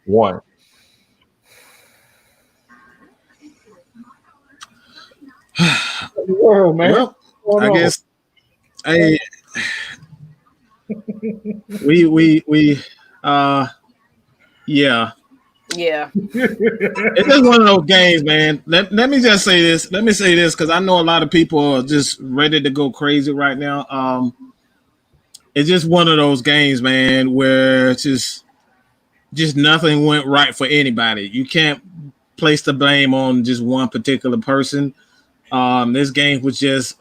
One. Whoa, man. Well, I guess we yeah. Yeah. It's just one of those games, man. Let me just say this. Let me say this because I know a lot of people are just ready to go crazy right now. It's just one of those games, man, where it's just nothing went right for anybody. You can't place the blame on just one particular person. This game was just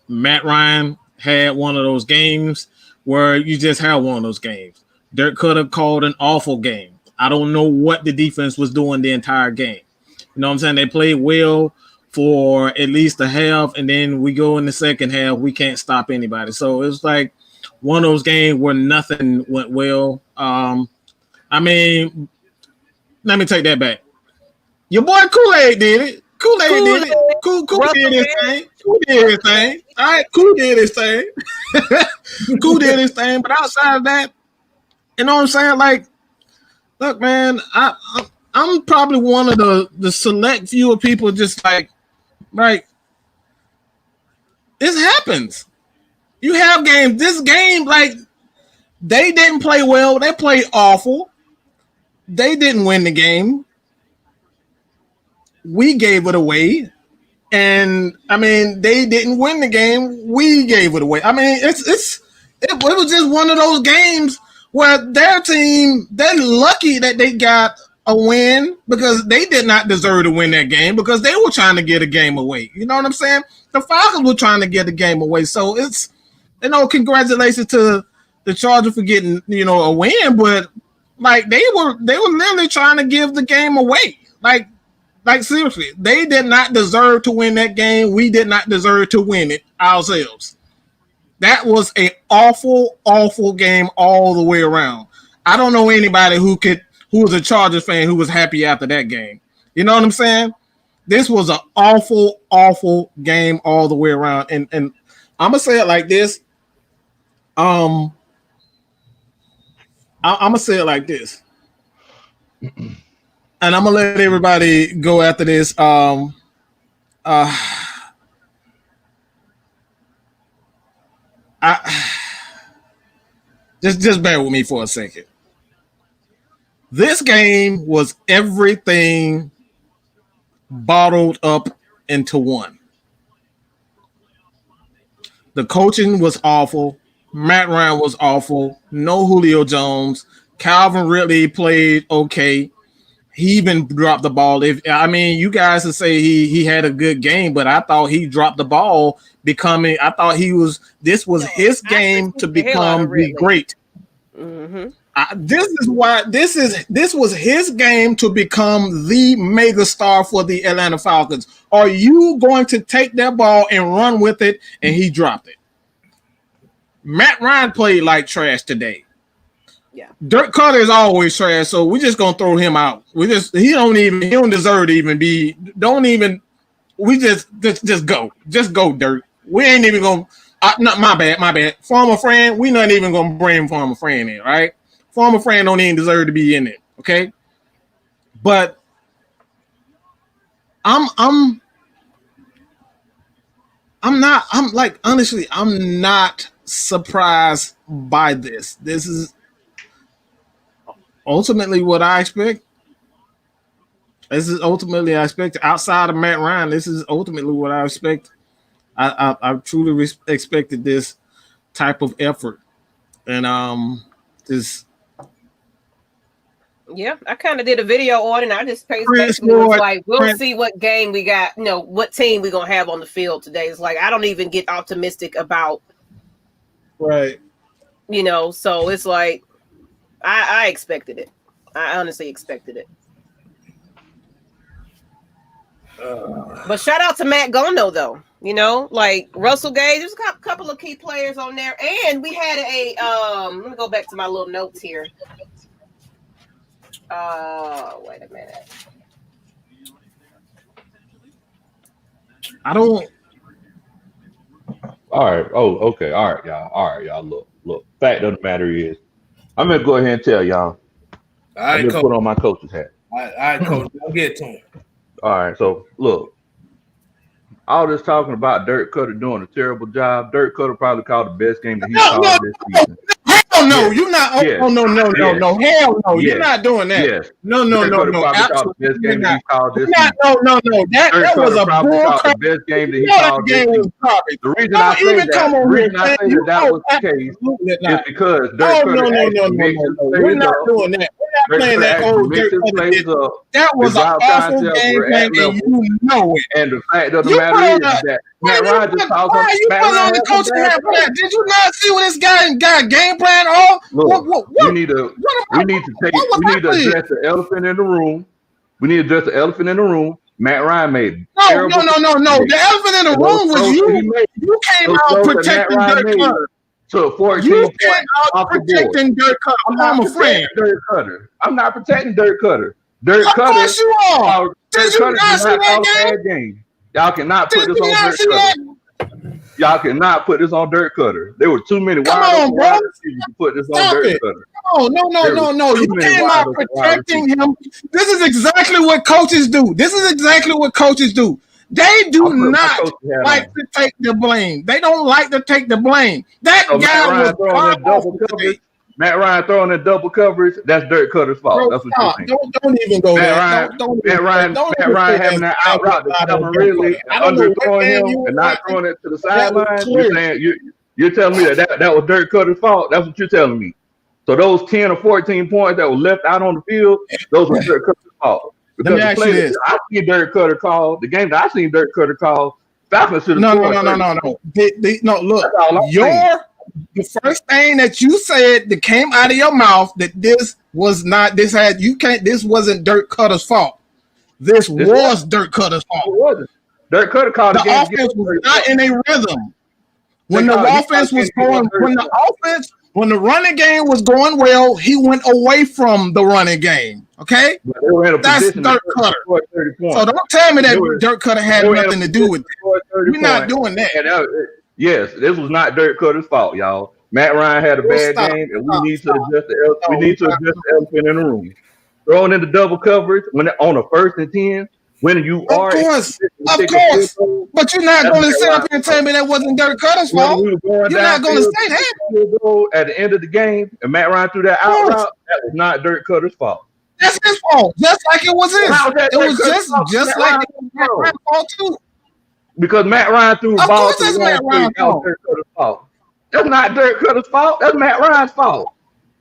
Matt Ryan had one of those games where you just had one of those games. Dirk could have called an awful game. I don't know what the defense was doing the entire game. You know what I'm saying? They played well for at least a half, and then we go in the second half, we can't stop anybody. So it's like one of those games where nothing went well. I mean, let me take that back. Your boy Kool-Aid did it. Kool-Aid did it. Cool did his thing. Cool did his thing. All right, Cool did his thing. Cool did his thing. But outside of that, you know what I'm saying? Like, look, man, I'm probably one of the select few of people just like, this happens. You have games. This game, like, they didn't play well. They played awful. They didn't win the game. We gave it away. And, I mean, they didn't win the game. We gave it away. I mean, it was just one of those games where their team, they're lucky that they got a win because they did not deserve to win that game because they were trying to get a game away. You know what I'm saying? The Falcons were trying to get the game away. So it's, congratulations to the Chargers for getting, a win, but like they were literally trying to give the game away. Like seriously, they did not deserve to win that game. We did not deserve to win it ourselves. That was an awful, awful game all the way around. I don't know anybody who was a Chargers fan who was happy after that game. You know what I'm saying? This was an awful, awful game all the way around. And I'm gonna say it like this. I'm gonna say it like this. And I'm gonna let everybody go after this. Just bear with me for a second. This game was everything bottled up into one. The coaching was awful. Matt Ryan was awful. No Julio Jones. Calvin Ridley played okay. He even dropped the ball. You guys would say he had a good game, but I thought he dropped the ball this was his game to become the great. Mm-hmm. This was his game to become the mega star for the Atlanta Falcons. Are you going to take that ball and run with it? And he dropped it. Matt Ryan played like trash today. Yeah. Dirk Cutter is always trash, so we're just gonna throw him out. He don't deserve to even be. Don't even. We just go. Just go, Dirk. We ain't even gonna. No, my bad. Former friend, we not even gonna bring former friend in, right? Former friend don't even deserve to be in it, okay? But I'm not surprised by this. This is ultimately what I expect. Outside of Matt Ryan, this is ultimately what I expect. I truly expected this type of effort, and this. Yeah, I kind of did a video on it, and I just basically was like, we'll see what game we got, what team we're going to have on the field today. It's like, I don't even get optimistic about, right. So it's like, I expected it. I honestly expected it. But shout out to Matt Gono, though. Like Russell Gage, there's a couple of key players on there. And we had let me go back to my little notes here. Wait a minute. I don't. All right. Oh, okay. All right, y'all. Look. Fact of the matter is, I'm gonna go ahead and tell y'all. All right, I just coach. put on my coach's hat. All right, coach. I'll get to him. All right, so look, all this talking about Dirk Cutter doing a terrible job. Dirk Cutter probably called the best game that he's called this season. Hell no, Yes. you're not. Yes. Oh no, Yes. hell no, Yes. you're not doing that. Yes. No, Dirk Cutter probably called the absolutely best game that not. he's called this Not, season. no. That Dirk was Cutter a probably bull called crap. the best game that he You know called that this game was season. garbage. The reason Don't I say even that, come the on reason here, I man. say You that know was the case absolutely is not. because Oh Dirk Cutter no. actually makes his We're plays not up. doing that. We're not Dirk playing Cutter that actually old makes Dirk his Cutter plays did. up. That was His an wild awful concepts game were plan, at and level. you know it. And the fact of the You matter put is on a that Matt Ryan just calls why you Matt put Ryan on the has some coaching bad hat plays. plan? Did you not see what this guy got game plan on? Look, we need to what address the elephant in the room. We need to address the elephant in the room. Matt Ryan made No. terrible The elephant in the room was you. You came out protecting Dirk Cutter. took 14 You points came out off the board. protecting Dirk Cutter. I'm a friend. Dirk Cutter. I'm not protecting Dirk Cutter. Dirk Of Cutter. course you are. Dirk Did you Cutter not did see not call a that bad game. Y'all cannot put Did this you on not Dirk see Cutter. that? Y'all cannot put this on Dirk Cutter. There were too many Come wide on, open bro. wide receivers to put this on Stop Dirk it. Cutter. Oh, no. You came out protecting him. This is exactly what coaches do. They do not like to take the blame. They don't like to take the blame. That So guy was throwing in double coverage. Matt Ryan throwing in double coverage. That's Dirk Cutter's fault. Bro, that's what you're saying. Don't even go there. Matt Ryan having that out route to Calvin Ridley and underthrowing him and not throwing it to the sideline. You're saying you're telling me that was Dirk Cutter's fault. That's what you're telling me. So those 10 or 14 points that were left out on the field, those were Dirk Cutter's fault. Because the play that I seen Dirk Cutter call, the game that I seen Dirk Cutter call, Falcons should have scored. No. Look, the first thing that you said that came out of your mouth that this wasn't Dirk Cutter's fault. This was Dirk Cutter's fault. It wasn't. Dirk Cutter called the game. Offense was not in a rhythm. When the running game was going well, he went away from the running game. Okay, that's Dirk Cutter. So don't tell me that Dirk Cutter had nothing to do with it. We're not doing that. Yes, this was not Dirk Cutter's fault, y'all. Matt Ryan had a bad game, and we need to adjust the elephant in the room. Throwing in the double coverage when on a 1st and 10, when you of course, but you're not going to sit up here and tell me that wasn't Dirk Cutter's fault. You're not going to say that. At the end of the game, and Matt Ryan threw that out route, that was not Dirk Cutter's fault. That's his fault, just like it was his. It was just like Matt Ryan's fault too. Because Matt Ryan threw the ball to the Matt Ryan's fault. Dirk Cutter's fault. That's not Dirk Cutter's fault. That's Matt Ryan's fault.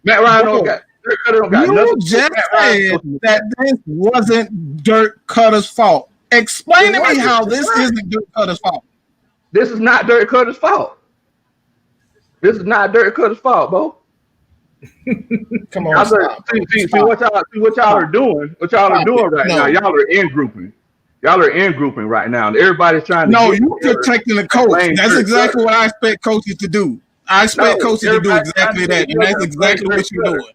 Matt Ryan don't got Dirk Cutter don't got nothing. You just said that this wasn't Dirk Cutter's fault. Explain to me how this isn't Dirk Cutter's fault. This is not Dirk Cutter's fault. This is not Dirk Cutter's fault, bro. Come on, see what y'all are doing. What y'all are doing right now. Y'all are in grouping. Y'all are in grouping right now, and everybody's trying to. No, you're protecting the coach. That's exactly what I expect coaches to do. I expect coaches to do exactly that, and that's exactly what you're doing.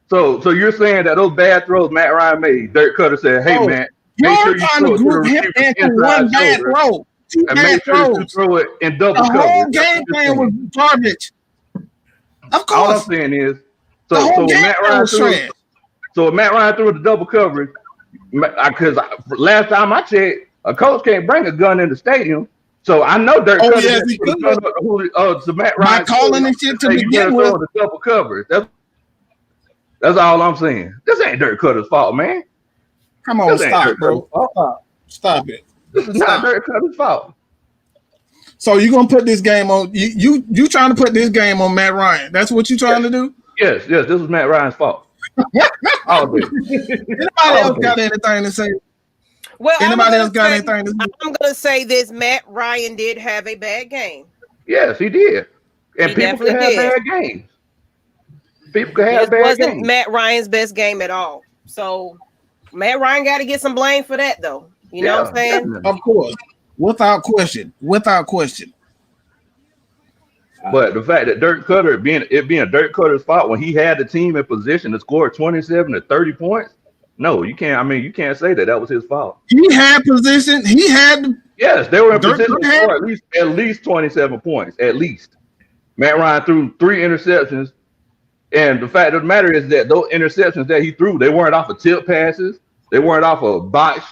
So you're saying that those bad throws Matt Ryan made, Dirk Cutter said, "Hey man, you're trying to group him into one bad throw, two bad throws. You throw it in double coverage." The whole game plan was garbage. Of course. All I'm saying is, so Matt Ryan threw the double coverage. Because last time I checked, a coach can't bring a gun in the stadium. So I know Dirk Cutter. Yes, he could. So Matt Ryan calling and shit to begin with. The double coverage. That's all I'm saying. This ain't Dirk Cutter's fault, man. Come on, stop, bro. Stop it. This is not Dirk Cutter's fault. So you're gonna put this game on you trying to put this game on Matt Ryan. That's what you're trying to do? Yes, this was Matt Ryan's fault. Anybody else got anything to say? Well, anybody else got anything to say? I'm gonna say this: Matt Ryan did have a bad game. Yes, he did. And people can have bad games. People can have bad games. It wasn't Matt Ryan's best game at all. So Matt Ryan got to get some blame for that, though. You know what I'm saying? Definitely. Of course. Without question. But the fact that Dirk Cutter being Dirk Cutter's fault when he had the team in position to score 27 to 30 points, no, you can't. I mean, you can't say that was his fault. He had position. He had. Yes, they were in position to score at least 27 points. At least Matt Ryan threw 3 interceptions And the fact of the matter is that those interceptions that he threw, they weren't off of tip passes. They weren't off of box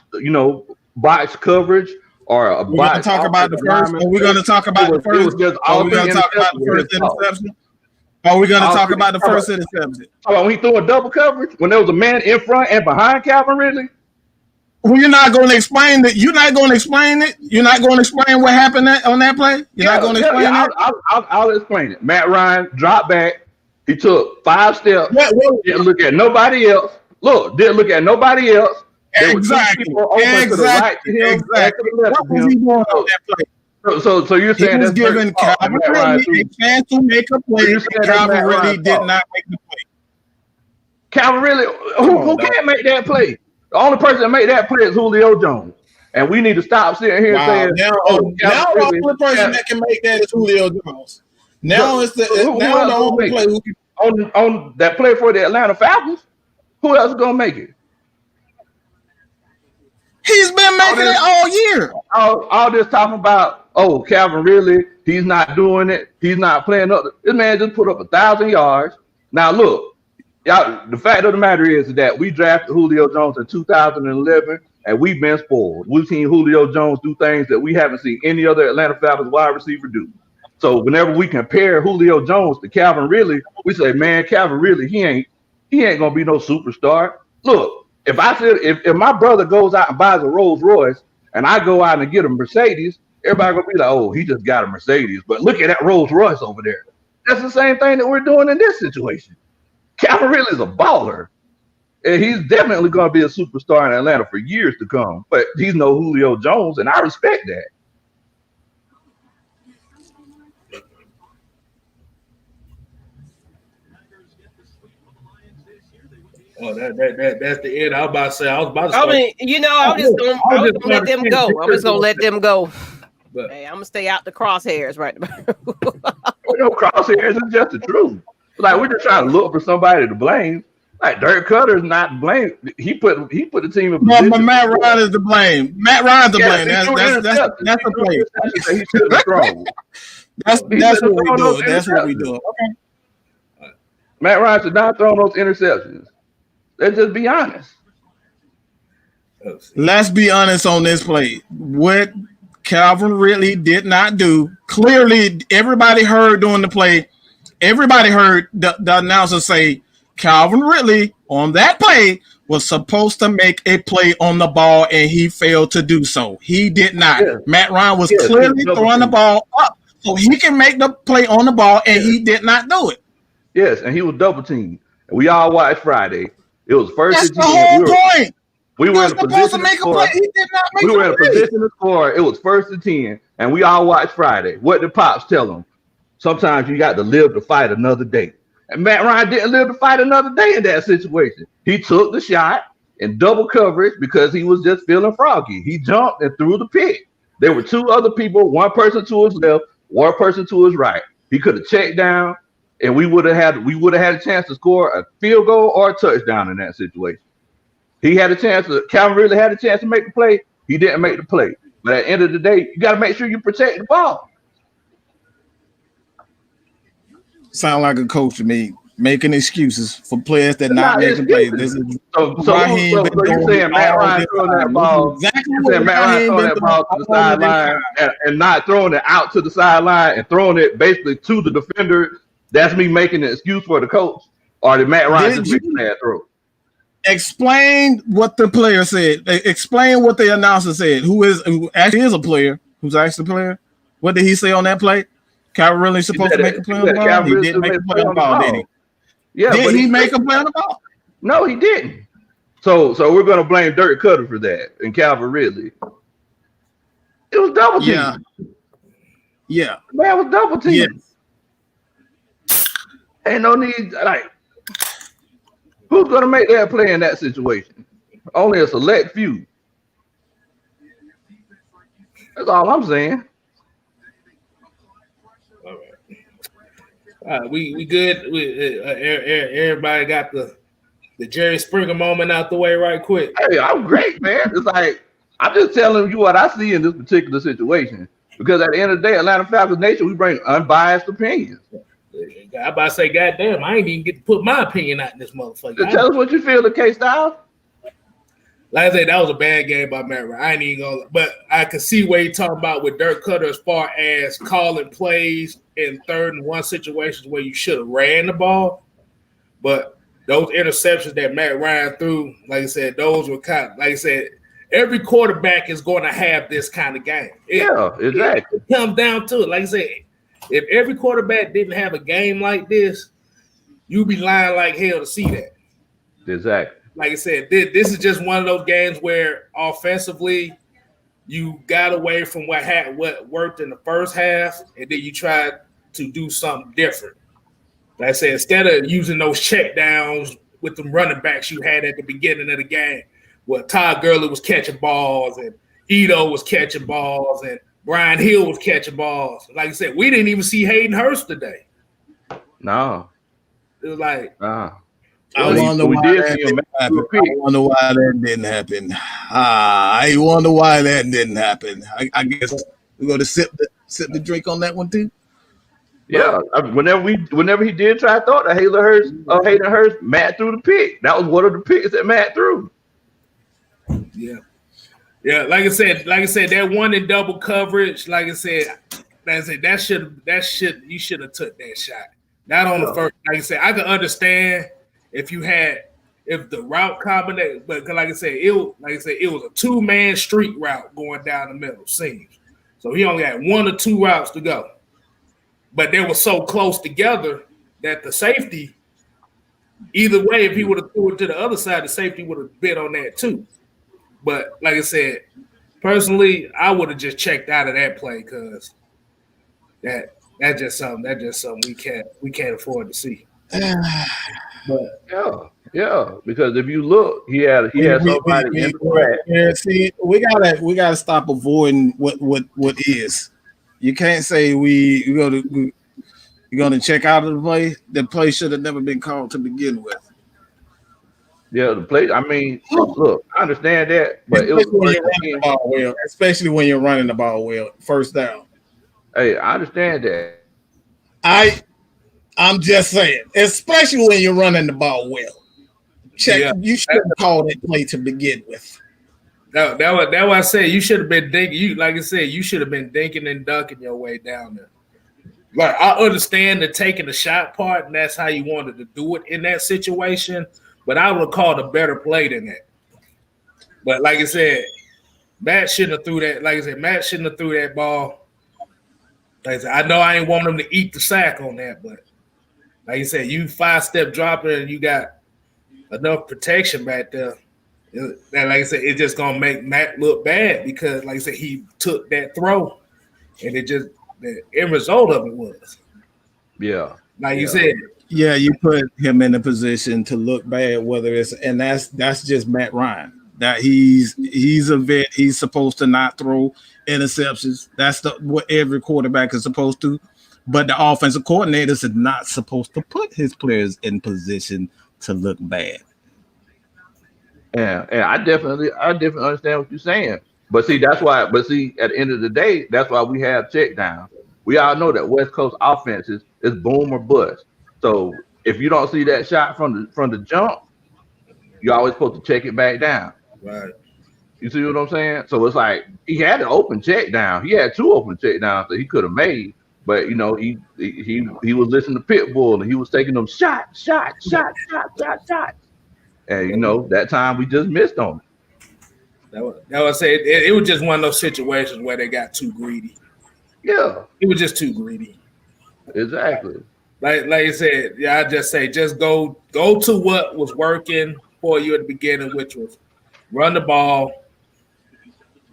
coverage or a We're gonna box. talk about the first. Are we gonna talk about the first? Are we gonna talk about the first interception? Are we gonna talk about the first interception? When he threw a double coverage, when there was a man in front and behind Calvin Ridley. Well, you're not going to explain that. You're not going to explain it. You're not going to explain what happened on that play. You're not going to explain it. I'll explain it. Matt Ryan dropped back. He took 5 steps. Didn't look at nobody else. Didn't look at nobody else. Exactly. Exactly. What was he doing on that play? So you're saying he was giving Calvin Ridley a chance to make a play. Calvin Ridley did not make the play. Calvin Ridley, who can't make that play? The only person that made that play is Julio Jones. And we need to stop sitting here saying, now the only person that can make that is Julio Jones. Now it's the only play who can on that play for the Atlanta Falcons. Who else is gonna make it? He's been making it all year. All this talking about, Calvin Ridley, he's not doing it. He's not playing up. This man just put up 1,000 yards. Now look. Y'all, the fact of the matter is that we drafted Julio Jones in 2011, and we've been spoiled. We've seen Julio Jones do things that we haven't seen any other Atlanta Falcons wide receiver do. So whenever we compare Julio Jones to Calvin Ridley, we say, man, Calvin Ridley, he ain't gonna be no superstar. Look, if my brother goes out and buys a Rolls Royce, and I go out and get a Mercedes, everybody gonna be like, oh, he just got a Mercedes. But look at that Rolls Royce over there. That's the same thing that we're doing in this situation. Calvin Ridley is a baller, and he's definitely going to be a superstar in Atlanta for years to come. But he's no Julio Jones, and I respect that. Oh, that's the end. I was about to say. I was just gonna let them go. I was gonna let them go. But hey, I'm gonna stay out the crosshairs right now. No crosshairs. It's just the truth. Like, we're just trying to look for somebody to blame. Like, Dirk Cutter's not to blame. He put the team in position. But Matt Ryan is to blame. Matt Ryan's to blame. That's the play. He should have thrown. That's what we do. That's what we do. Okay. Matt Ryan should not throw those interceptions. Let's just be honest. Let's be honest on this play. What Calvin Ridley did not do. Clearly, everybody heard during the play. Everybody heard the announcer say Calvin Ridley on that play was supposed to make a play on the ball, and he failed to do so. He did not. Yeah. Matt Ryan was clearly throwing the ball up so he can make the play on the ball, and he did not do it. Yes, and he was double teamed. We all watched Friday. It was first. That's the whole point. We were in a position to score. He did not make we were in a position to score. It was 1st and 10, and we all watched Friday. What did Pops tell him? Sometimes you got to live to fight another day. And Matt Ryan didn't live to fight another day in that situation. He took the shot in double coverage because he was just feeling froggy. He jumped and threw the pick. There were 2 other people, one person to his left, one person to his right. He could have checked down, and we would have had a chance to score a field goal or a touchdown in that situation. Calvin Ridley had a chance to make the play. He didn't make the play. But at the end of the day, you got to make sure you protect the ball. Sound like a coach to me, making excuses for players that not making plays. This is so you're saying Matt Ryan throwing that ball? Exactly. You're saying Matt Ryan throwing that ball to the sideline and not throwing it out to the sideline and throwing it basically to the defender. That's me making an excuse for the coach, or did Matt Ryan just make a bad throw? Explain what the player said. Explain what the announcer said. Who actually is a player? Who's actually a player? What did he say on that play? Calvin Ridley supposed to make a play on the ball? He didn't make a play on the ball, did he? Yeah, did he make a play on the ball? No, he didn't. So we're gonna blame Dirk Cutter for that and Calvin Ridley. It was double team. Yeah. Man, it was double team. Yeah. Ain't no need. Like, who's gonna make that play in that situation? Only a select few. That's all I'm saying. We good. Everybody got the Jerry Springer moment out the way right quick. Hey, I'm great, man. It's like, I'm just telling you what I see in this particular situation. Because at the end of the day, Atlanta Falcons Nation, we bring unbiased opinions. I about to say, goddamn, I ain't even get to put my opinion out in this motherfucker. Tell us what you feel, the K-Styles. Like I said, that was a bad game by Matt Ryan. I ain't even gonna, but I can see what he talking about with Dirk Cutter as far as calling plays in 3rd and 1 situations where you should have ran the ball. But those interceptions that Matt Ryan threw, like I said, those were kind of, like I said, every quarterback is going to have this kind of game. Exactly. It comes down to it. Like I said, if every quarterback didn't have a game like this, you'd be lying like hell to see that. Exactly. Like I said, this is just one of those games where offensively you got away from what worked in the first half, and then you tried to do something different. Like I said, instead of using those check downs with the running backs you had at the beginning of the game, where Todd Gurley was catching balls and Ito was catching balls and Brian Hill was catching balls. Like I said, we didn't even see Hayden Hurst today. No. It was like, I wonder why that didn't happen. I wonder why that didn't happen. I guess we're going to sip the drink on that one too. Yeah, whenever he did try to throw it, Hayden Hurst, Matt threw the pick. That was one of the picks that Matt threw. Yeah. Like I said, that one in double coverage. Like I said, you should have took that shot. Not on the first. Like I said, I can understand if the route combination, but like I said, it was a 2-man street route going down the middle seams. So he only had 1 or 2 routes to go. But they were so close together that the safety, either way, if he would have threw it to the other side, the safety would have bit on that too. But like I said, personally, I would have just checked out of that play because that's just something we can't afford to see. But yeah, because if you look, he had somebody in the track. Yeah, see, we gotta stop avoiding what is. You can't say you're gonna check out of the play. The play should have never been called to begin with. Yeah, the play. I mean, look, I understand that, but especially when you're running the ball well, first down. Hey, I understand that. I'm just saying, especially when you're running the ball well. You should have called that play to begin with. That why I say you should have been dinking. Like I said, you should have been dinking and dunking your way down there. Like I understand the taking the shot part, and that's how you wanted to do it in that situation. But I would have called a better play than that. But like I said, Matt shouldn't have threw that. Like I said, Matt shouldn't have threw that ball. Like I said, I know I ain't want him to eat the sack on that, but like you said, you 5-step dropper and you got enough protection back there. And like I said, it's just gonna make Matt look bad because, like I said, he took that throw, and it just the end result of it was, like you said, you put him in a position to look bad. Whether it's and that's just Matt Ryan. That he's a vet. He's supposed to not throw interceptions. That's what every quarterback is supposed to. But the offensive coordinators are not supposed to put his players in position to look bad. Yeah, I definitely understand what you're saying. But see, that's why. But see, at the end of the day, that's why we have check down. We all know that West Coast offenses is boom or bust. So if you don't see that shot from the jump, you're always supposed to check it back down. Right. You see what I'm saying? So it's like he had an open check down. He had 2 open check downs that he could have made. But you know, he was listening to Pitbull and he was taking them shots. And you know, that time we just missed on it. That was say it was just one of those situations where they got too greedy. Yeah. It was just too greedy. Exactly. Like I said, I just say just go to what was working for you at the beginning, which was run the ball.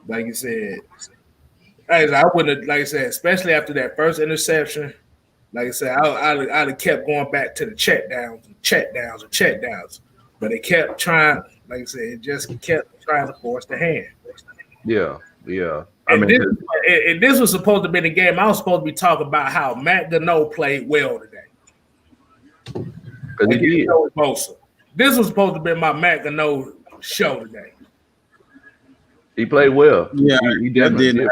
Like you said. I wouldn't have, like I said, especially after that first interception. Like I said, I'd have kept going back to the check downs. But they kept trying, like I said, it just kept trying to force the hand. Yeah. And this was supposed to be the game. I was supposed to be talking about how Matt Gano played well today. This was supposed to be my Matt Gano show today. He played well. Yeah, he definitely did.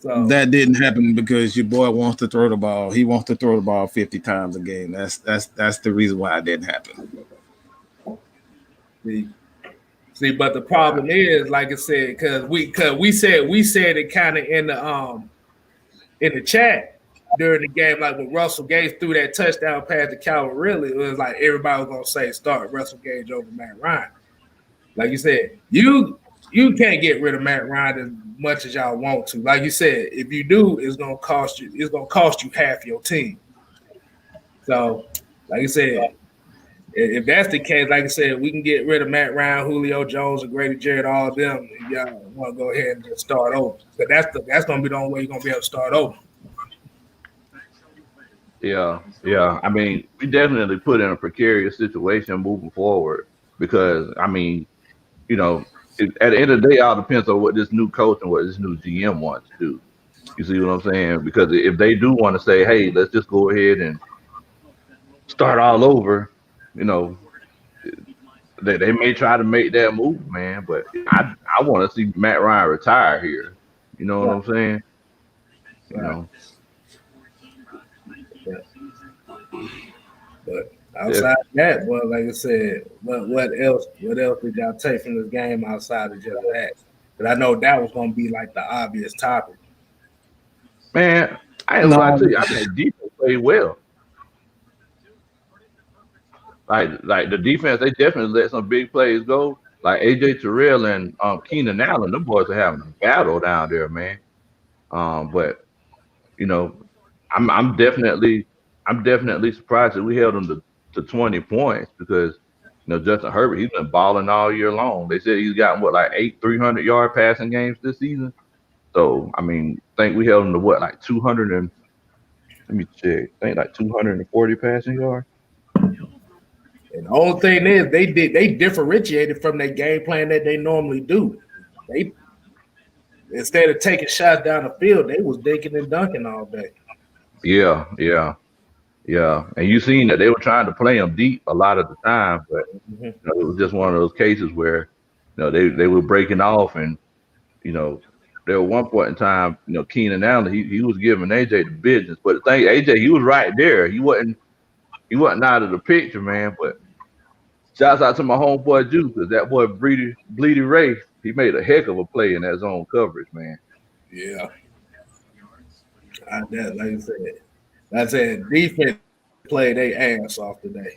So that didn't happen because your boy wants to throw the ball. He wants to throw the ball 50 times a game. That's the reason why it didn't happen. See, but the problem is, like I said, because we said it kind of in the chat during the game, like when Russell Gage threw that touchdown pass to Calvin Ridley, it was like everybody was gonna say start Russell Gage over Matt Ryan. Like you said, you can't get rid of Matt Ryan as much as y'all want to. Like you said, if you do, it's gonna cost you. It's gonna cost you half your team. So, like I said, if that's the case, like I said, we can get rid of Matt Ryan, Julio Jones, and Grady Jarrett, all of them. If y'all want to go ahead and just start over, but that's gonna be the only way you're gonna be able to start over. Yeah. I mean, we definitely put in a precarious situation moving forward because, I mean, you know, at the end of the day, it all depends on what this new coach and what this new GM wants to do. You see what I'm saying? Because if they do want to say, hey, let's just go ahead and start all over, you know, they may try to make that move, man. But I want to see Matt Ryan retire here. You know what I'm saying? You know. But outside of that, well, like I said, what else did y'all take from this game outside of just that? Because I know that was going to be like the obvious topic. Man, I ain't gonna lie to you. I think defense played well. Like the defense, they definitely let some big plays go. Like AJ Terrell and Keenan Allen, them boys are having a battle down there, man. But you know, I'm definitely surprised that we held them to 20 points because you know Justin Herbert, he's been balling all year long. They said he's gotten like 8 300-yard passing games this season. So I mean, I think we held them to what, like 200 and let me check. I think like 240 passing yards. And the only thing is they differentiated from their game plan that they normally do. They instead of taking shots down the field, they was dinking and dunking all day. Yeah. And you seen that they were trying to play them deep a lot of the time, but you know, it was just one of those cases where you know they were breaking off, and you know there was one point in time, you know, Keenan Allen he was giving AJ the business, but the thing AJ he was right there. He wasn't out of the picture, man. But shouts out to my homeboy Juice, because that boy Bleedy Ray, he made a heck of a play in that zone coverage, man. Yeah. Like I said, defense played their ass off today.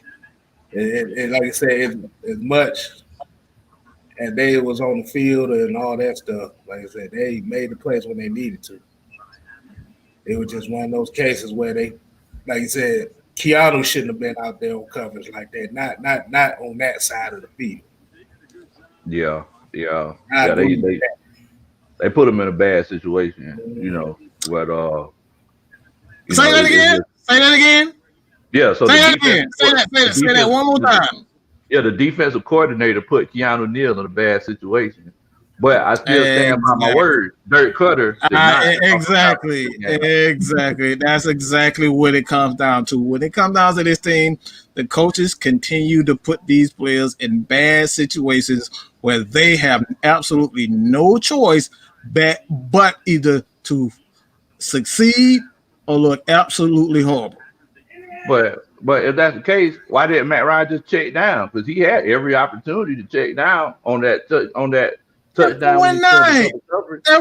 And like I said, as much as they was on the field and all that stuff, like I said, they made the plays when they needed to. It was just one of those cases where they, like you said, Keanu shouldn't have been out there on coverage like that. Not on that side of the field. Yeah. They put him in a bad situation, you know. But say that again. Yeah. So say that again. Say that one more time. Yeah, the defensive coordinator put Keanu Neal in a bad situation. But I still stand by my word. Dirk Cutter. Exactly. That's exactly what it comes down to. When it comes down to this team, the coaches continue to put these players in bad situations where they have absolutely no choice but either to succeed or look absolutely horrible. But if that's the case, why didn't Matt Ryan just check down? Because he had every opportunity to check down on that touchdown. They're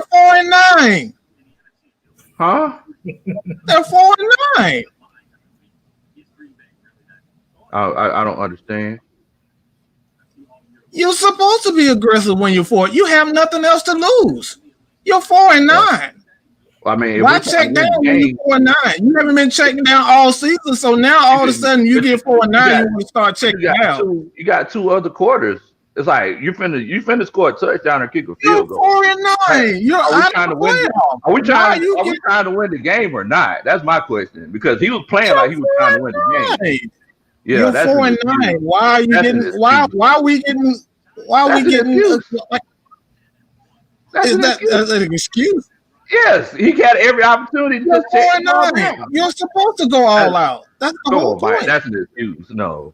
4-9. Huh? They're 4-9. I don't understand. You're supposed to be aggressive when you're 4. You have nothing else to lose. You're 4-9. Well, I mean, why check down when you're 4-9? You haven't been checking down all season, so now all of a sudden you get 4-9. You want to start checking down. You got 2 other quarters. It's like you finna score a touchdown or kick a field goal. You're 4-9. You're trying to win. Are we trying to win the game or not? That's my question. Because he was playing like he was trying to win the game. Yeah, you're 4-9. Why are you getting? Why are we getting? Why are we getting? Is that an excuse? Yes, he got every opportunity to just check down. You're supposed to go all out. That's the whole point. That's an excuse. No,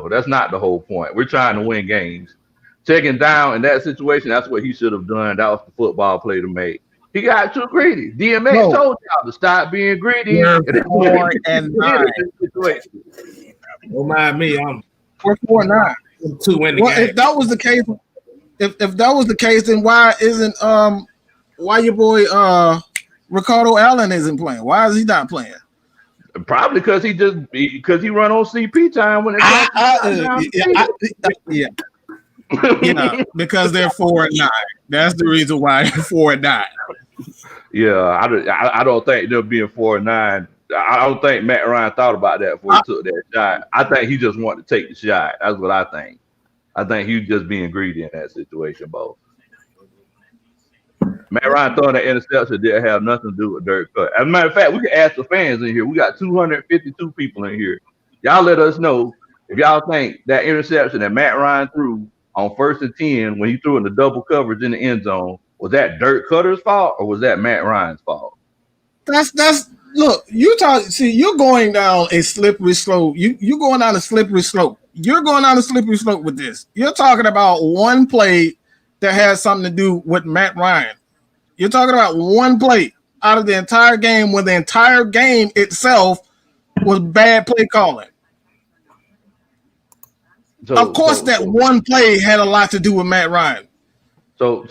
that's not the whole point. We're trying to win games. Checking down in that situation, that's what he should have done. That was the football play to make. He got too greedy. DMX told y'all to stop being greedy. We're 4-9. Don't mind me. We're 4-9. 2 in the game. If that was the case, if that was the case, then why isn't why your boy Ricardo Allen isn't playing? Why is he not playing? Probably because he run on CP time when yeah, because they're 4-9. That's the reason why they're 4-9. Yeah, I don't think they'll be 4-9. I don't think Matt Ryan thought about that before he took that shot. I think he just wanted to take the shot. That's what I think. I think he was just being greedy in that situation, both. Matt Ryan throwing that interception didn't have nothing to do with Dirk Cut. As a matter of fact, we can ask the fans in here. We got 252 people in here. Y'all let us know if y'all think that interception that Matt Ryan threw on 1st and 10 when he threw in the double coverage in the end zone, was that Dirk Cutter's fault or was that Matt Ryan's fault? That's look, you're going down a slippery slope. You're going down a slippery slope. You're going down a slippery slope with this. You're talking about one play that has something to do with Matt Ryan. You're talking about one play out of the entire game when the entire game itself was bad play calling. Of course, that one play had a lot to do with Matt Ryan. So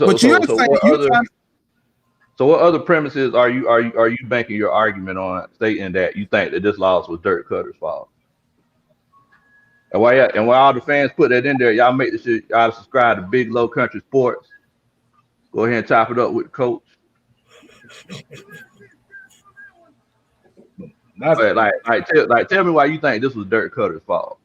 what other premises are you banking your argument on, stating that you think that this loss was Dirk Cutter's fault? And while all the fans put that in there, y'all make this shit. Y'all subscribe to Big Low Country Sports. Go ahead and chop it up with the coach. Tell me why you think this was Dirk Cutter's fault.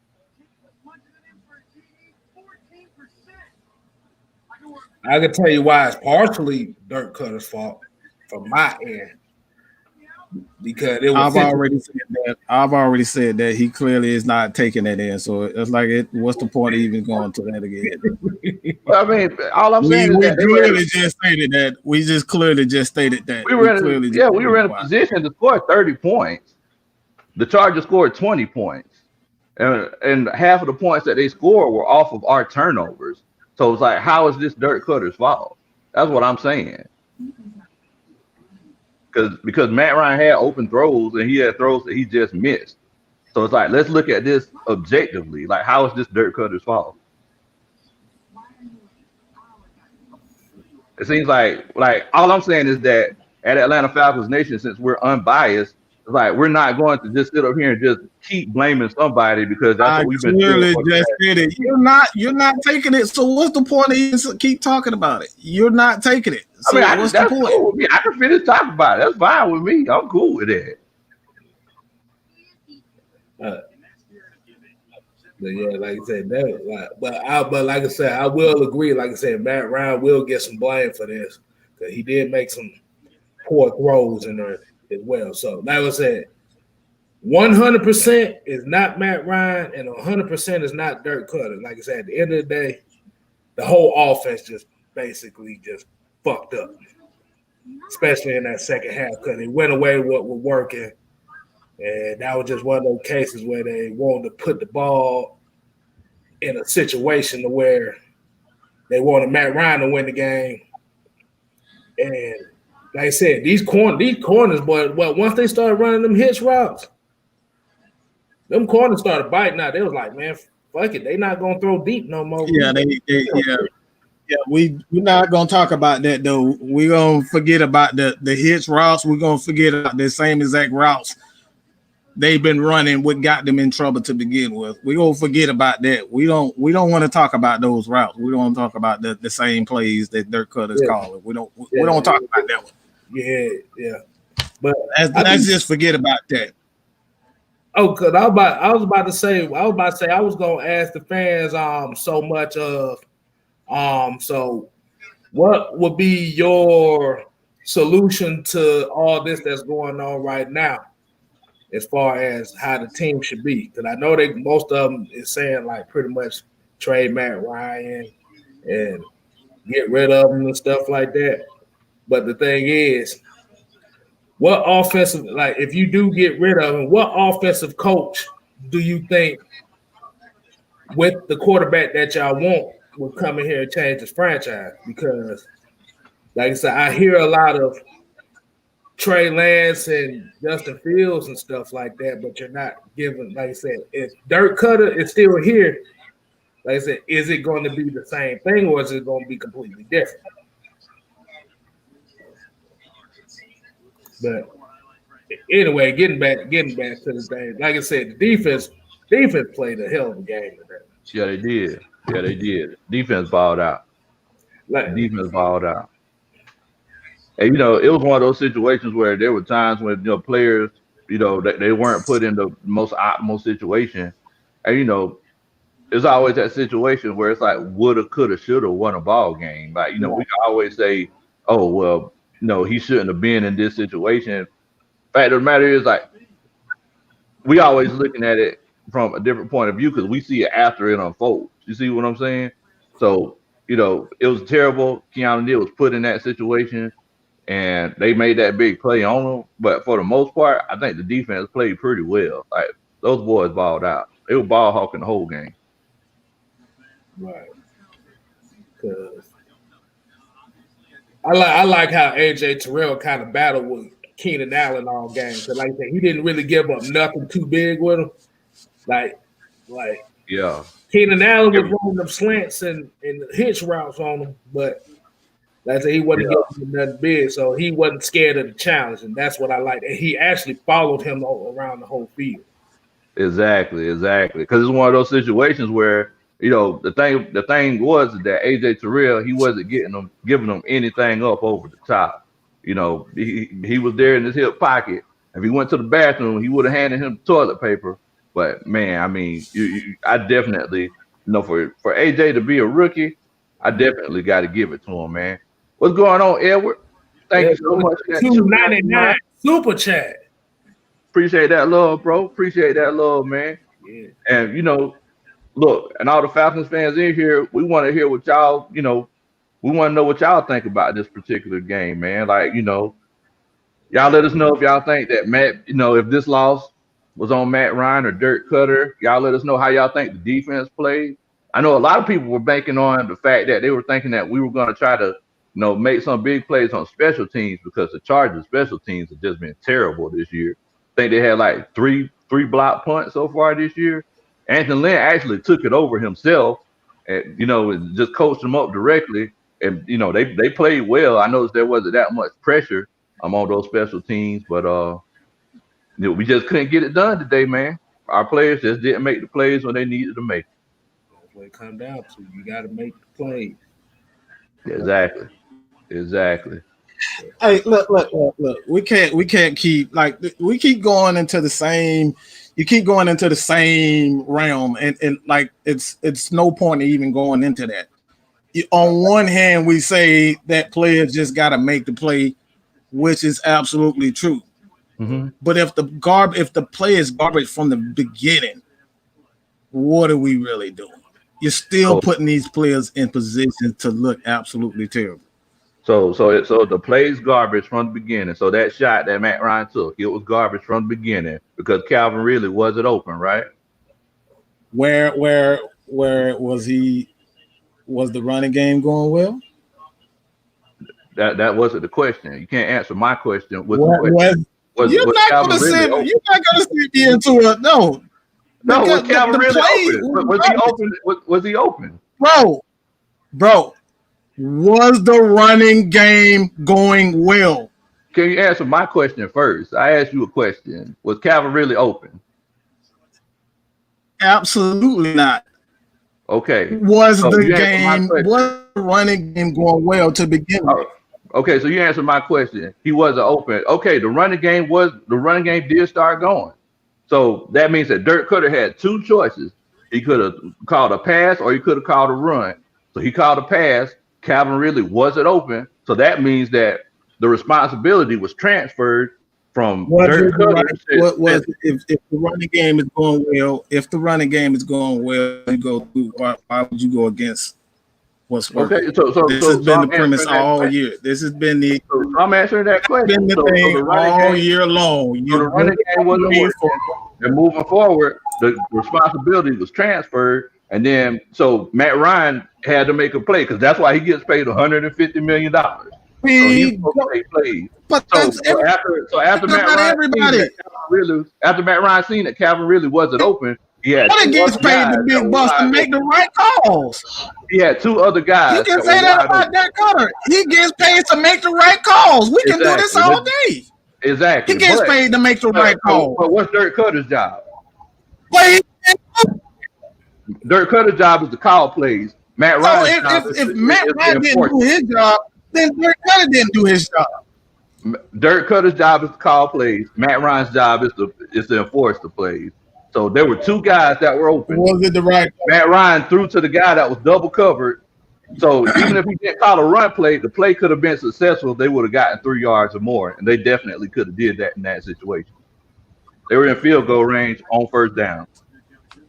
I can tell you why it's partially Dirk Cutter's fault from my end. Because it was I've already said that he clearly is not taking that in. So it's like, what's the point of even going to that again? Well, I mean, all I'm saying is we just clearly just stated that. We were in a position to score 30 points. The Chargers scored 20 points. And half of the points that they scored were off of our turnovers. So it's like, how is this Dirk Cutter's fault? That's what I'm saying. Because Matt Ryan had open throws and he had throws that he just missed. So it's like, let's look at this objectively. Like, how is this Dirk Cutter's fault? It seems like all I'm saying is that at Atlanta Falcons Nation, since we're unbiased, it's like we're not going to just sit up here and just keep blaming somebody because that's what we've been doing. Just did it. You're not taking it. So what's the point of you keep talking about it? You're not taking it. So what's the point? Cool with me. I can finish talking about it. That's fine with me. I'm cool with that. But yeah, like I said, but like I said, I will agree. Like I said, Matt Ryan will get some blame for this because he did make some poor throws in there as well. So, like I said, 100% is not Matt Ryan, and 100% is not Dirk Cutter. Like I said, at the end of the day, the whole offense just basically just fucked up, especially in that second half because they went away with what was working. And that was just one of those cases where they wanted to put the ball in a situation to where they wanted Matt Ryan to win the game. And like I said, these corners, but once they started running them hitch routes, them corners started biting out. They was like, man, fuck it. They not going to throw deep no more. Yeah, we're not going to talk about that, though. We're going to forget about the hitch routes. We're going to forget about the same exact routes they've been running, what got them in trouble to begin with. We're going to forget about that. We don't want to talk about those routes. We don't want to talk about the same plays that Dirk Cutter's calling. We don't talk about that one. Yeah. But let's just forget about that. Oh, because I was about to say I was gonna ask the fans so much of so what would be your solution to all this that's going on right now as far as how the team should be? Because I know most of them is saying like pretty much trade Matt Ryan and get rid of him and stuff like that. But the thing is, what offensive, like if you do get rid of him, what offensive coach do you think with the quarterback that y'all want will come in here and change this franchise? Because Like I said, I hear a lot of Trey Lance and Justin Fields and stuff like that, but you're not giving, like I said, if Dirk Cutter is still here, like I said, is it going to be the same thing or is it going to be completely different? But anyway, getting back to the thing, like I said, the defense played a hell of a game today. Yeah, they did. Defense balled out. And, it was one of those situations where there were times when players, they weren't put in the most optimal situation, and there's always that situation where it's like woulda, coulda, shoulda won a ball game. Like we can always say, oh well, he shouldn't have been in this situation. Fact of the matter is, like, we always looking at it from a different point of view because we see it after it unfolds. You see what I'm saying? So, it was terrible. Keanu Neal was put in that situation, and they made that big play on him. But for the most part, I think the defense played pretty well. Like, those boys balled out. They were ball hawking the whole game. Right. Because I like how AJ Terrell kind of battled with Keenan Allen all game. So like I said, he didn't really give up nothing too big with him. Like yeah. Keenan Allen was running them slants and hitch routes on him, but like I said, he wasn't giving him nothing big, so he wasn't scared of the challenge, and that's what I like. And he actually followed him around the whole field. Exactly. Because it's one of those situations where the thing was that AJ Terrell, he wasn't giving them anything up over the top. He was there in his hip pocket. If he went to the bathroom, he would have handed him toilet paper. But man, I mean, I definitely, for AJ to be a rookie, I definitely got to give it to him, man. What's going on, Edward? Thank you so much. $2.99 super chat. Appreciate that love, bro. Appreciate that love, man. Yeah. And look, and all the Falcons fans in here, we want to hear what y'all, we want to know what y'all think about this particular game, man. Like, y'all let us know if y'all think that Matt, if this loss was on Matt Ryan or Dirk Cutter. Y'all let us know how y'all think the defense played. I know a lot of people were banking on the fact that they were thinking that we were going to try to, make some big plays on special teams because the Chargers special teams have just been terrible this year. I think they had like three block punts so far this year. Anthony Lynn actually took it over himself and, and just coached them up directly. And, they played well. I noticed there wasn't that much pressure on those special teams, but we just couldn't get it done today, man. Our players just didn't make the plays when they needed to make. That's what it comes down to. You got to make the plays. Exactly. Hey, look. We can't keep we keep going into the same. You keep going into the same realm, and like it's no point in even going into that. On one hand, we say that players just got to make the play, which is absolutely true. Mm-hmm. But if the play is garbage from the beginning, what are we really doing? You're still putting these players in position to look absolutely terrible. So the play's garbage from the beginning. So that shot that Matt Ryan took, it was garbage from the beginning because Calvin really wasn't open, right? Where was he? Was the running game going well? That wasn't the question. You can't answer my question. You're not going to send me into a no. No, was Calvin really open? Was he open? Bro, was the running game going well? Can you answer my question first? I asked you a question. Was Calvin really open? Absolutely not. Okay. Was the running game going well to begin with? Okay, so you answered my question. He wasn't open. Okay, the running game did start going. So that means that Dirk Cutter had two choices. He could have called a pass or he could have called a run. So he called a pass. Calvin really wasn't open. So that means that the responsibility was transferred from Dirk Cutter. If the running game is going well, you go through. Why would you go against what's working? Okay, so this has been the premise all year. This has been the. So I'm answering that question. Been the thing all year long. So the running game wasn't working. And moving forward, the responsibility was transferred, and then so Matt Ryan had to make a play because that's why he gets paid $150 million. speed. Plays. But after Matt Ryan seen that Calvin really wasn't open, he had he gets paid the big bust to make the right calls. He had two other guys. You can say that about Dirk Cutter. He gets paid to make the right calls. We can do this all day. Exactly. He gets paid to make the right call. But what's Dirk Cutter's job? Dirk Cutter's job is to call plays. Matt Ryan's job if Matt Ryan didn't do his job, then Dirk Cutter didn't do his job. Dirk Cutter's job is to call plays. Matt Ryan's job is to enforce the plays. So there were two guys that were open. Was it the right call? Matt Ryan threw to the guy that was double covered. So even if he didn't call a run play, the play could have been successful. They would have gotten 3 yards or more, and they definitely could have did that in that situation. They were in field goal range on first down.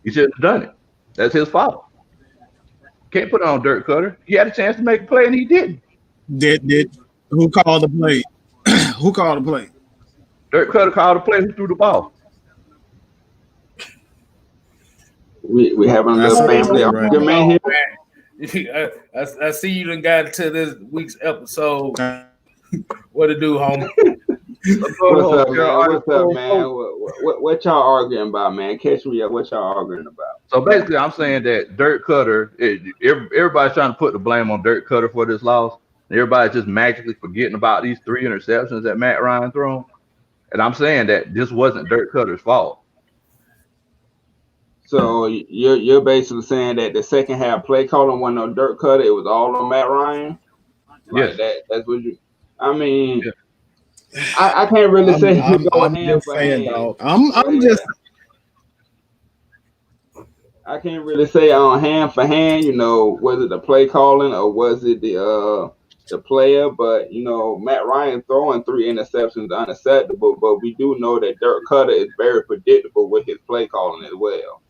He shouldn't have done it. That's his fault. Can't put it on Dirk Cutter. He had a chance to make a play, and he didn't. Who called the play? Who called the play? Dirk Cutter called the play. Who threw the ball? We having a little family argument here. I see you done got into this week's episode. What to do, homie? What's up, man? What y'all arguing about, man? Catch me up. What y'all arguing about? So basically, I'm saying that Dirk Cutter, everybody's trying to put the blame on Dirk Cutter for this loss. Everybody's just magically forgetting about these 3 interceptions that Matt Ryan threw. And I'm saying that this wasn't Dirk Cutter's fault. So you're basically saying that the second half play calling wasn't on Dirk Cutter, it was all on Matt Ryan? Yes. That's what you. I mean, yeah. I can't really say he's going hand for hand. I can't really say on hand for hand. You know, was it the play calling or was it the player? But you know, Matt Ryan throwing 3 interceptions is unacceptable. But we do know that Dirk Cutter is very predictable with his play calling as well.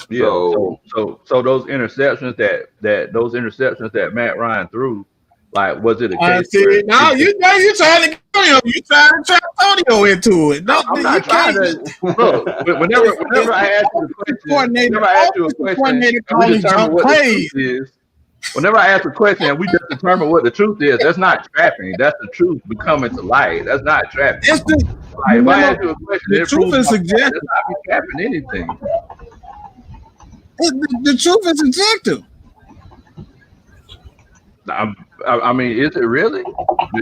Yeah. So those interceptions that Matt Ryan threw, like, was it a case? No, you trying to trap Antonio into it. No, I'm not trying to. Look, whenever I ask you a question, whenever I ask a question and we just determine what the truth is, that's not trapping. That's the truth becoming to light. That's not trapping. If I ask you a question, the truth is subjective. It's not trapping anything. The truth is subjective. I mean, is it really?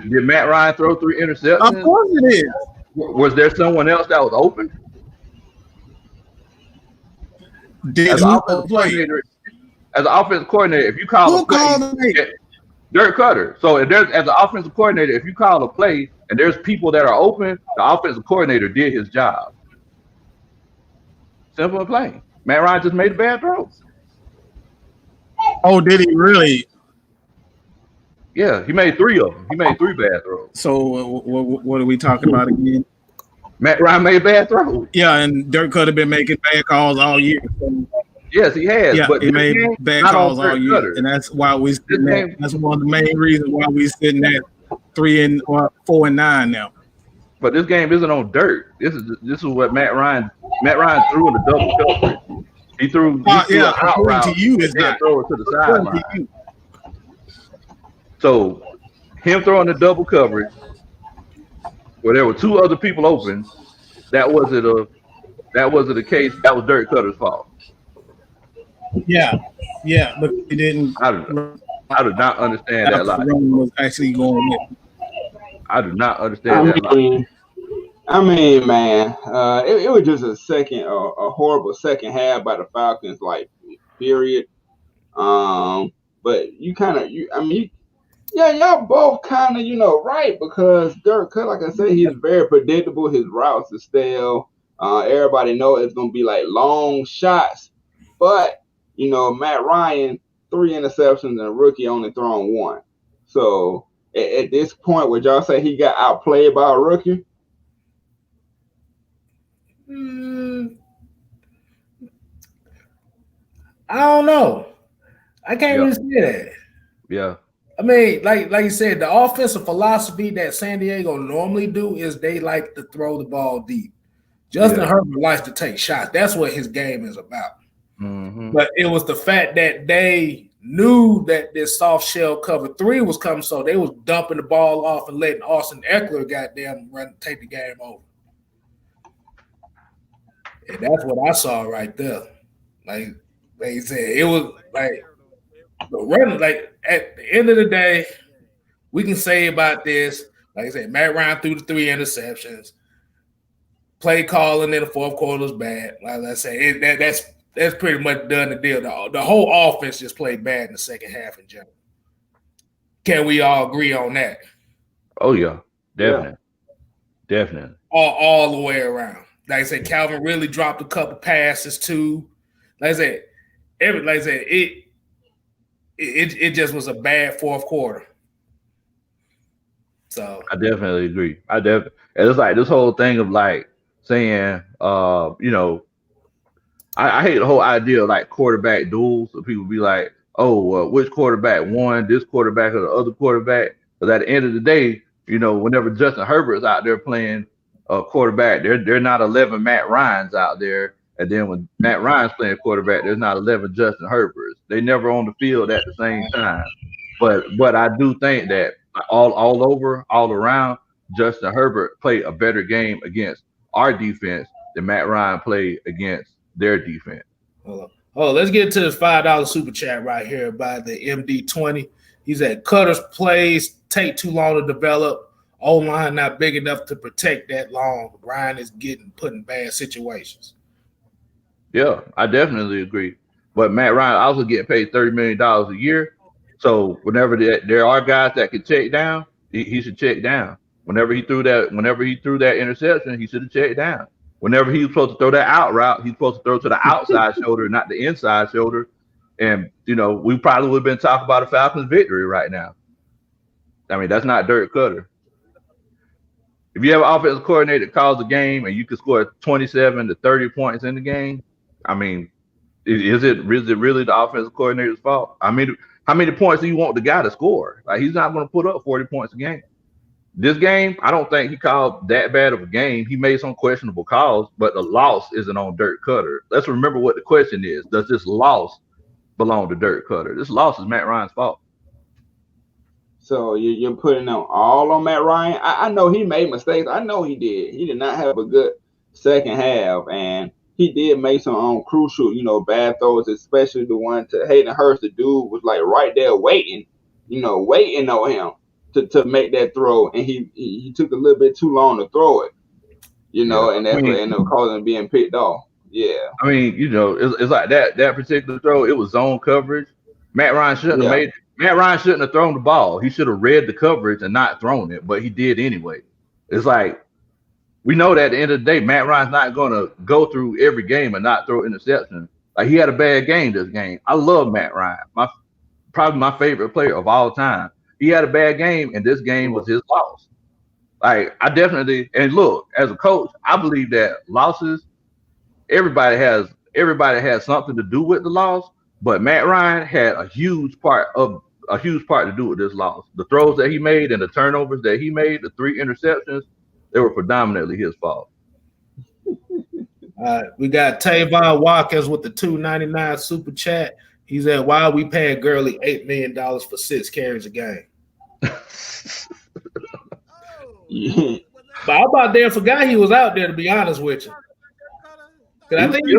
Did Matt Ryan throw 3 interceptions? Of course it is. Was there someone else that was open? As an offensive coordinator, if you call a play, Dirk Cutter. So if there's, as an offensive coordinator, if you call a play and there's people that are open, the offensive coordinator did his job. Simple and plain. Matt Ryan just made a bad throw. Oh, did he really? Yeah, he made 3 of them. He made 3 bad throws. So what are we talking about again? Matt Ryan made bad throws. Yeah, and Dirk could have been making bad calls all year. Yes, he has. Yeah, but he made bad calls all year, Cutter. And that's why we sitting at. That's one of the main reasons why we sitting at 4-9 now. But this game isn't on Dirk. This is what Matt Ryan threw in the double coverage. He threw an out route. To you, it's not throw it to the sideline. So him throwing the double coverage where there were 2 other people open, that wasn't a case. That was Dirk Cutter's fault. Yeah, but he didn't. I do not understand that logic. Was actually going in. I do not understand that logic. I mean, man, it was just a horrible second half by the Falcons, like, period. But y'all both kind of, right, because Dirk Cutter, like I said, he's very predictable. His routes are stale. Everybody know it's going to be like long shots. But, Matt Ryan, 3 interceptions and a rookie only throwing 1. So at this point, would y'all say he got outplayed by a rookie? I don't know. I can't really say that. Yeah. I mean, like you said, the offensive philosophy that San Diego normally do is they like to throw the ball deep. Justin Herbert likes to take shots. That's what his game is about. Mm-hmm. But it was the fact that they knew that this soft shell cover 3 was coming, so they was dumping the ball off and letting Austin Eckler goddamn take the game over. And that's what I saw right there. Like they said, it was like the run. Like at the end of the day, we can say about this. Like I said, Matt Ryan threw the 3 interceptions. Play calling in the fourth quarter was bad. Like I said, that's pretty much done the deal. The whole offense just played bad in the second half in general. Can we all agree on that? Oh yeah, definitely, definitely. All the way around. Like I said, Calvin really dropped a couple passes too. Like I said, it just was a bad fourth quarter. So I definitely agree. And it's like this whole thing of like saying, you know, I hate the whole idea of like quarterback duels. So people be like, oh, which quarterback won, this quarterback or the other quarterback? But at the end of the day, you know, whenever Justin Herbert's out there playing quarterback, they're not 11 Matt Ryans out there. And then when Matt Ryan's playing quarterback, there's not 11 Justin Herberts. They never on the field at the same time. But I do think that all around, Justin Herbert played a better game against our defense than Matt Ryan played against their defense. Oh, let's get to this $5 super chat right here by the MD20. He said, Cutter's plays take too long to develop. O-line not big enough to protect that long. Ryan is getting put in bad situations. Yeah, I definitely agree. But Matt Ryan also getting paid $30 million a year. So whenever there are guys that can check down, he should check down. Whenever he threw that interception, he should have checked down. Whenever he was supposed to throw that out route, he's supposed to throw to the outside shoulder, not the inside shoulder. And, you know, we probably would have been talking about a Falcons victory right now. I mean, that's not Dirk Cutter. If you have an offensive coordinator that calls a game and you can score 27 to 30 points in the game, I mean, is it really the offensive coordinator's fault? I mean, how many points do you want the guy to score? Like, he's not going to put up 40 points a game. This game, I don't think he called that bad of a game. He made some questionable calls, but the loss isn't on Dirk Cutter. Let's remember what the question is. Does this loss belong to Dirk Cutter? This loss is Matt Ryan's fault. So you're putting them all on Matt Ryan? I know he made mistakes. I know he did. He did not have a good second half, and he did make some crucial, bad throws, especially the one to Hayden Hurst. The dude was like right there waiting on him to make that throw, and he took a little bit too long to throw it, and that's what ended up causing him being picked off. Yeah. I mean, it's like that particular throw, it was zone coverage. Matt Ryan shouldn't have thrown the ball. He should have read the coverage and not thrown it, but he did anyway. It's like, we know that at the end of the day, Matt Ryan's not going to go through every game and not throw interceptions. Like, he had a bad game this game. I love Matt Ryan. Probably my favorite player of all time. He had a bad game, and this game was his loss. Like, I definitely, and look, as a coach, I believe that losses, everybody has something to do with the loss, but Matt Ryan had a huge part to do with this loss. The throws that he made and the turnovers that he made, the 3 interceptions, they were predominantly his fault. We got Tavon Watkins with the $2.99 super chat. He said, "Why we paying Gurley $8 million for 6 carries a game?" Yeah. But I about damn forgot he was out there, to be honest with you. I think he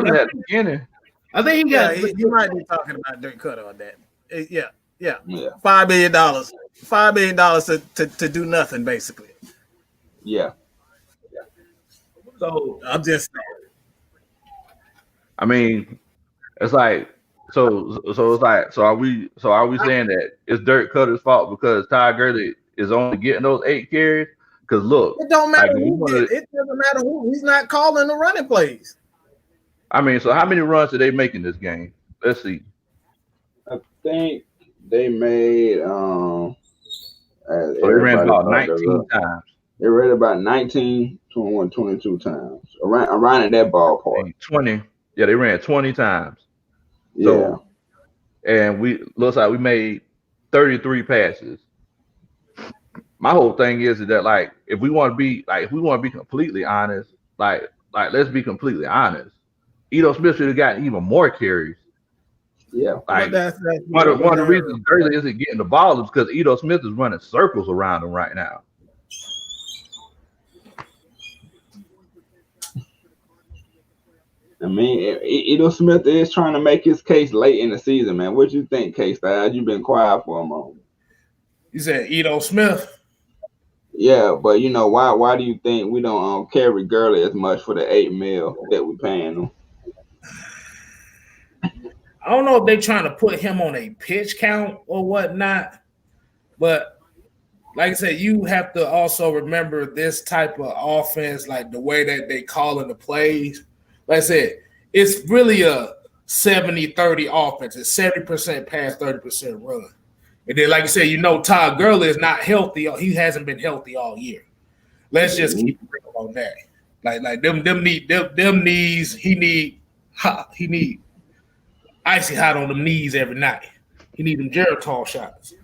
got. You might be talking about Dirk Cutter on that. Yeah. $5 million. $5 million to do nothing, basically. Yeah. So I'm just saying. I mean, it's like, so are we saying that it's Dirk Cutter's fault because Ty Gurley is only getting those 8 carries? Because look, it don't matter it doesn't matter who. He's not calling the running plays. I mean, so how many runs did they make in this game? Let's see. I think they made so they ran about 19 times. They ran about 19, 21, 22 times. Around in that ballpark. 20. Yeah, they ran 20 times. Yeah. So, and looks like we made 33 passes. My whole thing is that, like, if we want to be completely honest, like let's be completely honest. Edo Smith should have gotten even more carries. Yeah, like one of the reasons Gurley isn't getting the ball is because Ito Smith is running circles around him right now. I mean, Ito Smith is trying to make his case late in the season, man. What you think, K-Style? You've been quiet for a moment. You said Ito Smith? Yeah, but you know why do you think we don't carry Gurley as much for the $8 million that we're paying him? I don't know if they're trying to put him on a pitch count or whatnot, but like I said, you have to also remember this type of offense, like the way that they call in the plays. Like I said, it's really a 70-30 offense. It's 70% pass, 30% run. And then, like I said, Todd Gurley is not healthy. He hasn't been healthy all year. Let's just keep it real on that. Like them knees. He need icy hot on them knees every night. He need them Geritol shots.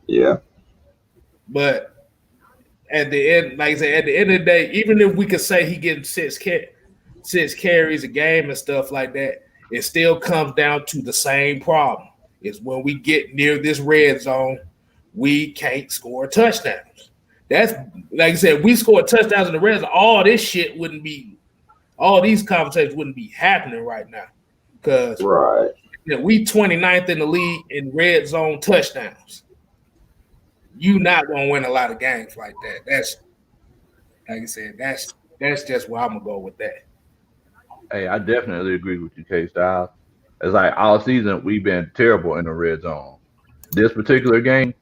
Yeah. But at the end, like I said, at the end of the day, even if we could say he getting six carries a game and stuff like that, it still comes down to the same problem. It's when we get near this red zone, we can't score touchdowns. That's like I said, we score touchdowns in the red zone, all these conversations wouldn't be happening right now. Because we 29th in the league in red zone touchdowns. You not gonna win a lot of games like that. That's like I said, that's just where I'm gonna go with that. Hey, I definitely agree with you, K-Styles. It's like all season we've been terrible in the red zone. This particular game,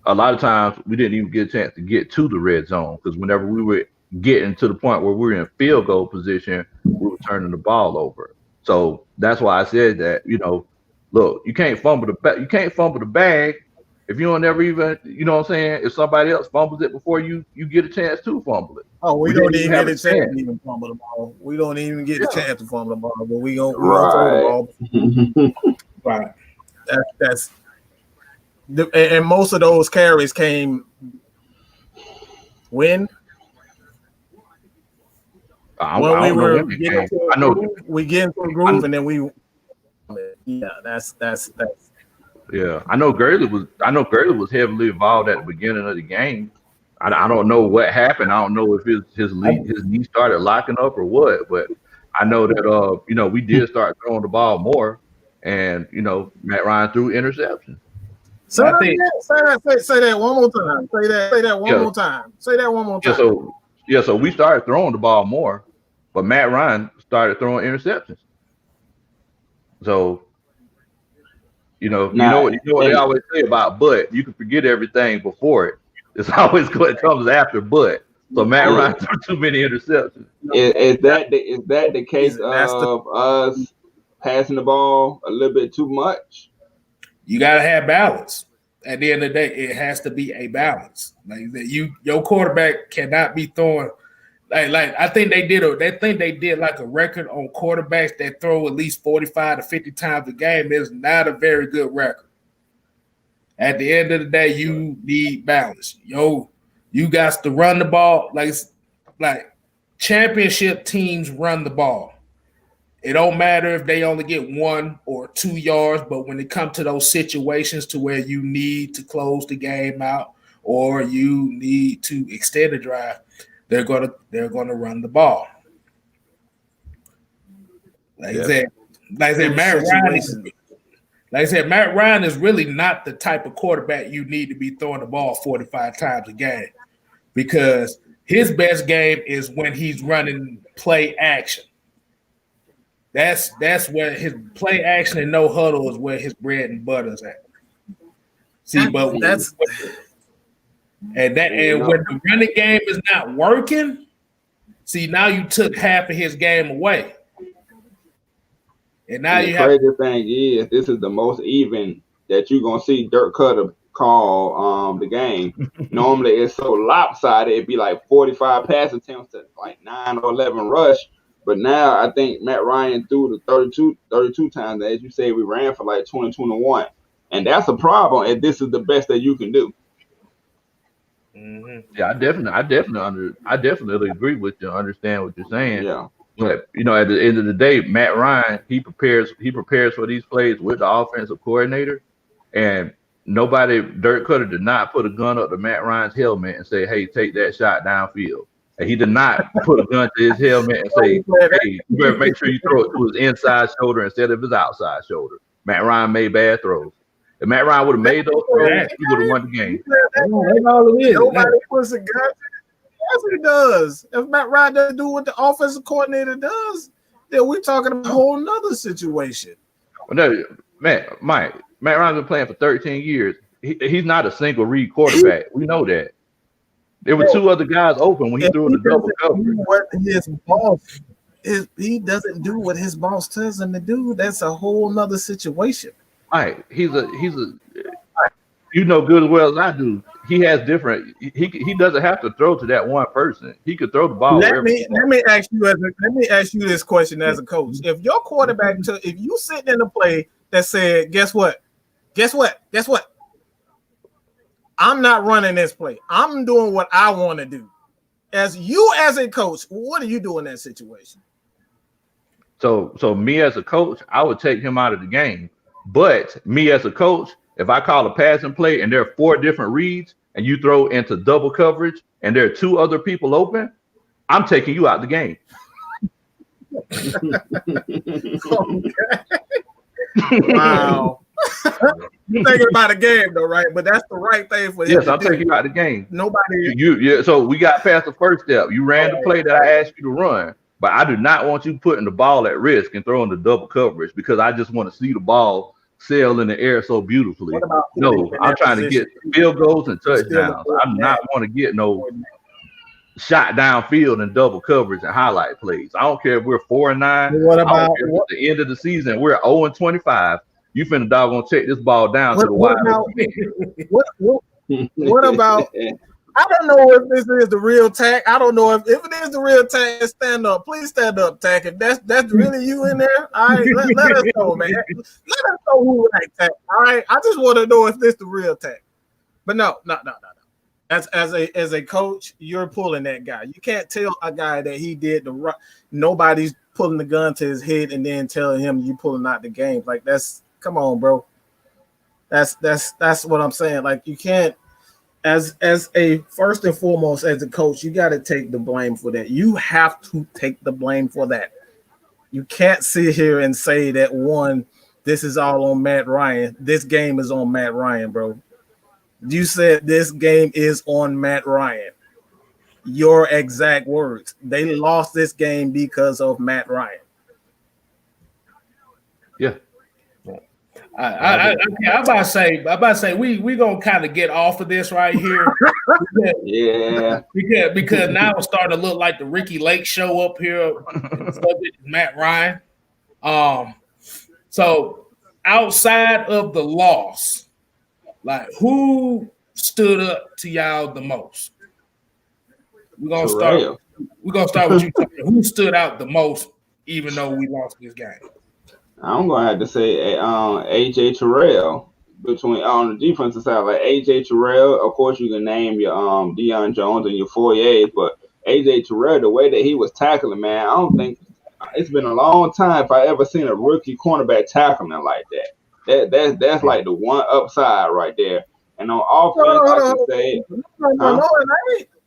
a lot of times we didn't even get a chance to get to the red zone because whenever we were getting to the point where we were in field goal position, we were turning the ball over. So that's why I said that, look, you can't fumble the bag if you don't ever even, you know what I'm saying? If somebody else fumbles it before you get a chance to fumble it. Oh, we don't even get a chance to even fumble the ball. We don't even get a chance to fumble the ball, but we don't throw the ball. Right. That's and most of those carries came when we get into the groove and then we that's yeah. I know Gurley was heavily involved at the beginning of the game. I don't know what happened. I don't know if his knee started locking up or what, but I know that we did start throwing the ball more, and Matt Ryan threw interceptions. Say that one more time. Say that one more time. Say that one more time. So we started throwing the ball more, but Matt Ryan started throwing interceptions. So you know what they always say about but you can forget everything before it. It's always what comes after but. So Matt Ryan threw too many interceptions. Is that the case of us passing the ball a little bit too much? You gotta have balance. At the end of the day, it has to be a balance. Like that, your quarterback cannot be throwing. Like I think they did like a record on quarterbacks that throw at least 45 to 50 times a game. Is not a very good record. At the end of the day, you need balance. You got to run the ball like championship teams run the ball. It don't matter if they only get 1 or 2 yards, but when it comes to those situations to where you need to close the game out or you need to extend the drive, they're gonna run the ball. Like I said, Matt Ryan is really not the type of quarterback you need to be throwing the ball 45 times a game because his best game is when he's running play action. That's where his play action and no huddle is where his bread and butter is at. See, but when the running game is not working, see now you took half of his game away. And now the crazy thing is this is the most even that you're gonna see Dirk Cutter call the game. Normally it's so lopsided, it'd be like 45 pass attempts to like 9 or 11 rush. But now I think Matt Ryan threw the 32 times. As you say, we ran for like 21. And that's a problem if this is the best that you can do. Mm-hmm. Yeah, I definitely agree with you. Understand what you're saying. Yeah. But at the end of the day, Matt Ryan, he prepares for these plays with the offensive coordinator, and Dirk Cutter did not put a gun up to Matt Ryan's helmet and say, "Hey, take that shot downfield." And he did not put a gun to his helmet and say, "Hey, you better make sure you throw it to his inside shoulder instead of his outside shoulder." Matt Ryan made bad throws. If Matt Ryan would have made those throws, he would have won the game. Nobody puts a gun. Yes, he does. If Matt Ryan doesn't do what the offensive coordinator does, then we're talking about a whole nother situation. Well, no, Matt Ryan's been playing for 13 years. He's not a single read quarterback. We know that. There were two other guys open when he threw the double coverage. He doesn't do what his boss tells him to do. That's a whole nother situation. Right. He's a you know good as well as I do. He has different. He doesn't have to throw to that one person. He could throw the ball. Let me ask you this question as a coach. If your quarterback if you sitting in a play that said, guess what? I'm not running this play. I'm doing what I want to do. As a coach, what do you do in that situation? So me as a coach, I would take him out of the game. But me as a coach, if I call a passing play and there are 4 different reads and you throw into double coverage and there are 2 other people open, I'm taking you out the game. Wow. You're thinking about a game though, right? But that's the right thing for him. Yes, I'm taking you out the game. Nobody. So we got past the first step. You ran the play that I asked you to run, but I do not want you putting the ball at risk and throwing the double coverage because I just want to see the ball sail in the air so beautifully. No, I'm trying to get field goals and touchdowns. I do not want to get no shot downfield and double coverage and highlight plays. I don't care if we're 4-9. What about at the end of the season? We're 0-25. You finna doggone check this ball down to the wide. What about? I don't know if this is the real tack. I don't know if it is the real tack. Stand up, please stand up, tack. If that's really you in there, all right, let us know, man. Let us know who like tack. All right, I just want to know if this the real tack. But no. As a coach, you're pulling that guy. You can't tell a guy that he did the right. Nobody's pulling the gun to his head and then telling him you pulling out the game. Like come on, bro. That's what I'm saying. Like you can't. As a first and foremost, as a coach, you got to take the blame for that. You have to take the blame for that. You can't sit here and say that this is all on Matt Ryan. This game is on Matt Ryan, bro. You said this game is on Matt Ryan. Your exact words. They lost this game because of Matt Ryan. Yeah. I'm about to say we gonna kind of get off of this right here. because now it's starting to look like the Ricky Lake show up here. Matt Ryan. So outside of the loss, like who stood up to y'all the most? We're gonna start with you. Who stood out the most, even though we lost this game? I'm gonna have to say AJ Terrell on the defensive side, like AJ Terrell. Of course, you can name your Deion Jones and your Foyers, but AJ Terrell, the way that he was tackling, man, I don't think it's been a long time if I ever seen a rookie cornerback tackling like that. That's like the one upside right there. And on offense, I can say,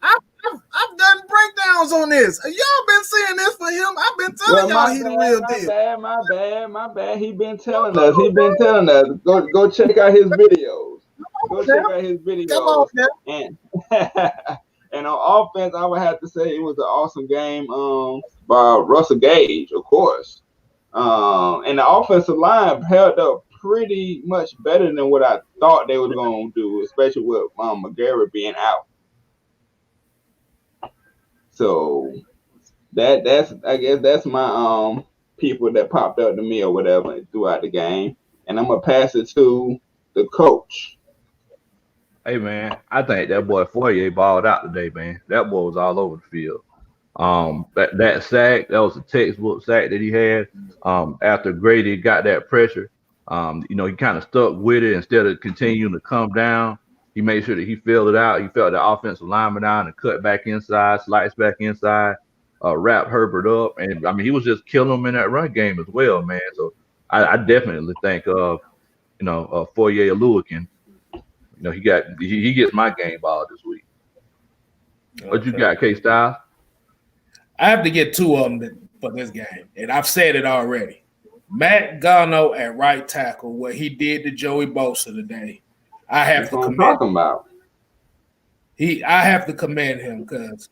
I've done breakdowns on this. Y'all been seeing this for him. I've been telling y'all he the real deal. My bad. He been telling us. Go check out his videos. Come on, man. And on offense, I would have to say it was an awesome game by Russell Gage, of course. And the offensive line held up pretty much better than what I thought they were going to do, especially with McGarrett being out. So I guess that's my people that popped up to me or whatever throughout the game. And I'm gonna pass it to the coach. Hey man, I think that boy Foyer balled out today, man. That boy was all over the field. That sack, that was a textbook sack that he had. After Grady got that pressure, he kind of stuck with it instead of continuing to come down. He made sure that he filled it out. He felt the offensive lineman out and cut back inside, slides back inside. wrap Herbert up, and I mean he was just killing him in that run game as well, man. So I definitely think Foye Oluwakin, he gets my game ball this week. What you got, K-Style? I have to get two of them for this game, and I've said it already. Matt Gano at right tackle, what he did to Joey Bosa today, I have to commend him. I have to commend him because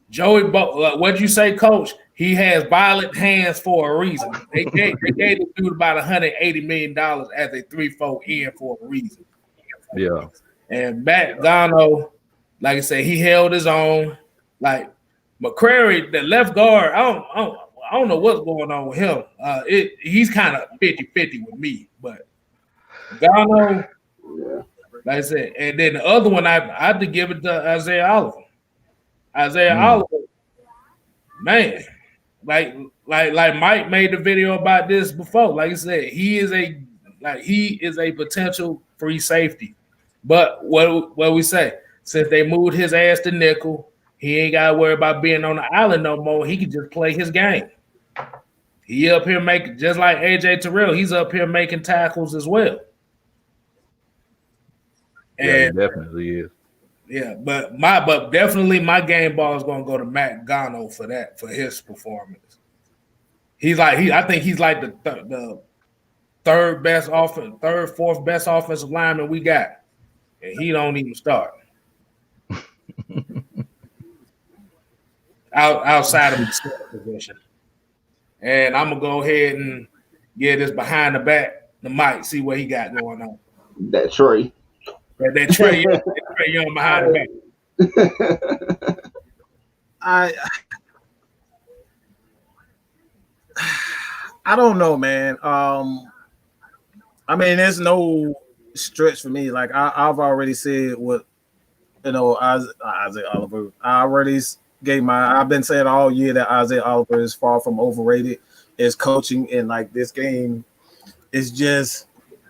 Joey Bosa, what'd you say, Coach? He has violent hands for a reason. They gave the dude about $180 million as a 3-4 end for a reason. Yeah. And Matt Gano, like I said, he held his own. Like McCrary, the left guard, I don't know what's going on with him. He's kind of 50-50 with me, but Gano, like I said, and then the other one I have to give it to Isaiah Oliver. Oliver, man, like Mike made the video about this before. Like I said, he is a potential free safety. But what we say, since they moved his ass to nickel, he ain't got to worry about being on the island no more. He can just play his game. He up here making, just like AJ Terrell, he's up here making tackles as well. And yeah, he definitely is. Yeah, but definitely my game ball is gonna go to Matt Gano for his performance. I think he's like the fourth best offensive lineman we got, and he don't even start. outside of the position. And I'm gonna go ahead and get this behind the mic, see what he got going on. That Trey Young behind the back. I don't know, man. I mean, there's no stretch for me. Like I've already said what Isaiah Oliver. I've been saying all year that Isaiah Oliver is far from overrated. His coaching and like this game is just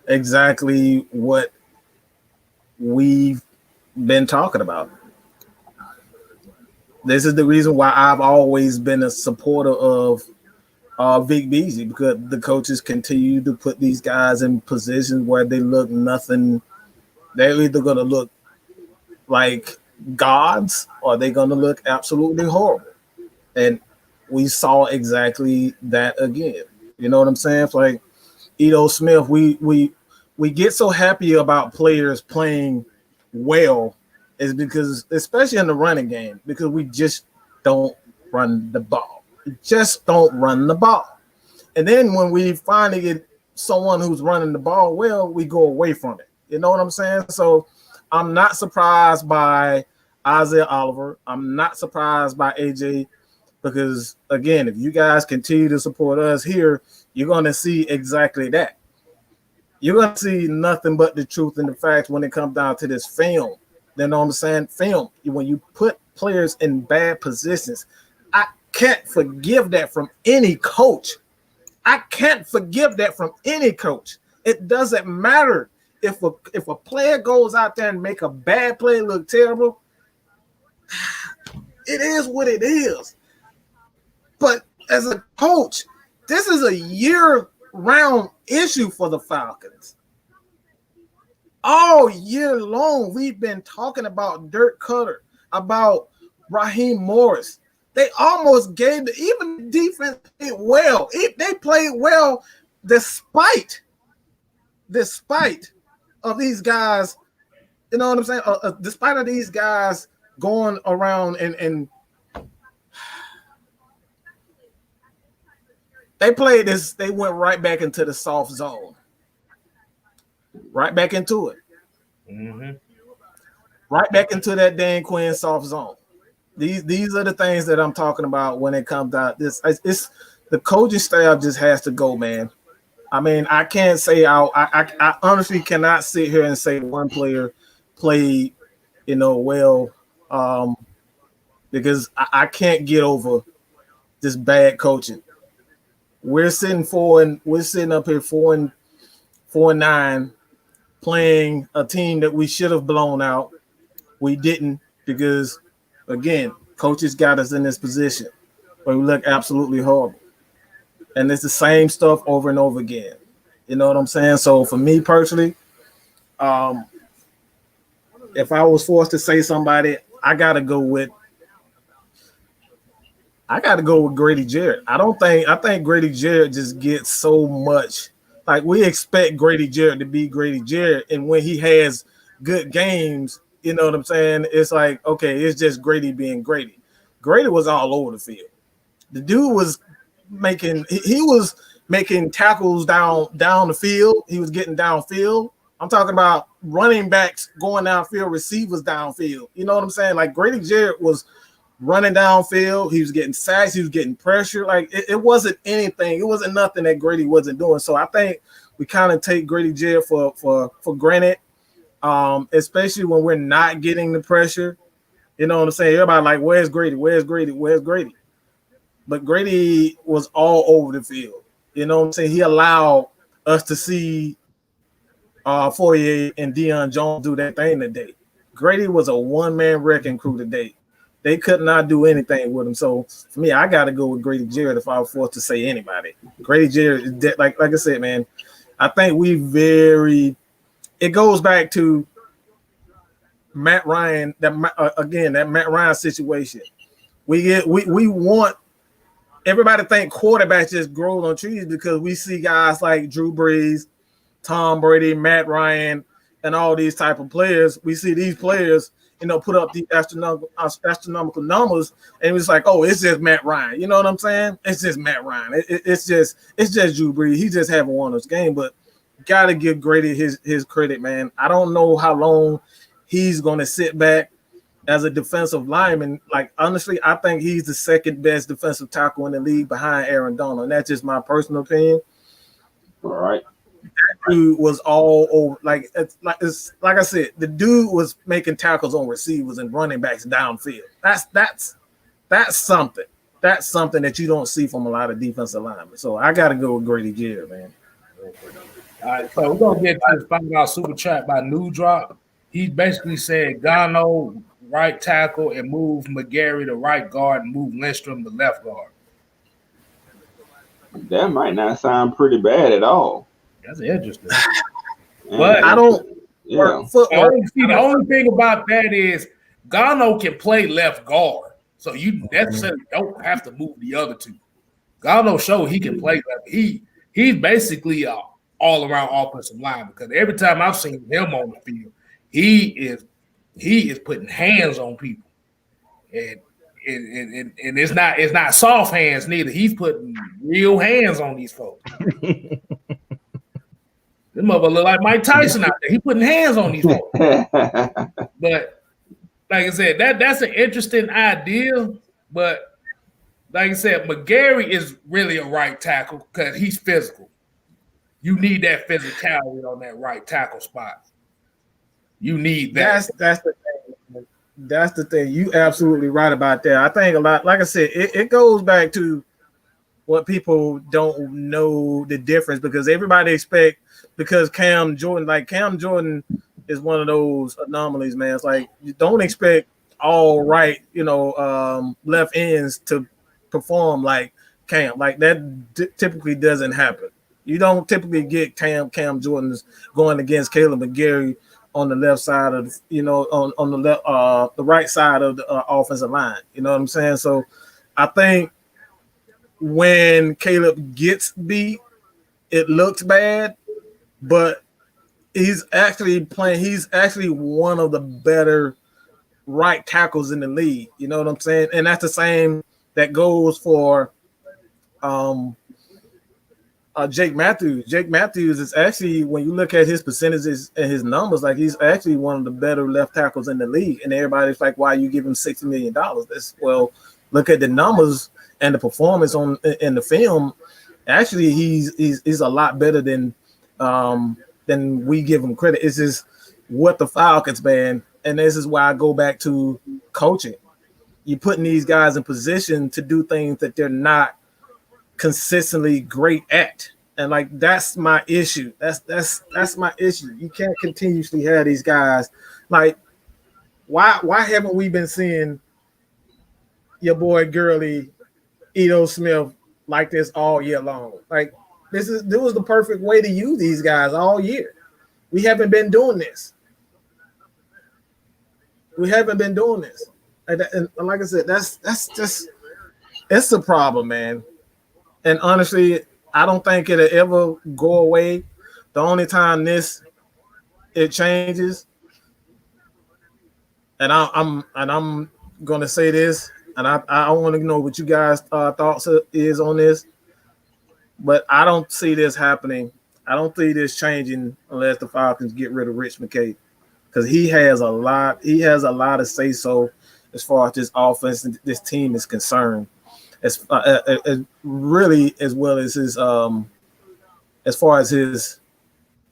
exactly what we've been talking about. This is the reason why I've always been a supporter of Vic Beasley, because the coaches continue to put these guys in positions where they look nothing. They're either going to look like gods or they're going to look absolutely horrible. And we saw exactly that again. You know what I'm saying? It's like Ito Smith, we get so happy about players playing well is because, especially in the running game, because we just don't run the ball. We just don't run the ball. And then when we finally get someone who's running the ball well, we go away from it. You know what I'm saying? So I'm not surprised by Isaiah Oliver. I'm not surprised by AJ, because, again, if you guys continue to support us here, you're going to see exactly that. You're going to see nothing but the truth and the facts when it comes down to this film. You know what I'm saying? Film. When you put players in bad positions, I can't forgive that from any coach. I can't forgive that from any coach. It doesn't matter if a player goes out there and make a bad play look terrible. It is what it is. But as a coach, this is a year-round issue for the Falcons. All year long, we've been talking about Dirk Cutter, about Raheem Morris. They almost gave even the defense played well. They played well despite of these guys. You know what I'm saying? Despite of these guys going around and they played this. They went right back into the soft zone. Right back into it. Mm-hmm. Right back into that Dan Quinn soft zone. These are the things that I'm talking about when it comes out. It's the coaching staff just has to go, man. I mean, I can't say I honestly cannot sit here and say one player played, well, because I can't get over this bad coaching. We're sitting up here 4-9, playing a team that we should have blown out. We didn't, because, again, coaches got us in this position. where we look absolutely horrible. And it's the same stuff over and over again. You know what I'm saying? So for me personally, if I was forced to say somebody, I gotta go with Grady Jarrett. I think Grady Jarrett just gets so much. Like, we expect Grady Jarrett to be Grady Jarrett, and when he has good games, you know what I'm saying? It's like, okay, it's just Grady being Grady. Grady was all over the field. The dude was making tackles down the field. He was getting downfield. I'm talking about running backs going downfield, receivers downfield. You know what I'm saying? Like, Grady Jarrett was running downfield. He was getting sacks. He was getting pressure. Like, it wasn't anything. It wasn't nothing that Grady wasn't doing. So I think we kind of take Grady Jarrett for granted, especially when we're not getting the pressure. You know what I'm saying? Everybody like, where's Grady? Where's Grady? Where's Grady? But Grady was all over the field. You know what I'm saying? He allowed us to see Fourier and Deion Jones do that thing today. Grady was a one-man wrecking crew today. They could not do anything with him. So for me, I got to go with Grady Jarrett if I was forced to say anybody. Grady Jarrett is like I said, man. I think it goes back to Matt Ryan. That Matt Ryan situation. We want everybody to think quarterbacks just grow on trees because we see guys like Drew Brees, Tom Brady, Matt Ryan, and all these type of players. We see these players, put up the astronomical numbers, and it's like, oh, it's just Matt Ryan. You know what I'm saying? It's just Matt Ryan. It's just Drew Brees. He just haven't won this game, but gotta give Grady his credit, man. I don't know how long he's gonna sit back as a defensive lineman. Like, honestly, I think he's the second best defensive tackle in the league behind Aaron Donald, and that's just my personal opinion. All right. That dude was all over. Like I said, the dude was making tackles on receivers and running backs downfield. That's something. That's something that you don't see from a lot of defensive linemen. So I got to go with Grady Jarrett, man. All right, so we're gonna get to find out super chat by New Drop. He basically said Gano right tackle and move McGarry to right guard and move Lindstrom to left guard. That might not sound pretty bad at all. That's interesting. But I don't. Yeah. The only thing about that is Gano can play left guard, so you necessarily don't have to move the other two. Gano showed he can play left. He's basically an all-around offensive line because every time I've seen him on the field, he is putting hands on people, and it's not soft hands neither. He's putting real hands on these folks. This mother look like Mike Tyson out there. He putting hands on these folks. But like I said, that's an interesting idea. But like I said, McGarry is really a right tackle because he's physical. You need that physicality on that right tackle spot. You need that. That's the thing. That's the thing. You absolutely right about that. I think a lot, like I said, it goes back to what people don't know the difference because everybody expect because Cam Jordan is one of those anomalies, man. It's like you don't expect all right, left ends to perform like Cam. Like that typically doesn't happen. You don't typically get Cam Jordan's going against Caleb McGarry on the left side of on the left the right side of the offensive line. You know what I'm saying? So I think when Caleb gets beat, it looks bad, but he's actually one of the better right tackles in the league. You know what I'm saying? And that's the same that goes for Jake Matthews. Jake Matthews is actually, when you look at his percentages and his numbers, like he's actually one of the better left tackles in the league. And everybody's like, why you give him $60 million? Look at the numbers and the performance in the film. Actually, he's a lot better than we give him credit. It's just what the Falcons, man. And this is why I go back to coaching. You're putting these guys in position to do things that they're not consistently great at. And like that's my issue. That's my issue. You can't continuously have these guys. Like, why haven't we been seeing your boy Gurley Ito Smith like this all year long. Like this was the perfect way to use these guys all year. We haven't been doing this. And like I said, that's just it's a problem, man. And honestly, I don't think it'll ever go away. The only time it changes, and I'm gonna say this, and I want to know what you guys' thoughts is on this, but I don't see this happening. I don't see this changing unless the Falcons get rid of Rich McKay, because he has a lot of say so as far as this offense and this team is concerned. As really as well as his as far as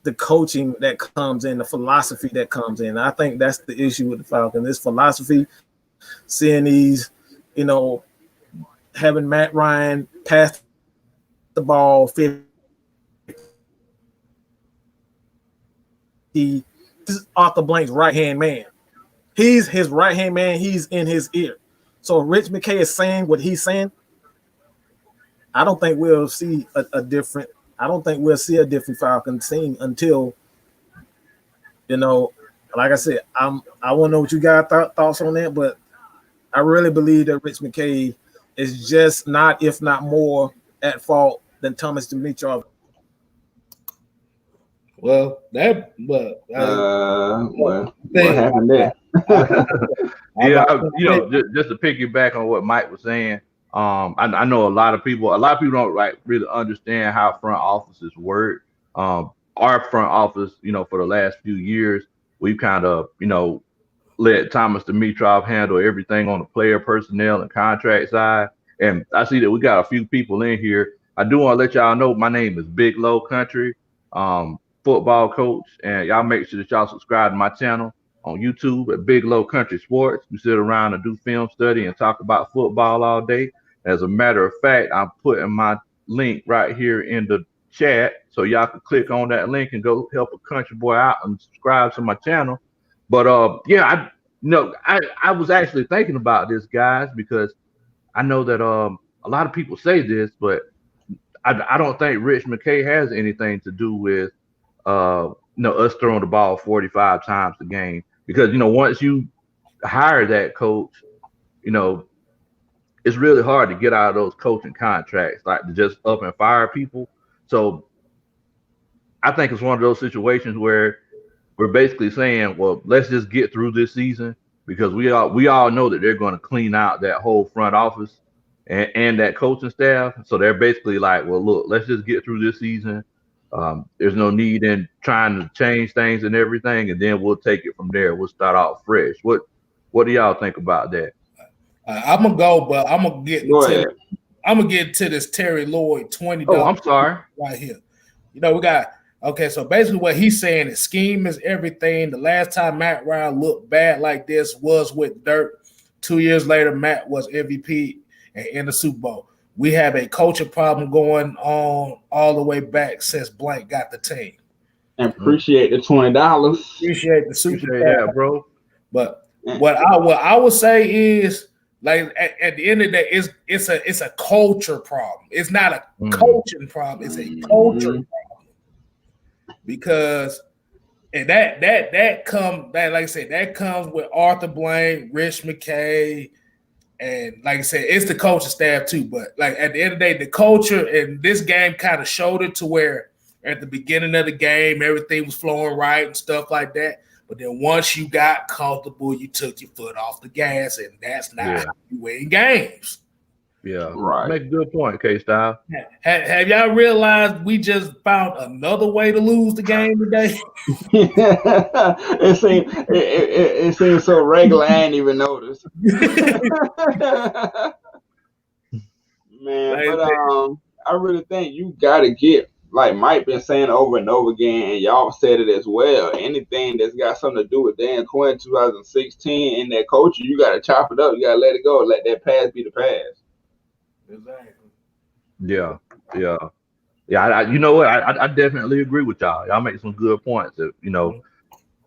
the coaching that comes in, the philosophy that comes in. I think that's the issue with the Falcons. This philosophy, seeing these, having Matt Ryan pass the ball 50. This is Arthur Blank's right-hand man. He's his right-hand man. He's in his ear. So if Rich McKay is saying what he's saying, I don't think we'll see a different Falcons team until, like I said, I want to know what you guys thoughts on that, but I really believe that Rich McKay is just not, if not more, at fault than Thomas Dimitroff. What happened there? Yeah, just to piggyback on what Mike was saying. I know a lot of people don't really understand how front offices work. Our front office, for the last few years, we've kind of, let Thomas Dimitroff handle everything on the player personnel and contract side. And I see that we got a few people in here. I do want to let y'all know my name is Big Low Country, football coach, and y'all make sure that y'all subscribe to my channel on YouTube at Big Low Country Sports. We sit around and do film study and talk about football all day. As a matter of fact, I'm putting my link right here in the chat, so y'all can click on that link and go help a country boy out and subscribe to my channel. But I was actually thinking about this, guys, because I know that a lot of people say this, but I don't think Rich McKay has anything to do with us throwing the ball 45 times a game, because once you hire that coach, it's really hard to get out of those coaching contracts, like to just up and fire people. So I think it's one of those situations where we're basically saying, well, let's just get through this season, because we all know that they're going to clean out that whole front office and that coaching staff. So they're basically like, well, look, let's just get through this season. There's no need in trying to change things and everything, and then we'll take it from there. We'll start out fresh. What do y'all think about that? I'm gonna go, but I'm gonna get to this Terry Lloyd $20. Oh, I'm sorry. Right here. We got so basically what he's saying is scheme is everything. The last time Matt Ryan looked bad like this was with Dirk. 2 years later, Matt was MVP and in the Super Bowl. We have a coaching problem going on all the way back since Blank got the team. And appreciate the $20. Appreciate the super that, bro. But what I would say is, like, at the end of the day, it's a culture problem. It's not a coaching problem. It's a culture problem. Because that comes with Arthur Blank, Rich McKay, and like I said, it's the coaching staff too. But like at the end of the day, the culture in this game kind of showed it, to where at the beginning of the game, everything was flowing right and stuff like that. But then once you got comfortable, you took your foot off the gas, and that's not how you win games. Yeah, right. Make a good point, K-Style. Have y'all realized we just found another way to lose the game today? It seems so regular, I ain't even noticed. Man, but I really think you gotta get, like Mike been saying over and over again, and y'all said it as well, anything that's got something to do with Dan Quinn 2016 and that coaching, you gotta chop it up, you gotta let it go, let that past be the past. Exactly. Yeah. You know what? I definitely agree with y'all. Y'all make some good points.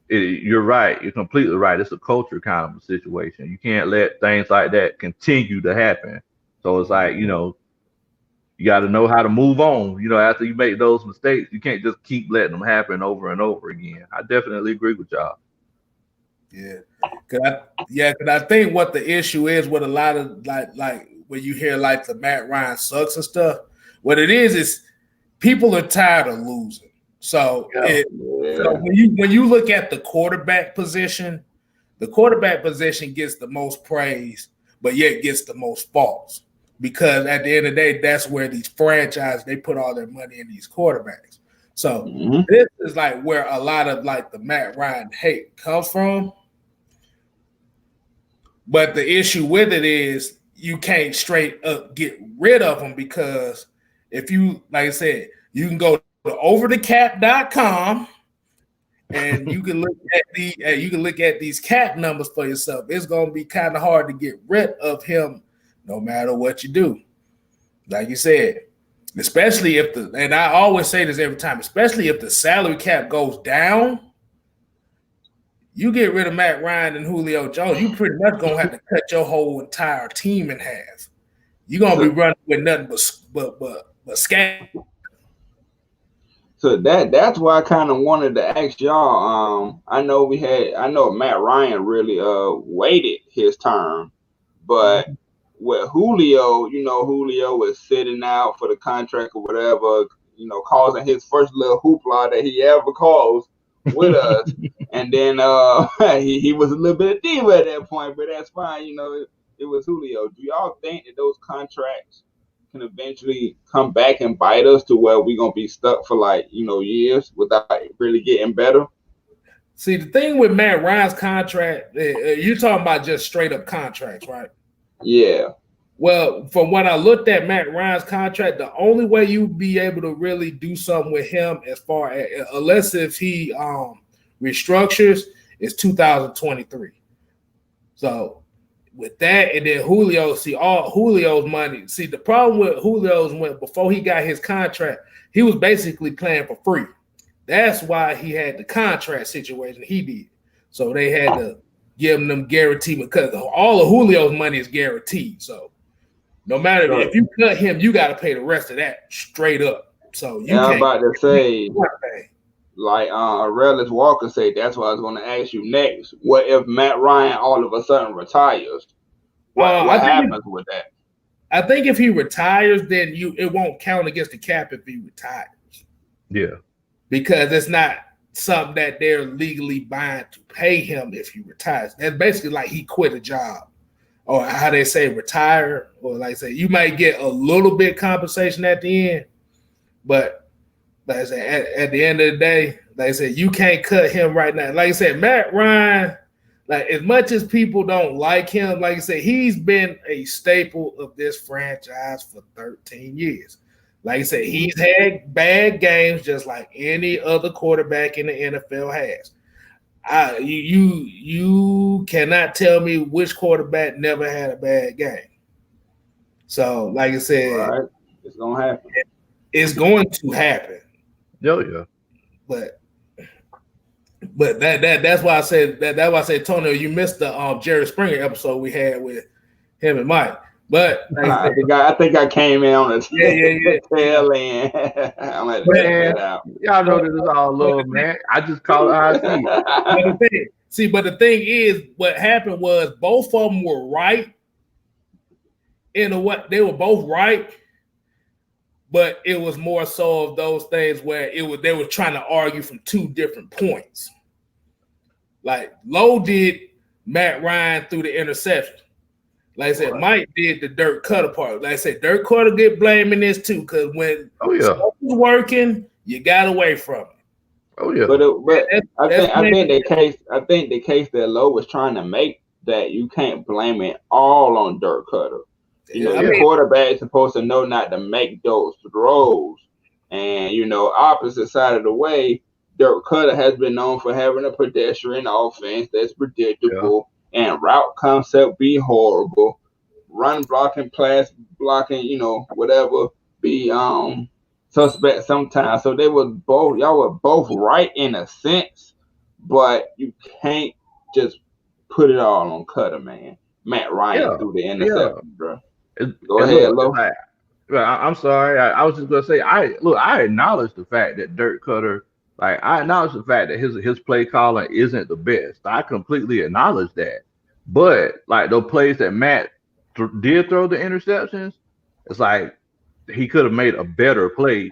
You're right. You're completely right. It's a culture kind of a situation. You can't let things like that continue to happen. So it's like, you got to know how to move on. After you make those mistakes, you can't just keep letting them happen over and over again. I definitely agree with y'all. Yeah, because I think what the issue is with a lot of like when you hear like the Matt Ryan sucks and stuff, what it is people are tired of losing. So, so when you look at the quarterback position gets the most praise, but yet gets the most faults. Because at the end of the day, that's where these franchises, they put all their money in these quarterbacks. So this is like where a lot of like the Matt Ryan hate comes from. But the issue with it is you can't straight up get rid of them, because if you, like I said, you can go to overthecap.com and you can look at these cap numbers for yourself. It's going to be kind of hard to get rid of him no matter what you do. Like you said, especially and I always say this every time, especially if the salary cap goes down, you get rid of Matt Ryan and Julio Jones, you pretty much going to have to cut your whole entire team in half. You're going to be running with nothing but scam. So that's why I kind of wanted to ask y'all. I know Matt Ryan really waited his turn, but with Julio, Julio was sitting out for the contract or whatever, causing his first little hoopla that he ever caused with us. And then he was a little bit of diva at that point, but that's fine. It was Julio. Do y'all think that those contracts can eventually come back and bite us to where we're going to be stuck for years without really getting better? See, the thing with Matt Ryan's contract, you're talking about just straight up contracts, right? Yeah. Well, from what I looked at Matt Ryan's contract, the only way you'd be able to really do something with him, as far as unless if he restructures, is 2023. So with that, and then Julio, all Julio's money. See, the problem with Julio's before he got his contract, he was basically playing for free. That's why he had the contract situation he did. So they had to give him them guaranteed, because all of Julio's money is guaranteed. So no matter if you cut him, you got to pay the rest of that straight up. So I'm about to say, like Aurelius Walker said, that's what I was going to ask you next. What if Matt Ryan all of a sudden retires? What happens with that? I think if he retires, then it won't count against the cap if he retires. Yeah. Because it's not something that they're legally bound to pay him if he retires. That's basically like he quit a job, or how they say retire, or like I say, you might get a little bit compensation at the end, but like I said, at the end of the day, like I said, you can't cut him right now. Like I said, Matt Ryan, like as much as people don't like him, like I said, he's been a staple of this franchise for 13 years. Like I said, he's had bad games just like any other quarterback in the NFL has. You cannot tell me which quarterback never had a bad game. So, like I said, it's gonna happen. It's going to happen. Yeah. But that's why I said that's why I said, Tony, you missed the Jerry Springer episode we had with him and Mike. But I think I came in on the tail end. I'm like, y'all know this is all love, man. I just call it how I see. But the thing is, what happened was both of them were right. They were both right, but it was more so of those things where they were trying to argue from two different points. Like Lowe did Matt Ryan through the interception. Like I said, Mike did the Dirk Cutter part. Like I said, Dirk Cutter get blamed in this too, because when stuff was working, you got away from it. Oh yeah. But I think the case that Lowe was trying to make, that you can't blame it all on Dirk Cutter. The quarterback is supposed to know not to make those throws. And opposite side of the way, Dirk Cutter has been known for having a pedestrian offense that's predictable. And route concept be horrible, run blocking, pass blocking, whatever, be suspect sometimes. So y'all were both right in a sense, but you can't just put it all on Cutter, man. Matt Ryan through the interception, bro. Go ahead, Lo. I'm sorry. I was just gonna say, I acknowledge the fact that Dirk Cutter, like I acknowledge the fact that his play calling isn't the best. I completely acknowledge that. But like those plays that Matt did throw the interceptions, it's like he could have made a better play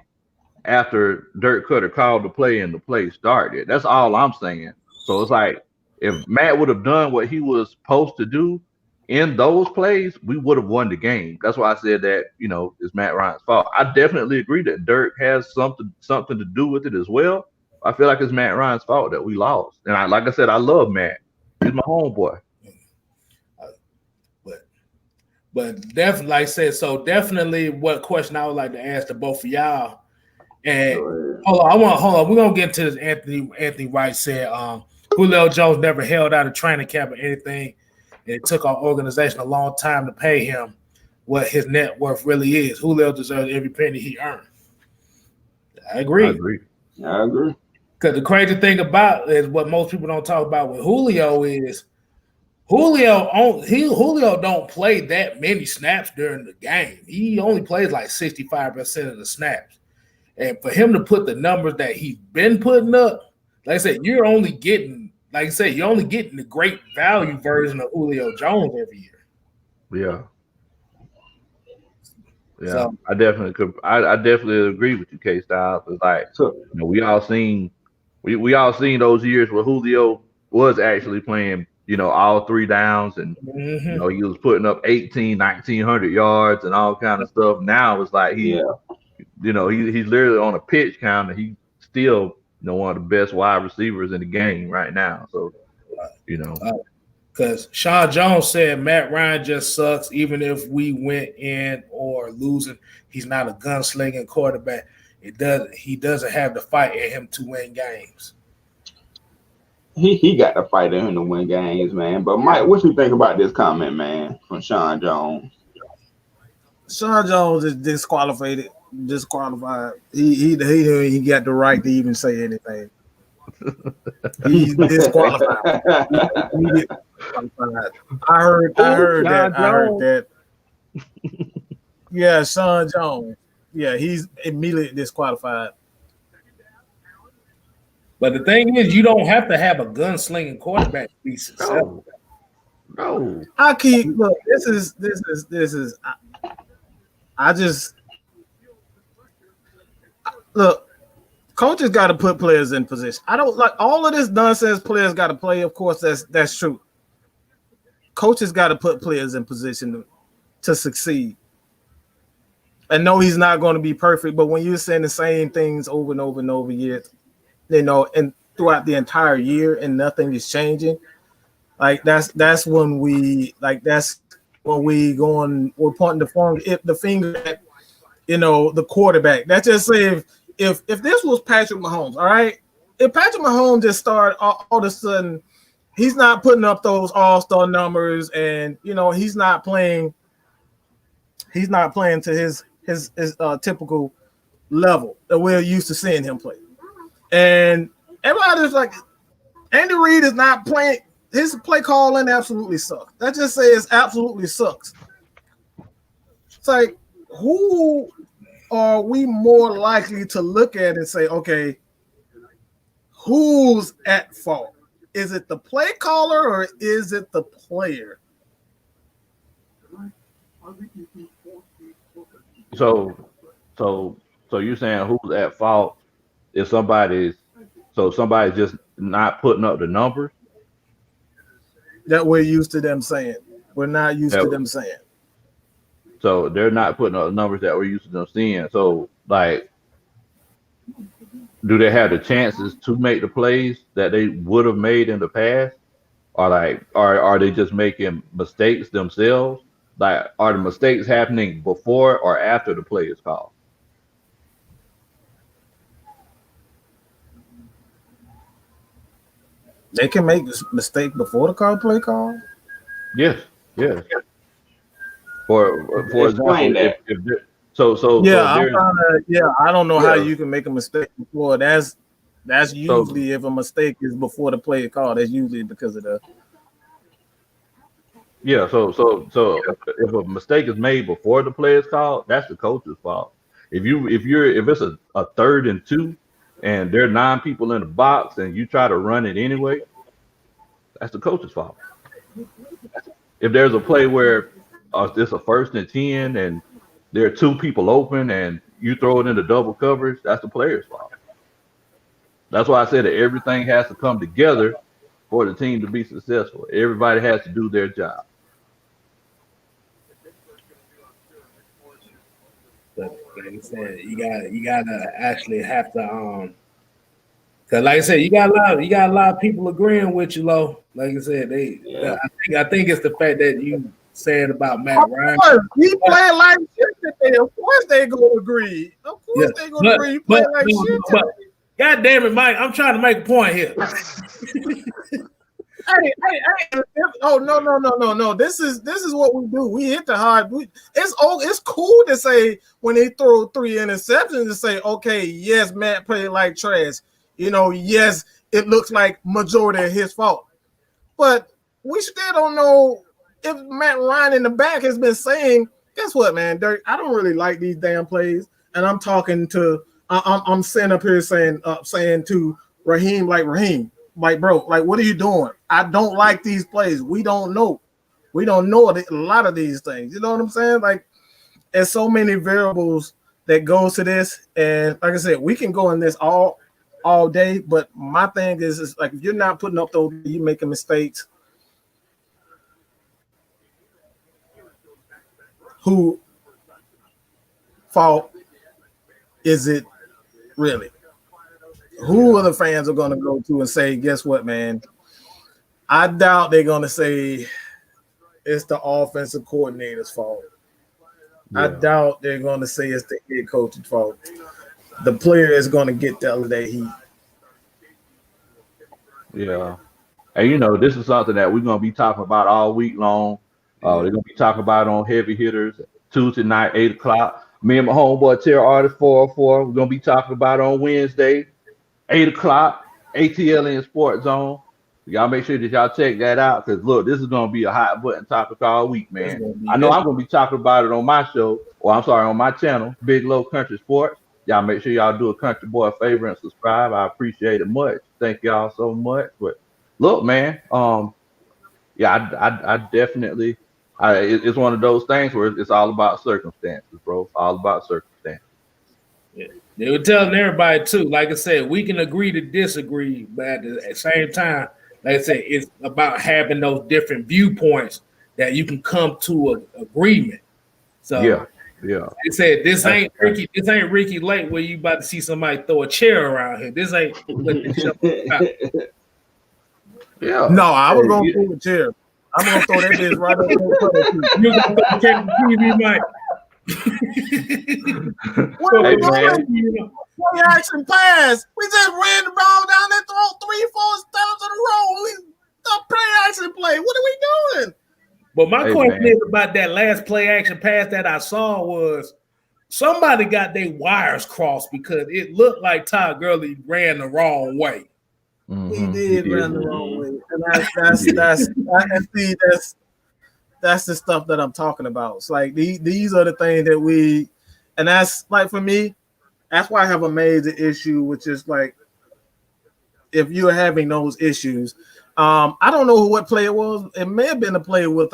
after Dirk Cutter called the play and the play started. That's all I'm saying. So it's like if Matt would have done what he was supposed to do in those plays, we would have won the game. That's why I said that, it's Matt Ryan's fault. I definitely agree that Dirk has something to do with it as well. I feel like it's Matt Ryan's fault that we lost. And like I said, I love Matt. He's my homeboy. But definitely, like I said, so definitely what question I would like to ask to both of y'all. And hold on. We're gonna get to this. Anthony Wright said Julio Jones never held out a training camp or anything. It took our organization a long time to pay him what his net worth really is. Julio deserves every penny he earned. I agree. Because the crazy thing about is what most people don't talk about with Julio is Julio don't play that many snaps during the game. He only plays like 65% of the snaps. And for him to put the numbers that he's been putting up, like I said, you're only getting the great value version of Julio Jones every year. Yeah. So, I definitely agree with you, K-Styles. It's like we all seen those years where Julio was actually playing, all three downs, and he was putting up 1,900 yards and all kind of stuff. Now it's like he's literally on a pitch count, and he's still one of the best wide receivers in the game right now. So, because Sean Jones said Matt Ryan just sucks. Even if we went in or losing, he's not a gunslinging quarterback. He doesn't have the fight in him to win games. He got the fight in him to win games, man. But Mike, what you think about this comment, man, from Sean Jones? Sean Jones is disqualified. He got the right to even say anything. He's disqualified. I heard that. Yeah, Sean Jones. Yeah, he's immediately disqualified. But the thing is, you don't have to have a gunslinging quarterback to be successful. No. This is. Coaches got to put players in position. I don't like all of this nonsense. Players got to play. Of course, that's true. Coaches got to put players in position to succeed. And no, he's not going to be perfect. But when you're saying the same things over and over and over years, and throughout the entire year, and nothing is changing, like that's when we're pointing the finger at the quarterback. That's just say if this was Patrick Mahomes, all right, if Patrick Mahomes just started all of a sudden, he's not putting up those all-star numbers, and he's not playing to his typical level that we're used to seeing him play. And everybody's like, Andy Reid is not playing. His play calling absolutely sucks. That just says absolutely sucks. It's like, who are we more likely to look at and say, okay, who's at fault? Is it the play caller or is it the player? So you're saying who's at fault if somebody's just not putting up the numbers? That we're used to them saying. We're not used to them saying. So they're not putting up the numbers that we're used to them seeing. So, like, do they have the chances to make the plays that they would have made in the past? Or like, are they just making mistakes themselves? Like, are the mistakes happening before or after the play is called? They can make this mistake before the play call? Yes. For example, if I don't know how you can make a mistake before. That's usually if a mistake is before the play call. That's usually because of the. Yeah, so if a mistake is made before the play is called, that's the coach's fault. If it's a 3rd and 2 and there are 9 people in the box and you try to run it anyway, that's the coach's fault. If there's a play where it's a 1st and 10 and there are 2 people open and you throw it into double coverage, that's the player's fault. That's why I said that everything has to come together for the team to be successful. Everybody has to do their job. But like I said, you gotta actually have to cause like I said, you got a lot of people agreeing with you, Lo. Like I said, I think it's the fact that you said about Matt Ryan. He playing like shit. Of course they gonna agree. Of course they gonna agree. He playing like shit. But God damn it, Mike! I'm trying to make a point here. Hey! Oh no! This is what we do. We hit the hard. It's cool to say when they throw 3 interceptions to say, okay, yes, Matt played like trash. Yes, it looks like majority of his fault. But we still don't know if Matt Ryan in the back has been saying, guess what, man, Dirk, I don't really like these damn plays. And I'm talking to, I'm sitting up here saying to Raheem, like, bro, like, what are you doing? I don't like these plays. We don't know a lot of these things. You know what I'm saying? Like, there's so many variables that goes to this. And like I said, we can go in this all day. But my thing is like, if you're not putting up those, you're making mistakes. Who fault is it really? Who are the fans are going to go to and say, guess what, man? I doubt they're going to say it's the offensive coordinator's fault. Yeah. I doubt they're going to say it's the head coach's fault. The player is going to get the other heat. Yeah. And, this is something that we're going to be talking about all week long. They're going to be talking about on Heavy Hitters Tuesday night, 8 o'clock. Me and my homeboy, Terry Artist 404, we're going to be talking about on Wednesday, 8 o'clock, ATL in Sports Zone. Y'all make sure that y'all check that out because, look, this is going to be a hot button topic all week, man. I know I'm going to be talking about it on my show, on my channel, Big Low Country Sports. Y'all make sure y'all do a Country Boy a favor and subscribe. I appreciate it much. Thank y'all so much. But, look, man, I definitely – it's one of those things where it's all about circumstances, bro. It's all about circumstances. Yeah. They were telling everybody, too, like I said, we can agree to disagree, but at the same time, like I said, it's about having those different viewpoints that you can come to an agreement. So, yeah. They said this ain't Ricky Lake where you about to see somebody throw a chair around here. This ain't. Yeah. No, I was going to throw a chair. I'm gonna throw that bitch right up there. You're gonna throw the TV, Mike. What are we doing? Play action pass. We just ran the ball down there, throw 3-4 steps in a row. We play action play. What are we doing? But my question is about that last play action pass that I saw was somebody got their wires crossed because it looked like Todd Gurley ran the wrong way. Mm-hmm. He did run the wrong way, and that's the stuff that I'm talking about. It's like these are the things that and that's like for me, that's why I have a major issue, which is like if you're having those issues. I don't know what play it was. It may have been a play with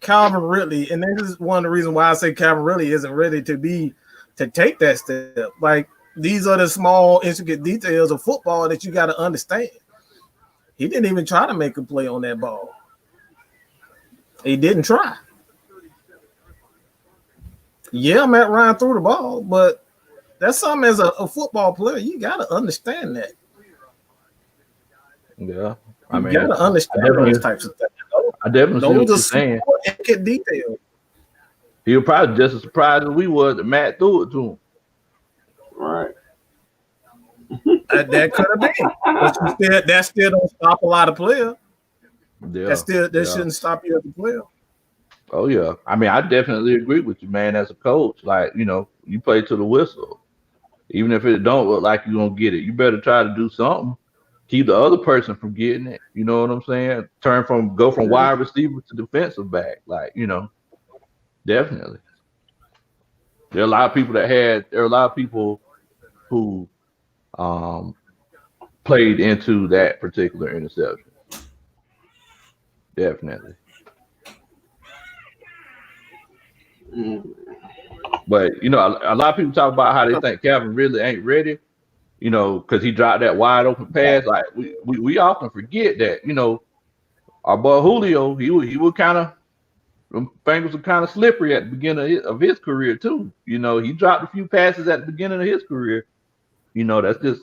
Calvin Ridley, and this is one of the reasons why I say Calvin Ridley isn't ready to take that step. Like, these are the small, intricate details of football that you got to understand. He didn't even try to make a play on that ball. He didn't try. Yeah, Matt Ryan threw the ball, but that's something as a football player, you got to understand that. Yeah. You got to understand those types of things. I definitely see what you're saying. Intricate details. He was probably just as surprised as we were that Matt threw it to him. Right. That could have been. But that still don't stop a lot of players. Yeah. That shouldn't stop you as a player. Oh yeah. I mean, I definitely agree with you, man. As a coach, like, you play to the whistle. Even if it don't look like you're gonna get it, you better try to do something. keep the other person from getting it. You know what I'm saying? Go from wide receiver to defensive back. Like, definitely. There are a lot of people who played into that particular interception. Definitely. But a lot of people talk about how they think Calvin really ain't ready, because he dropped that wide open pass. Like we often forget that, our boy Julio, he was kind of, fingers were kind of slippery at the beginning of his career too. He dropped a few passes at the beginning of his career. That's just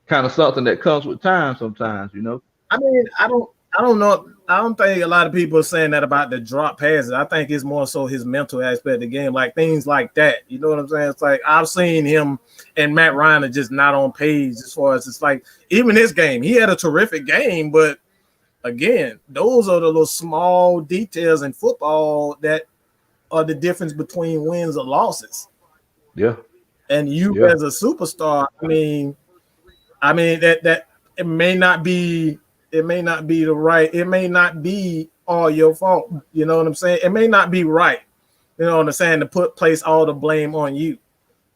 kind of something that comes with time sometimes. I mean, I don't know. I don't think a lot of people are saying that about the drop passes. I think it's more so his mental aspect of the game, like things like that. You know what I'm saying? It's like I've seen him and Matt Ryan are just not on page as far as it's like even this game. He had a terrific game, but again, those are the little small details in football that are the difference between wins or losses. Yeah. And you as a superstar, I mean that it may not be it may not be all your fault. You know what I'm saying? It may not be right. You know what I'm saying? To place all the blame on you.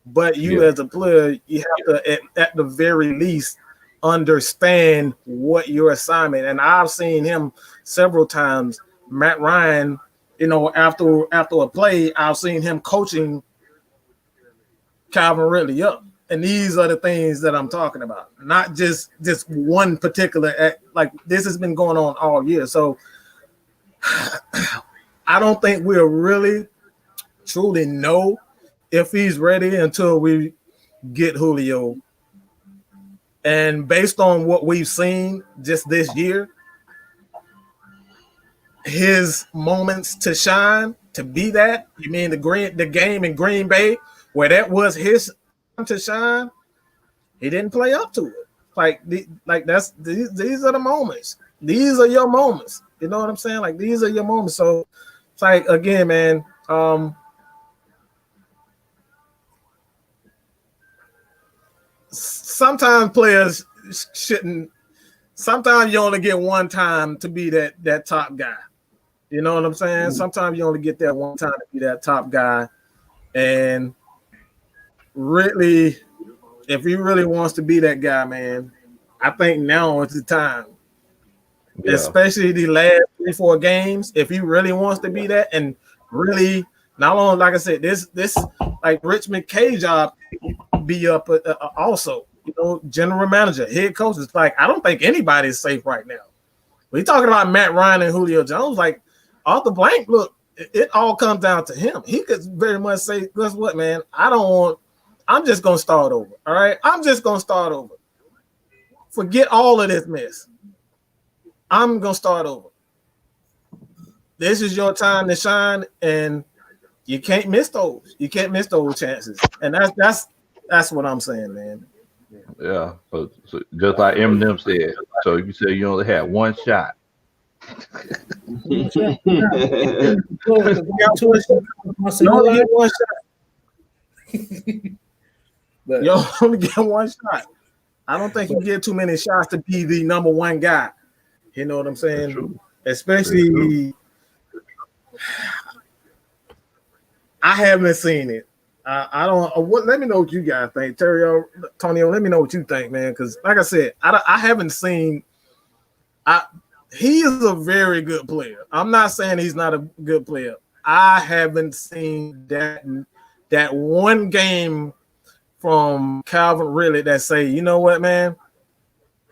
But you as a player, you have to at the very least understand what your assignment. And I've seen him several times. Matt Ryan, after a play, I've seen him coaching Calvin Ridley up. And these are the things that I'm talking about, not just one particular act. Like this has been going on all year. So I don't think we'll really truly know if he's ready until we get Julio. And based on what we've seen just this year, his moments to shine, to be that, you mean the game in Green Bay where that was his to shine, he didn't play up to it. These are the moments. These are your moments. You know what I'm saying? Like these are your moments. So it's like again, man. Sometimes players shouldn't. Sometimes you only get one time to be that top guy. You know what I'm saying? Sometimes you only get that one time to be that top guy, and really, if he really wants to be that guy, man, I think now is the time. Yeah. Especially the last 3-4 games. If he really wants to be that, and really, not only like I said, this like Rich McKay job be up also. General manager, head coach. It's like I don't think anybody's safe right now. We talking about Matt Ryan and Julio Jones. Like off the blank, look, it all comes down to him. He could very much say, "Guess what, man? I'm just gonna start over. All right, I'm just gonna start over. Forget all of this mess. I'm gonna start over. This is your time to shine, and you can't miss those. You can't miss those chances. And that's what I'm saying, man." Yeah, so just like Eminem said, so you said you only had one shot. You only get one shot. I don't think you get too many shots to be the number one guy. You know what I'm saying? Especially, I haven't seen it. I don't. Let me know what you guys think, Terry, Tonio. Let me know what you think, man. Because, like I said, I haven't seen. He is a very good player. I'm not saying he's not a good player. I haven't seen that one game from Calvin Ridley that say, you know what, man,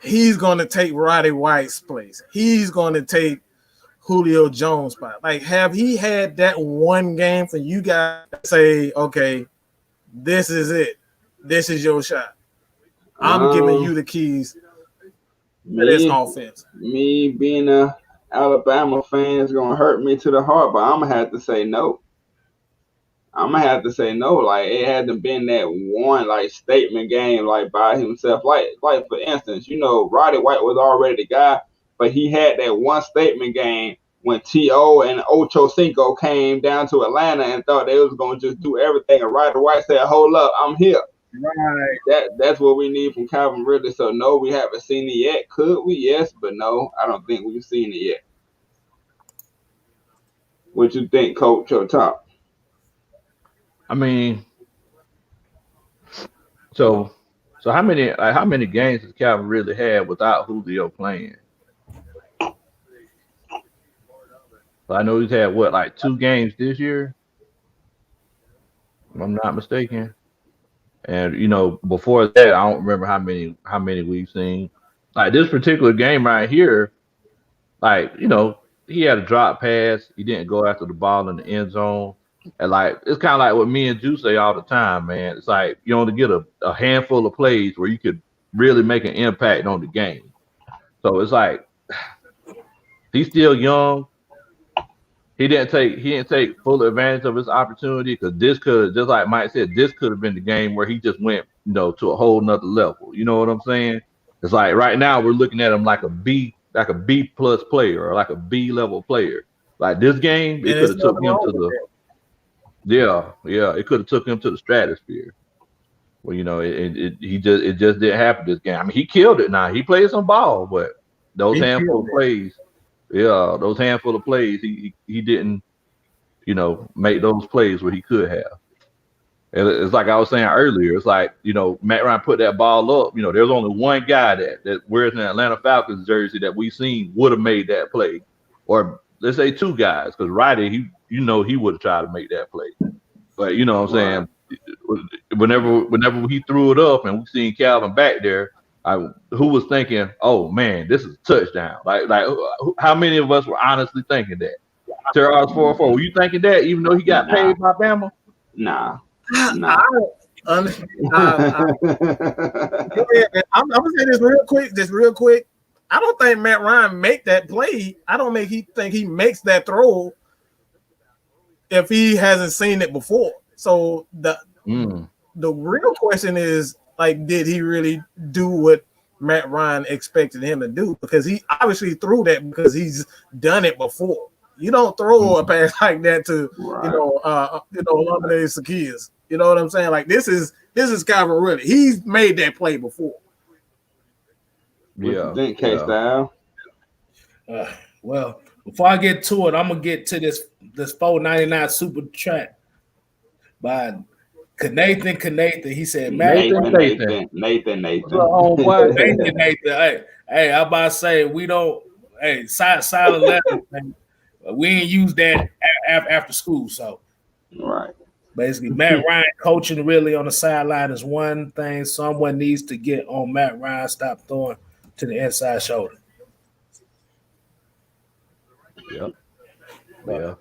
he's going to take Roddy White's place. He's going to take Julio Jones' spot. Like, have he had that one game for you guys to say, okay, this is it. This is your shot. I'm giving you the keys to this offense. Me being a Alabama fan is going to hurt me to the heart, but I'm going to have to say no. Like, it hadn't been that one, like, statement game, like, by himself. Like for instance, Roddy White was already the guy, but he had that one statement game when T.O. and Ocho Cinco came down to Atlanta and thought they was going to just do everything. And Roddy White said, hold up, I'm here. Right. That's what we need from Calvin Ridley. So no, we haven't seen it yet. Could we? Yes, but no, I don't think we've seen it yet. What you think, Coach or Top? I mean, so how many games has Calvin really had without Julio playing? So I know he's had what, like 2 games this year, if I'm not mistaken. And before that, I don't remember how many we've seen. Like this particular game right here, like he had a drop pass. He didn't go after the ball in the end zone. And like it's kind of like what me and Drew say all the time, man. It's like you only get a handful of plays where you could really make an impact on the game. So it's like he's still young. He didn't take full advantage of his opportunity because this could, just like Mike said, this could have been the game where he just went, to a whole nother level. You know what I'm saying? It's like right now we're looking at him like a B plus player or like a B level player. Like this game, it could have took him to it could have took him to the stratosphere. Well, it just didn't happen this game. I mean, he killed it. Now he played some ball, but those handful of plays. Yeah, those handful of plays, he didn't, make those plays where he could have. And it's like I was saying earlier. It's like Matt Ryan put that ball up. There's only one guy that wears an Atlanta Falcons jersey that we seen would have made that play, or let's say 2 guys, because Roddy, he would have tried to make that play. But you know what I'm saying? Whenever he threw it up and we seen Calvin back there. Who was thinking, oh man, this is a touchdown? Like how many of us were honestly thinking that? Terrell's 4-4. Were you thinking that even though he got paid by Bama? Nah. I'm gonna say this real quick. I don't think Matt Ryan make that play. I don't think he makes that throw if he hasn't seen it before. So the real question is, like, did he really do what Matt Ryan expected him to do? Because he obviously threw that because he's done it before. You don't throw a pass like that to Lemonade Sakias. You know what I'm saying? Like this is Calvin Ridley. He's made that play before. Yeah. Think K-Style. Well, before I get to it, I'm gonna get to this $4.99 super chat by Nathan. He said, Nathan. Nathan. Hey, I'm about to say we don't. Hey, silent letter. We ain't use that after school. So, right. Basically, Matt Ryan coaching really on the sideline is one thing. Someone needs to get on Matt Ryan. Stop throwing to the inside shoulder. Yep. Yeah.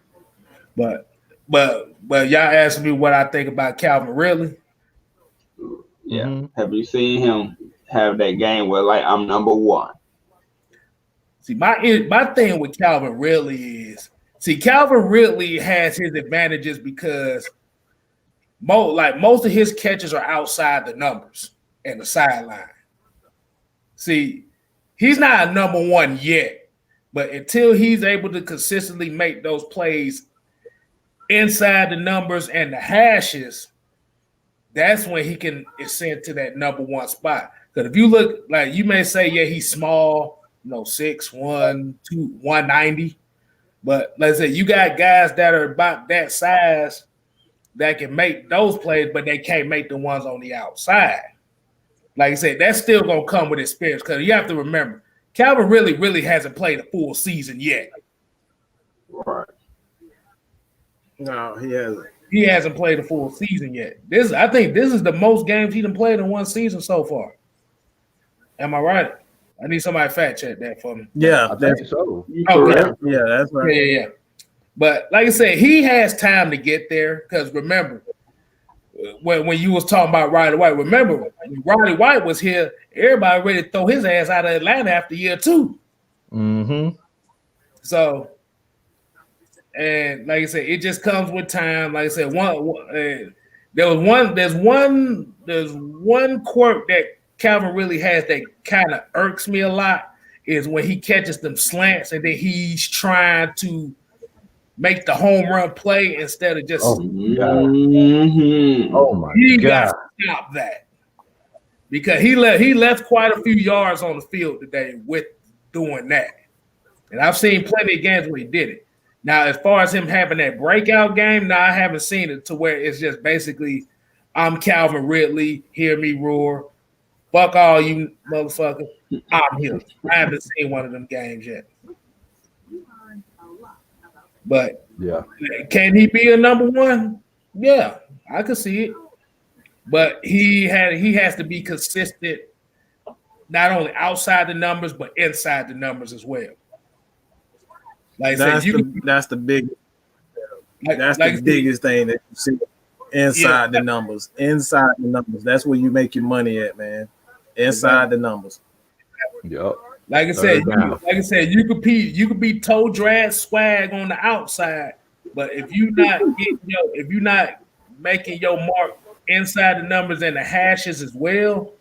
But y'all asked me what I think about Calvin Ridley. Yeah. Mm-hmm. Have you seen him have that game where like I'm number 1? See, my thing with Calvin Ridley is, Calvin Ridley has his advantages because most of his catches are outside the numbers and the sideline. See, he's not a number 1 yet, but until he's able to consistently make those plays inside the numbers and the hashes, that's when he can ascend to that number 1 spot. Because if you look, like you may say, yeah, he's small, 6'1", 190. But let's say you got guys that are about that size that can make those plays, but they can't make the ones on the outside. Like I said, that's still going to come with experience because you have to remember, Calvin really hasn't played a full season yet. Right. No, he hasn't. He hasn't played a full season yet. I think this is the most games he's played in one season so far. Am I right? I need somebody to fact check that for me. Yeah, I think so. Okay. Yeah, that's right. Yeah. But like I said, he has time to get there because remember, when you was talking about Riley White, remember when Riley White was here, everybody ready to throw his ass out of Atlanta after year 2. Mm-hmm. So, and like I said, it just comes with time. Like I said, there's one quirk that Calvin really has that kind of irks me a lot is when he catches them slants and then he's trying to make the home run play instead of just. Oh my god! He got to stop that because he left quite a few yards on the field today with doing that, and I've seen plenty of games where he did it. Now, as far as him having that breakout game, now I haven't seen it to where it's just basically, I'm Calvin Ridley, hear me roar, fuck all you motherfuckers, I'm here. I haven't seen one of them games yet. But yeah, can he be a number one? Yeah, I could see it. But he has to be consistent, not only outside the numbers, but inside the numbers as well. Like that's the biggest thing that you see inside the numbers. Inside the numbers. That's where you make your money at, man. Inside the numbers. Yep. Like I said, you could be toe drag swag on the outside, but if you're not making your mark inside the numbers and the hashes as well,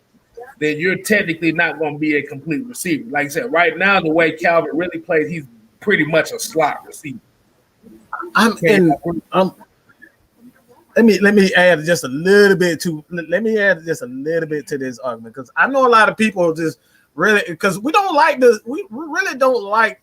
then you're technically not going to be a complete receiver. Like I said, right now the way Calvin really plays, he's pretty much a slot receiver. Let me add just a little bit to this argument, because I know a lot of people just really, because we really don't like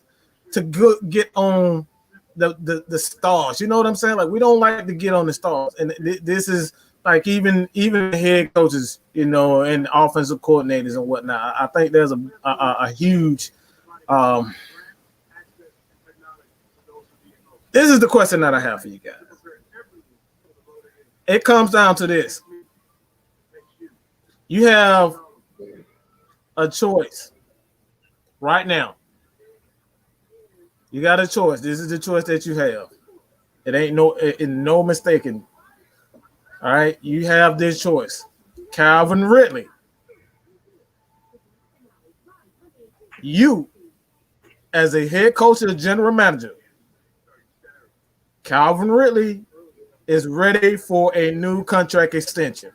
to get on the stars. You know what I'm saying? Like, we don't like to get on the stars, and this is like even head coaches, you know, and offensive coordinators and whatnot. I think there's a huge. This is the question that I have for you guys. It comes down to this. You have a choice right now. You got a choice. This is the choice that you have. It ain't no mistaking. All right. You have this choice. Calvin Ridley. You, as a head coach and a general manager, Calvin Ridley is ready for a new contract extension.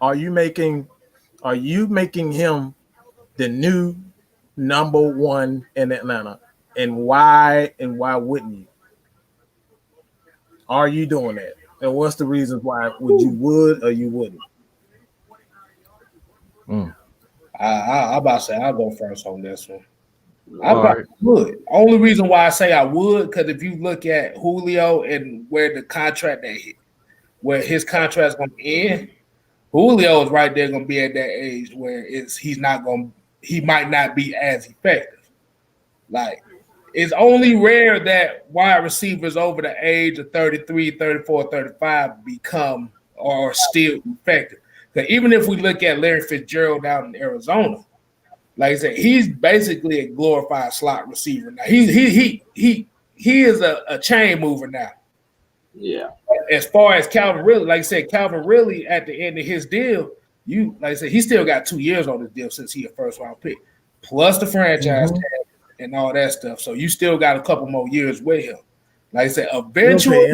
Are you making him the new number one in Atlanta? And why wouldn't you? Are you doing that? And what's the reasons why would or you wouldn't? I about to say I'll go first on this one. I would. Only reason why I say I would, because if you look at Julio and where his contract is going to end, Julio is right there going to be at that age where he might not be as effective. Like, it's only rare that wide receivers over the age of 33, 34, 35 become or still effective. Because even if we look at Larry Fitzgerald out in Arizona, like I said, he's basically a glorified slot receiver now. He is a chain mover now. Yeah. As far as Calvin Ridley, like I said, Calvin Ridley at the end of his deal, like I said, he still got 2 years on his deal since he a first round pick, plus the franchise tag and all that stuff. So you still got a couple more years with him. Like I said, eventually.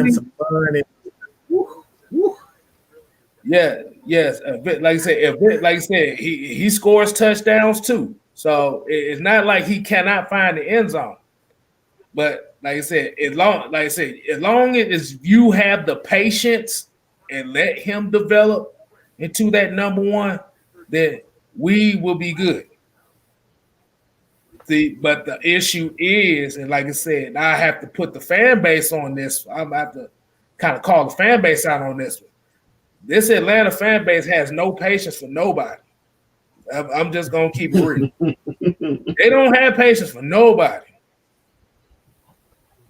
Yes. Like I said, he scores touchdowns too. So it's not like he cannot find the end zone. But like I said, as long as you have the patience and let him develop into that number one, then we will be good. See, but the issue is, and like I said, I have to put the fan base on this. I'm about to kind of call the fan base out on this one. This Atlanta fan base has no patience for nobody. I'm just going to keep it real. They don't have patience for nobody.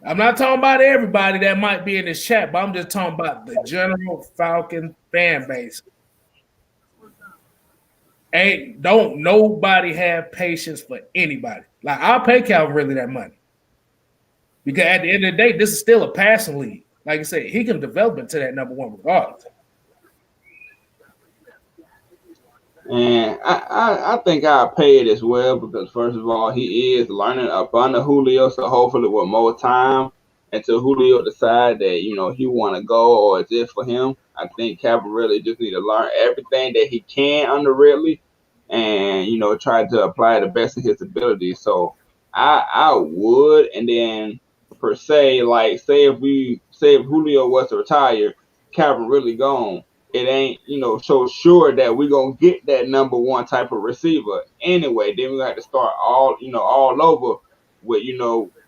I'm not talking about everybody that might be in this chat, but I'm just talking about the general Falcon fan base. Don't nobody have patience for anybody. Like, I'll pay Calvin Ridley that money. Because at the end of the day, this is still a passing league. Like I said, he can develop into that number one regardless. And I think I'll pay it as well, because first of all, he is learning up under Julio, so hopefully with more time until Julio decide that, you know, he want to go or it's it for him. I think Calvin really just need to learn everything that he can under Ridley and, you know, try to apply the best of his ability. So I would, and then per se, like say if Julio was to retire, Calvin really gone. It ain't, so sure that we're gonna get that number one type of receiver anyway. Then we got to start all over with,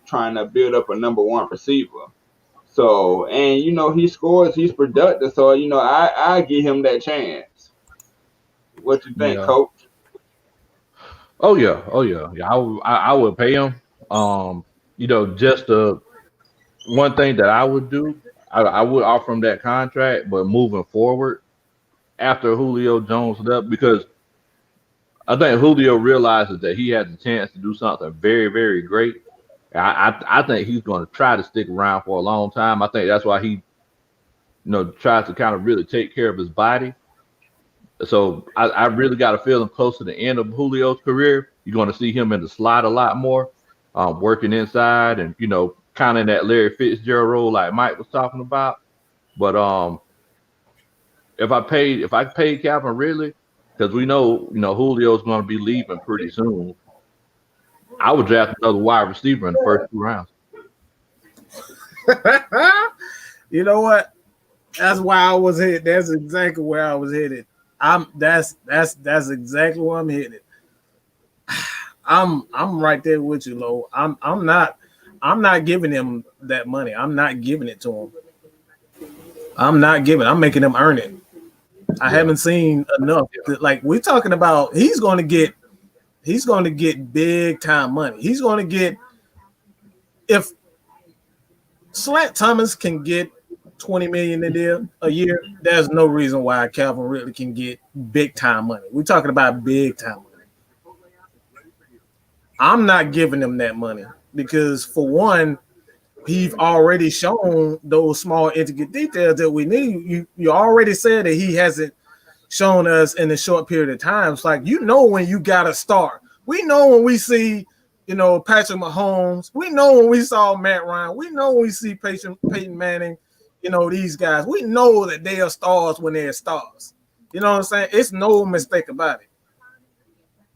trying to build up a number one receiver. So, and he scores, he's productive. So, I give him that chance. What you think, Coach? Oh yeah. I would pay him. Just one thing that I would do, I would offer him that contract, but moving forward after Julio Jones left, because I think Julio realizes that he has a chance to do something very, very great. I think he's going to try to stick around for a long time. I think that's why he, tries to kind of really take care of his body. So I really got a feeling close to the end of Julio's career, you're going to see him in the slot a lot more, working inside and, kind of in that Larry Fitzgerald role like Mike was talking about. But if I paid Calvin Ridley, because we know, Julio's going to be leaving pretty soon, I would draft another wide receiver in the first 2 rounds. You know what? That's why I was headed. That's exactly where I was headed. That's exactly where I'm headed. I'm right there with you, Lo. I'm not giving him that money. I'm not giving it to him. I'm making him earn it. I haven't seen enough. Like we're talking about, he's going to get big time money. He's going to get, if Slant Thomas can get $20 million a year, there's no reason why Calvin Ridley can get big time money. We're talking about big time money. I'm not giving him that money because, for one, he's already shown those small intricate details that we need. You already said that he hasn't shown us in a short period of time. It's like, when you got a star. We know when we see, Patrick Mahomes. We know when we saw Matt Ryan. We know when we see Peyton Manning. These guys. We know that they are stars when they're stars. You know what I'm saying? It's no mistake about it.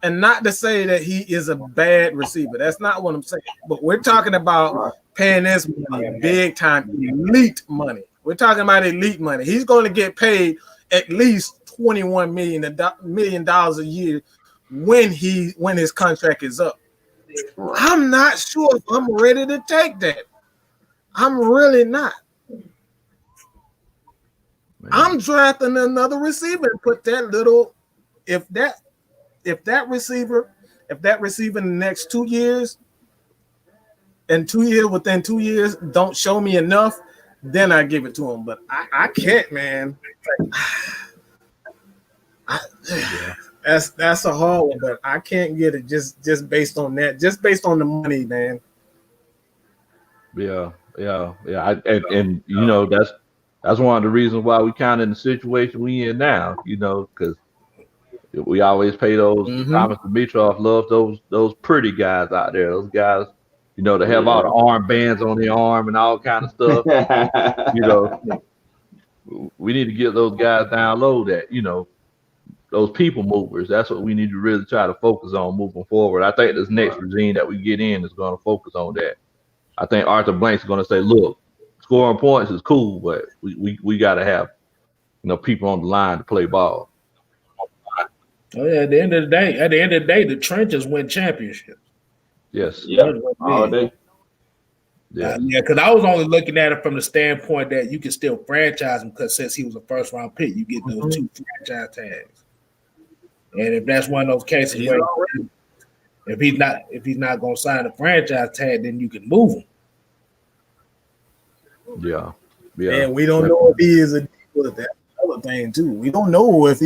And not to say that he is a bad receiver. That's not what I'm saying. But we're talking about paying this money, big time, elite money. We're talking about elite money. He's going to get paid at least $21 million a year when his contract is up. I'm not sure if I'm ready to take that. I'm really not. I'm drafting another receiver and put that little, if that receiver in the next 2 years, within 2 years, don't show me enough, then I give it to him. But I can't, man. That's a hard one, but I can't get it just based on that, just based on the money, man. Yeah. That's one of the reasons why we kind of in the situation we in now, because we always pay those. Thomas Dimitroff loves those pretty guys out there. Those guys, that have all the armbands on their arm and all kind of stuff. We need to get those guys down low that, those people movers. That's what we need to really try to focus on moving forward. I think this next regime that we get in is going to focus on that. I think Arthur Blank's going to say, look, scoring points is cool, but we got to have, people on the line to play ball. Oh yeah, at the end of the day, the trenches win championships. Yes. Yeah. All day. Yeah, because I was only looking at it from the standpoint that you can still franchise him, because since he was a first round pick, you get those 2 franchise tags. And if that's one of those cases where if he's not going to sign a franchise tag, then you can move him. Yeah. And we don't know if he is a deal with that other thing too. We don't know if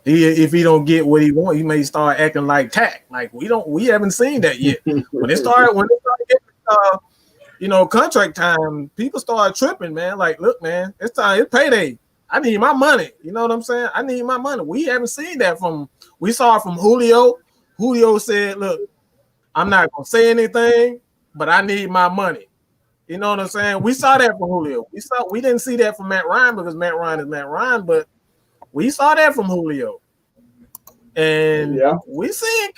if he don't get what he wants, he may start acting like Tack. Like we haven't seen that yet. When it started getting contract time, people started tripping, man. Like, look, man, it's time, it's payday. I need my money. You know what I'm saying? I need my money. We haven't seen that we saw it from Julio. Julio said, look, I'm not gonna say anything, but I need my money. You know what I'm saying? We saw that from Julio. We didn't see that from Matt Ryan because Matt Ryan is Matt Ryan, but we saw that from Julio. And we seeing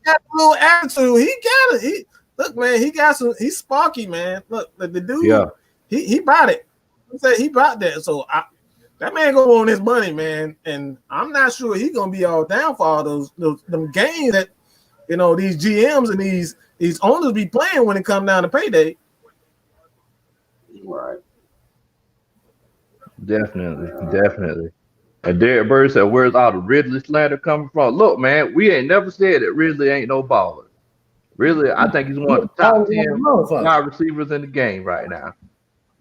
got a little attitude. He got it. Look, man, he got some. He's sparky, man. Look, the dude. Yeah. He bought it. He said he bought that. So that man gonna want his money, man. And I'm not sure he's gonna be all down for all them games that these GMs and these owners be playing when it come down to payday. Right. Definitely. And Derek Bird said, "Where's all the Ridley slander coming from?" Look, man, we ain't never said that Ridley ain't no baller. Really, I think he's one of the top 10 wide receivers in the game right now.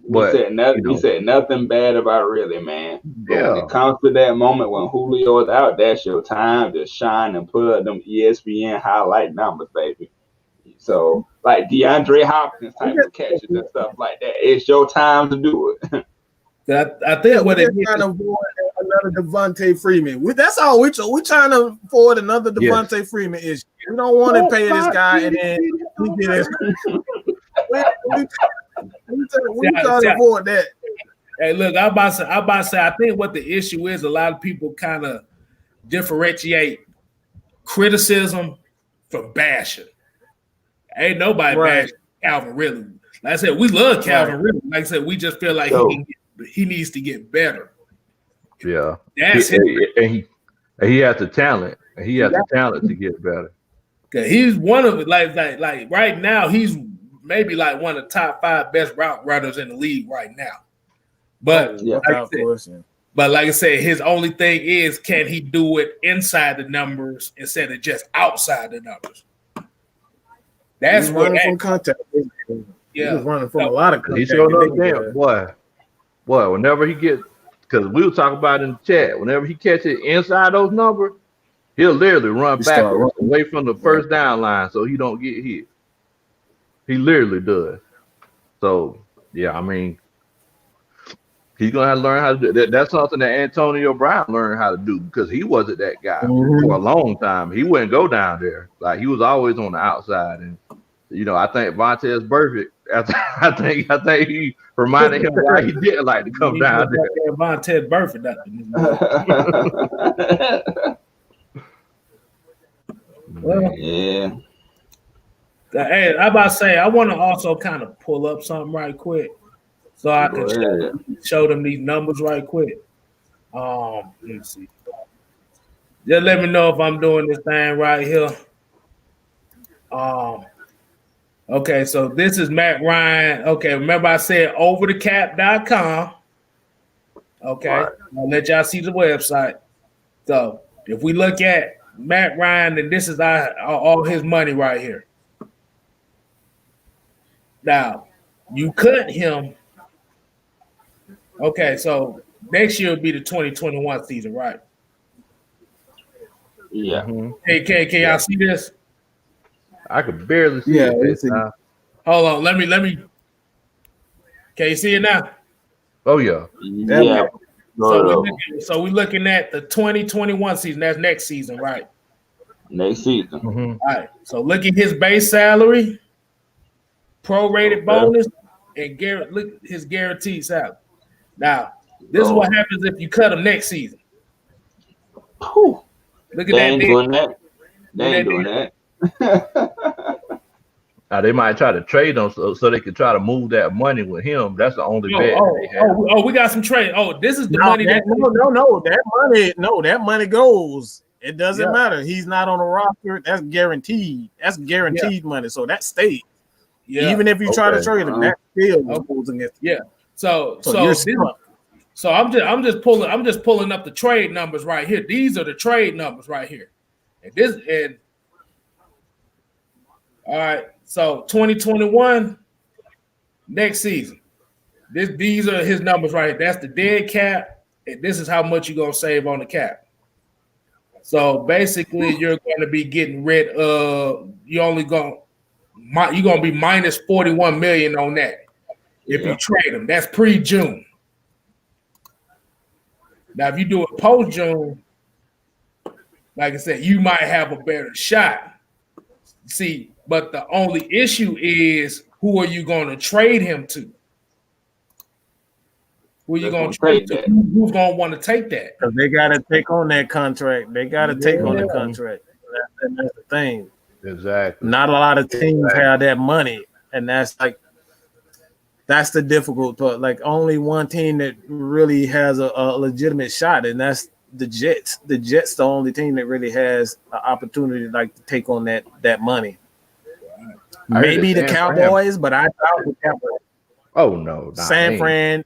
But he said nothing bad about Ridley, man. But when it comes to that moment when Julio is out, that's your time to shine and put up them ESPN highlight numbers, baby. So, like DeAndre Hopkins type of catches and stuff like that, it's your time to do it. I think what they're trying to avoid another Devontae Freeman. That's all we're trying to avoid another Devontae Freeman issue. We don't want to pay this guy and then we get it. We trying to avoid that. Hey, look, I'm about to say, I think what the issue is, a lot of people kind of differentiate criticism from bashing. Ain't nobody bashing Calvin Ridley. Like I said, we love Calvin Ridley. Like I said, we just feel like he needs to get better. Yeah, that's he has the talent. And he has the talent to get better. Cause he's one of it. Like right now, he's maybe like one of the top 5 best route runners in the league right now. But like I said, his only thing is, can he do it inside the numbers instead of just outside the numbers? That's he's running from contact. Yeah, he's running from a lot of contact. He showed up there, boy. Whenever he gets, because we were talking about it in the chat, whenever he catches inside those numbers, he'll literally run backwards away from the first down line so he don't get hit. He literally does. So, yeah, I mean, he's going to have to learn how to do that. That's something that Antonio Brown learned how to do because he wasn't that guy for a long time. He wouldn't go down there. Like, he was always on the outside. And, I think Vontaze Burfict, I think he reminded him why he didn't like to come down there. Vontaze Burfict. Well, yeah. Hey, I'm about to say, I want to also kind of pull up something right quick so I can show them these numbers right quick. Let me see. Just let me know if I'm doing this thing right here. Okay, so this is Matt Ryan. Okay, remember I said overthecap.com. Okay, I'll let y'all see the website. So if we look at Matt Ryan, and this is all his money right here. Now, you cut him. Okay, so next year will be the 2021 season, right? Yeah. Hey, can y'all see this? I could barely see it. Hold on, let me. Can you see it now? Oh yeah. Yeah. So we're looking at the 2021 season. That's next season, right? Next season. Mm-hmm. All right. So look at his base salary, prorated bonus, and look at his guaranteed salary. Now, this is what happens if you cut him next season. Whew. Look at that. They ain't doing that. They might try to trade him so they can try to move that money with him. That's the only bet they have. We got some trade. Oh, this is the money. That money goes. It doesn't matter. He's not on the roster. That's guaranteed. That's guaranteed money. So that stays. Yeah. Even if you try to trade him, that still goes against. Yeah. So I'm just pulling up the trade numbers right here. These are the trade numbers right here. And all right. So 2021 next season. These are his numbers right here. That's the dead cap, and this is how much you're gonna save on the cap. So basically, you're going to be getting rid of. You're gonna be minus 41 million on that if you trade him. That's pre-June. Now, if you do it post-June, like I said, you might have a better shot. See, but the only issue is who are you going to trade him to? Who are you going to trade to? Who's going to want to take that? Because they got to take on that contract. They got to take on the contract. That's the thing. Exactly. Not a lot of teams have that money, and that's the difficult part. Like only one team that really has a legitimate shot, and that's the Jets. The Jets, the only team that really has an opportunity like to take on that money. Maybe the Cowboys, but I doubt the Cowboys. Oh no, San Fran,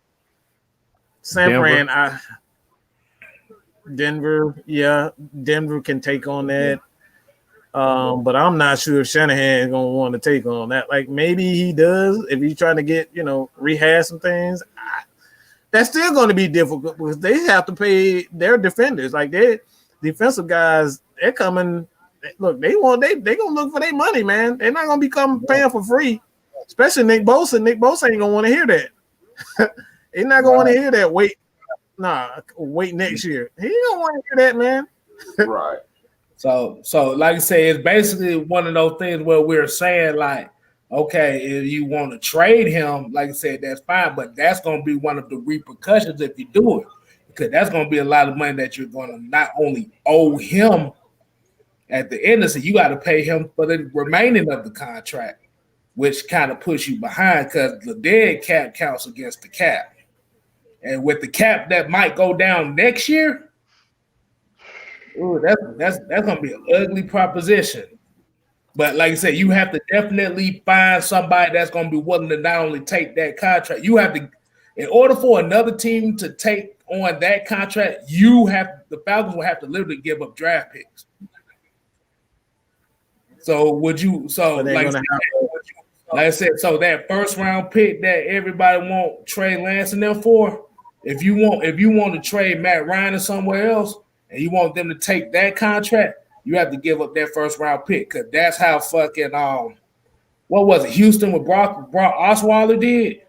Denver, yeah, Denver can take on that. But I'm not sure if Shanahan is gonna want to take on that. Like maybe he does if he's trying to get rehash some things. That's still going to be difficult because they have to pay their defenders. Like their defensive guys, they're coming. Look, they gonna look for their money, man. They're not gonna become paying for free. Especially Nick Bosa. Nick Bosa ain't gonna want to hear that. He's not gonna want to hear that. Wait next year. He don't want to hear that, man. Right. So like I say, it's basically one of those things where we're saying like, okay, if you want to trade him, like I said, that's fine, but that's going to be one of the repercussions if you do it, because that's going to be a lot of money that you're going to not only owe him at the end of it, you got to pay him for the remaining of the contract, which kind of puts you behind because the dead cap counts against the cap. And with the cap that might go down next year, ooh, that's going to be an ugly proposition. But like I said, you have to definitely find somebody that's going to be willing to not only take that contract. You have to, in order for another team to take on that contract, the Falcons will have to literally give up draft picks. So would you? So like I said, so that first round pick that everybody want Trey Lance in there for, if you want to trade Matt Ryan or somewhere else, and you want them to take that contract, you have to give up that first round pick because that's how fucking what was it? Houston with Brock Osweiler did.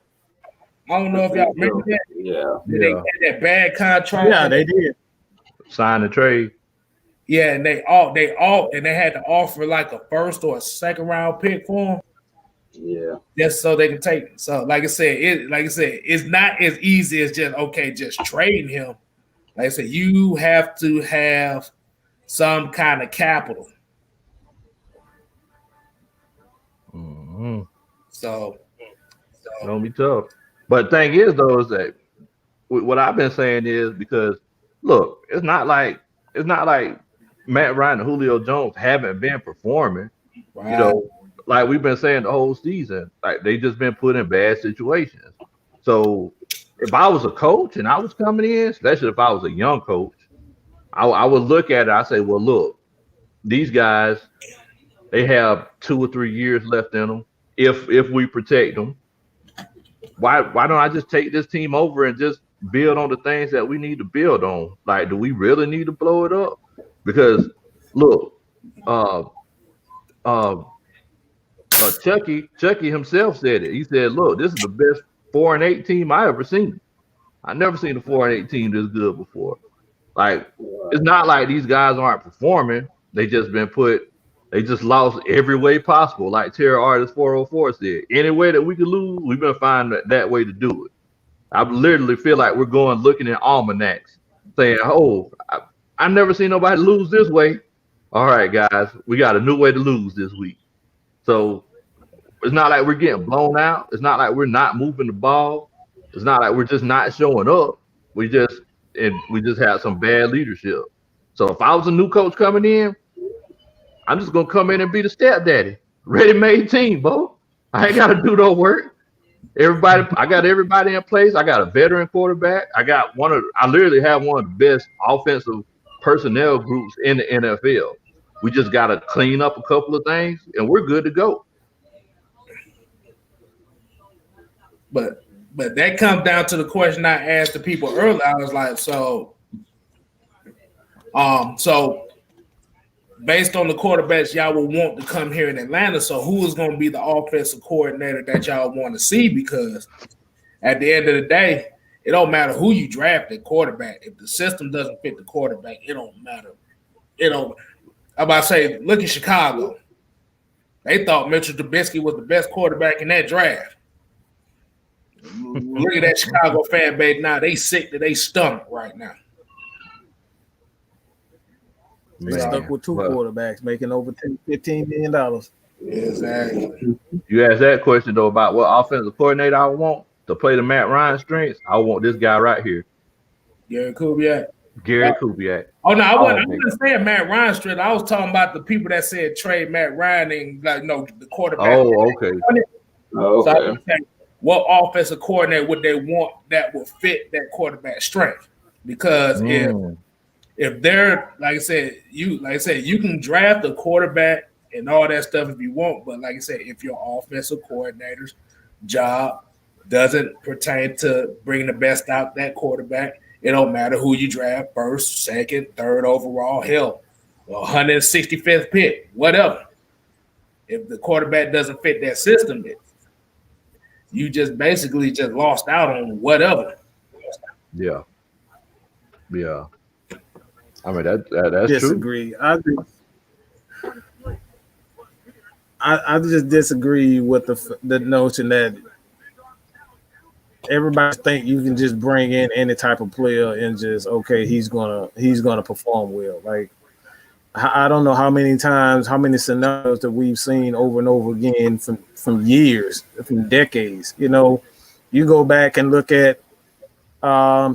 I don't know if y'all remember that. Yeah. They had that bad contract. Yeah, they did. Sign the trade. Yeah, and they had to offer like a first or a second round pick for him. Yeah. Just so they can take it. So like I said, it's not as easy as just trading him. Like I said, you have to have some kind of capital. Mm-hmm. So It's gonna be tough. But the thing is, though, is that what I've been saying is because look, it's not like Matt Ryan and Julio Jones haven't been performing. right. Like we've been saying the whole season, like they just been put in bad situations. So if I was a coach and I was coming in, especially if I was a young coach, I would look at it. I say, well, look, these guys, they have 2 or 3 years left in them. If we protect them, why don't I just take this team over and just build on the things that we need to build on? Like, do we really need to blow it up? Because look, Chucky himself said it. He said, look, this is the best 4-8 team I ever seen. I never seen a 4-8 team this good before. Like, it's not like these guys aren't performing. They just lost every way possible. Like Terror Artist 404 said, any way that we could lose, we've been finding that way to do it. I literally feel like we're going looking at almanacs saying, oh, I've never seen nobody lose this way. All right, guys, we got a new way to lose this week. So it's not like we're getting blown out. It's not like we're not moving the ball. It's not like we're just not showing up. We just had some bad leadership. So if I was a new coach coming in, I'm just gonna come in and be the stepdaddy. Ready-made team, bro. I ain't gotta do no work. I got everybody in place. I got a veteran quarterback. I literally have one of the best offensive personnel groups in the NFL. We just gotta clean up a couple of things and we're good to go. But that comes down to the question I asked the people earlier. I was like, so based on the quarterbacks y'all will want to come here in Atlanta, so who is going to be the offensive coordinator that y'all want to see? Because at the end of the day, it don't matter who you draft at quarterback. If the system doesn't fit the quarterback, it don't matter. I'm about to say, look at Chicago. They thought Mitchell Trubisky was the best quarterback in that draft. Look at that Chicago fan base now. They sick to their stomach right now. They stuck with 2 quarterbacks making over $15 million. Exactly. You asked that question though about what offensive coordinator I want to play the Matt Ryan strengths. I want this guy right here, Gary Kubiak. Oh no, I wasn't saying Matt Ryan straight. I was talking about the people that said trade Matt Ryan and the quarterback. Oh, okay. So I was saying, what offensive coordinator would they want that would fit that quarterback strength? Because if they're like I said, you can draft a quarterback and all that stuff if you want, but like I said, if your offensive coordinator's job doesn't pertain to bringing the best out that quarterback, it don't matter who you draft, first, second, third overall, hell, 165th pick, whatever. If the quarterback doesn't fit that system, you just basically just lost out on whatever. Yeah. I mean that's disagree. True. I just disagree with the notion that everybody think you can just bring in any type of player and just he's gonna perform well. Like I don't know how many scenarios that we've seen over and over again from years, from decades. You go back and look at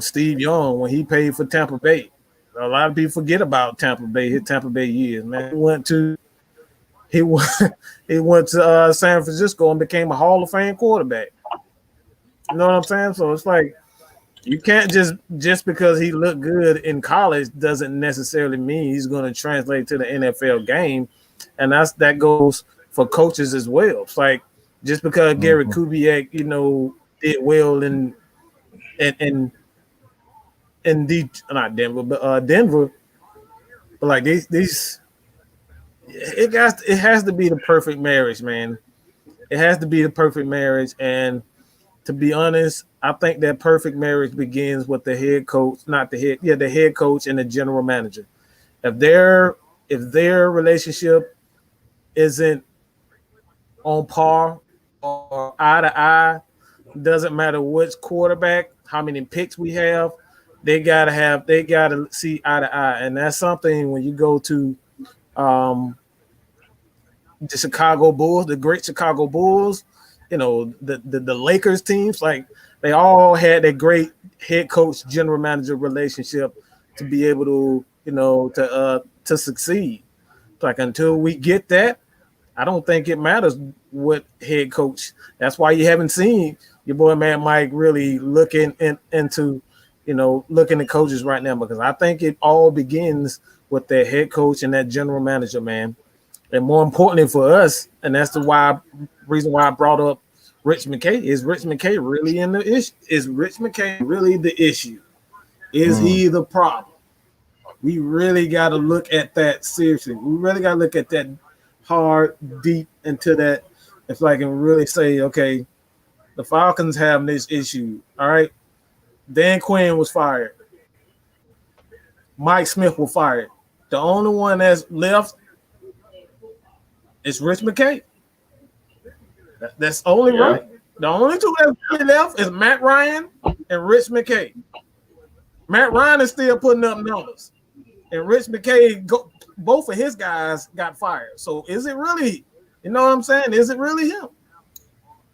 Steve Young when he played for Tampa Bay. A lot of people forget about Tampa Bay, his Tampa Bay years. Man, he went to San Francisco and became a Hall of Fame quarterback. You know what I'm saying? So it's like you can't just because he looked good in college doesn't necessarily mean he's going to translate to the NFL game, and that goes for coaches as well. It's like just because Gary Kubiak, did well in not Denver, but Denver, but like these, it has to be the perfect marriage, man. It has to be the perfect marriage, and to be honest, I think that perfect marriage begins with the head coach, the head coach and the general manager. If their relationship isn't on par or eye to eye, doesn't matter which quarterback, how many picks we have, they gotta see eye to eye. And that's something when you go to the Chicago Bulls, the great Chicago Bulls, the Lakers teams, like they all had that great head coach general manager relationship to be able to to succeed. Like until we get that, I don't think it matters what head coach. That's why you haven't seen your boy Matt Mike really looking into looking at coaches right now, because I think it all begins with their head coach and that general manager, man. And more importantly for us, and that's the reason why I brought up Rich McKay, is Rich McKay really in the issue? Is Rich McKay really the issue? Is he the problem? We really got to look at that seriously. We really got to look at that hard, deep into that. If I can really say, okay, the Falcons have this issue. All right. Dan Quinn was fired. Mike Smith was fired. The only one that's left is Rich McKay. That's only right. The only two that's really left is Matt Ryan and Rich McKay. Matt Ryan is still putting up numbers, and Rich McKay, both of his guys got fired. So is it really, you know what I'm saying? Is it really him?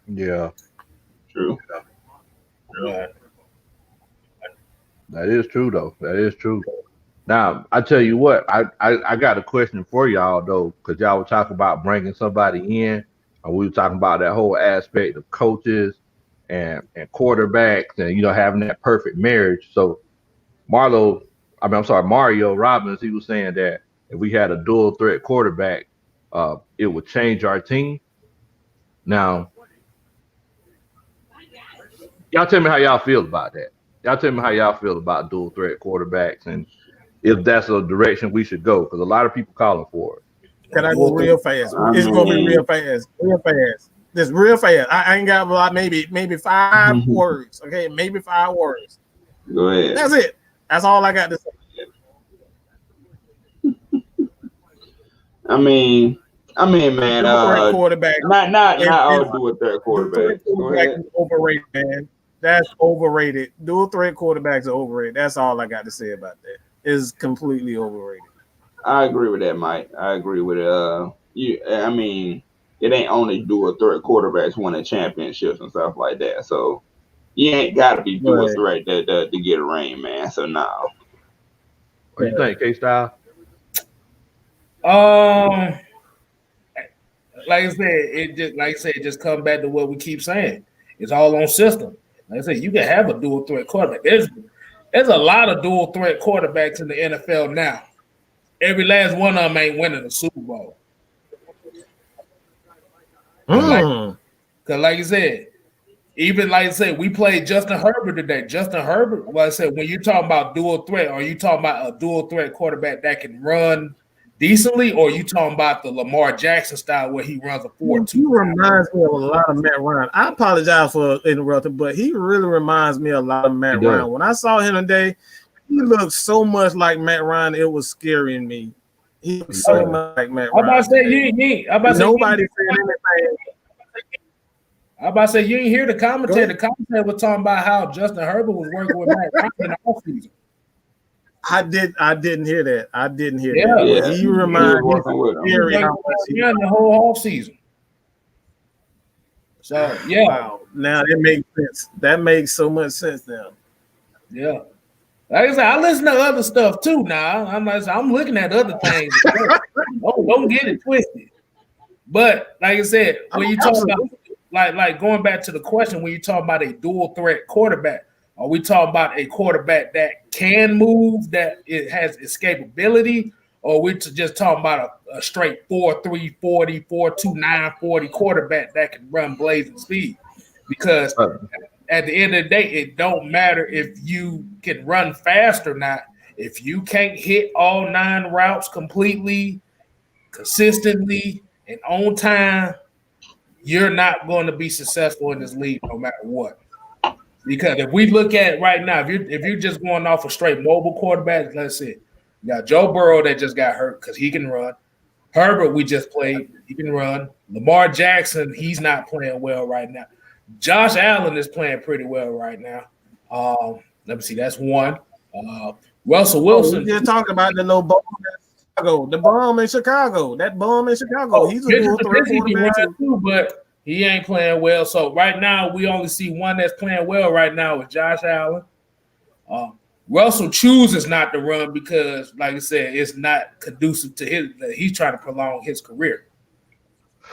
Yeah. True. Yeah. That is true, though. That is true. Now, I tell you what, I got a question for y'all, though, because y'all were talking about bringing somebody in, and we were talking about that whole aspect of coaches and quarterbacks and, having that perfect marriage. So Mario Robbins, he was saying that if we had a dual threat quarterback, it would change our team. Now, y'all tell me how y'all feel about that. Y'all tell me how y'all feel about dual threat quarterbacks and if that's a direction we should go, because a lot of people calling for it. Can I go real fast? It's gonna be real fast. Just real fast. I ain't got maybe 5 words. Okay, maybe 5 words. Go ahead. That's it. That's all I got to say. I mean, man. Quarterback. Not all do it threat quarterback. Quarterback is overrated, man. That's overrated. Dual threat quarterbacks are overrated. That's all I got to say about that. It's completely overrated. I agree with that, Mike. I agree with it. I mean, it ain't only dual threat quarterbacks winning championships and stuff like that. So you ain't got to be dual threat to get a ring, man. So no. What do you think, K-Style? Like I said, it just comes back to what we keep saying. It's all on system. Like I said, you can have a dual threat quarterback. There's a lot of dual threat quarterbacks in the NFL now. Every last one of them ain't winning a Super Bowl. Because like I said, even like I said, we played Justin Herbert today. Justin Herbert, like I said, when you're talking about dual threat, are you talking about a dual threat quarterback that can run decently, or are you talking about the Lamar Jackson style where he runs a 4-2? He reminds me of a lot of Matt Ryan. I apologize for interrupting, but he really reminds me a lot of Matt Ryan. When I saw him today, he looked so much like Matt Ryan, it was scaring me. He looked so much like Matt Ryan. I'm about to say you ain't. Nobody said anything. I'm about to say you ain't hear the commentator. The commentator was talking about how Justin Herbert was working with Matt Ryan in the offseason. I didn't hear that. I didn't hear that. Yeah. He reminded me the whole offseason. So yeah. Wow. Now that makes sense. That makes so much sense now. Yeah. Like I said, I listen to other stuff too now. I'm looking at other things. don't get it twisted. But like I said, when you talk about like going back to the question, when you talk about a dual threat quarterback, are we talking about a quarterback that can move, that it has escapability, or are we just talking about a straight 4.3 40, 4.29 40 quarterback that can run blazing speed? Because at the end of the day, it don't matter if you can run fast or not. If you can't hit all 9 routes completely, consistently, and on time, you're not going to be successful in this league no matter what. Because if we look at it right now, if you're just going off a straight mobile quarterback, let's see. You got Joe Burrow that just got hurt because he can run. Herbert, we just played, he can run. Lamar Jackson, he's not playing well right now. Josh Allen is playing pretty well right now. Let me see, that's one. Russell Wilson. You're talking about the little bum in Chicago. The bum in Chicago. That bum in Chicago. He's a dual threat quarterback too, but he ain't playing well. So right now, we only see one that's playing well right now with Josh Allen. Russell chooses not to run because, like I said, it's not conducive to his. He's trying to prolong his career.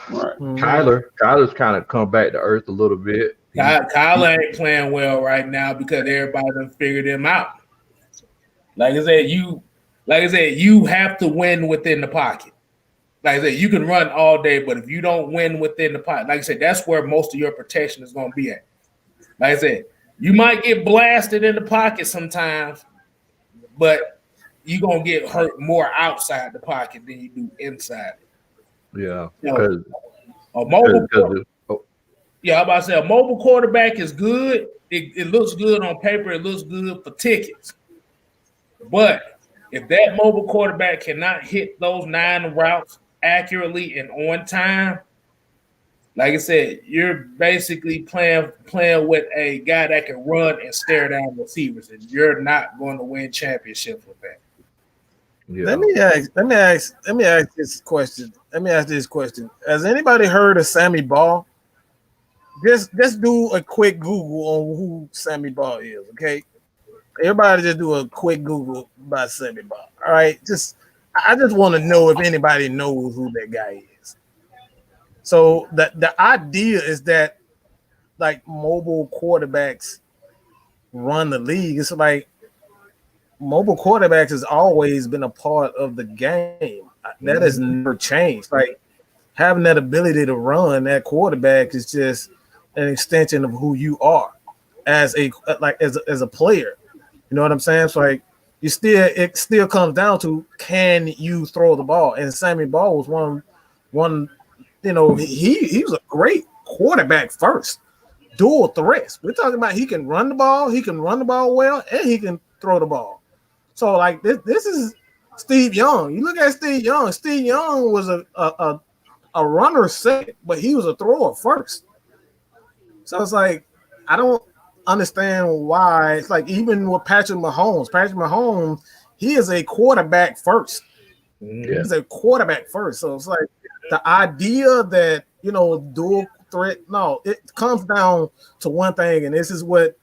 Right. Kyler's kind of come back to earth a little bit. Kyler ain't playing well right now because everybody done figured him out. Like I said, you have to win within the pocket. Like I said, you can run all day, but if you don't win within the pocket, like I said, that's where most of your protection is going to be at. Like I said, you might get blasted in the pocket sometimes, but you're going to get hurt more outside the pocket than you do inside. Yeah. I'm about to say a mobile quarterback is good. It looks good on paper. It looks good for tickets. But if that mobile quarterback cannot hit those 9 routes accurately and on time, like I said, you're basically playing with a guy that can run and stare down receivers, and you're not going to win championships with that. Yeah. Let me ask this question. Has anybody heard of Sammy Ball? Just do a quick Google on who Sammy Ball is, okay? Everybody just do a quick Google about Sammy Ball. All right. I just want to know if anybody knows who that guy is. So the idea is that like mobile quarterbacks run the league. It's like mobile quarterbacks has always been a part of the game. That has never changed. Like having that ability to run that quarterback is just an extension of who you are as a player. You know what I'm saying? So like it still comes down to, can you throw the ball? And Sammy Ball was one. You know, he was a great quarterback first, dual threats. We're talking about he can run the ball well, and he can throw the ball. So like this is Steve Young. You look at Steve Young. Steve Young was a runner second, but he was a thrower first. So it's like I don't understand why. It's like even with Patrick Mahomes, he is a quarterback first. He's a quarterback first. So it's like the idea that, dual threat. No, it comes down to one thing, and this is what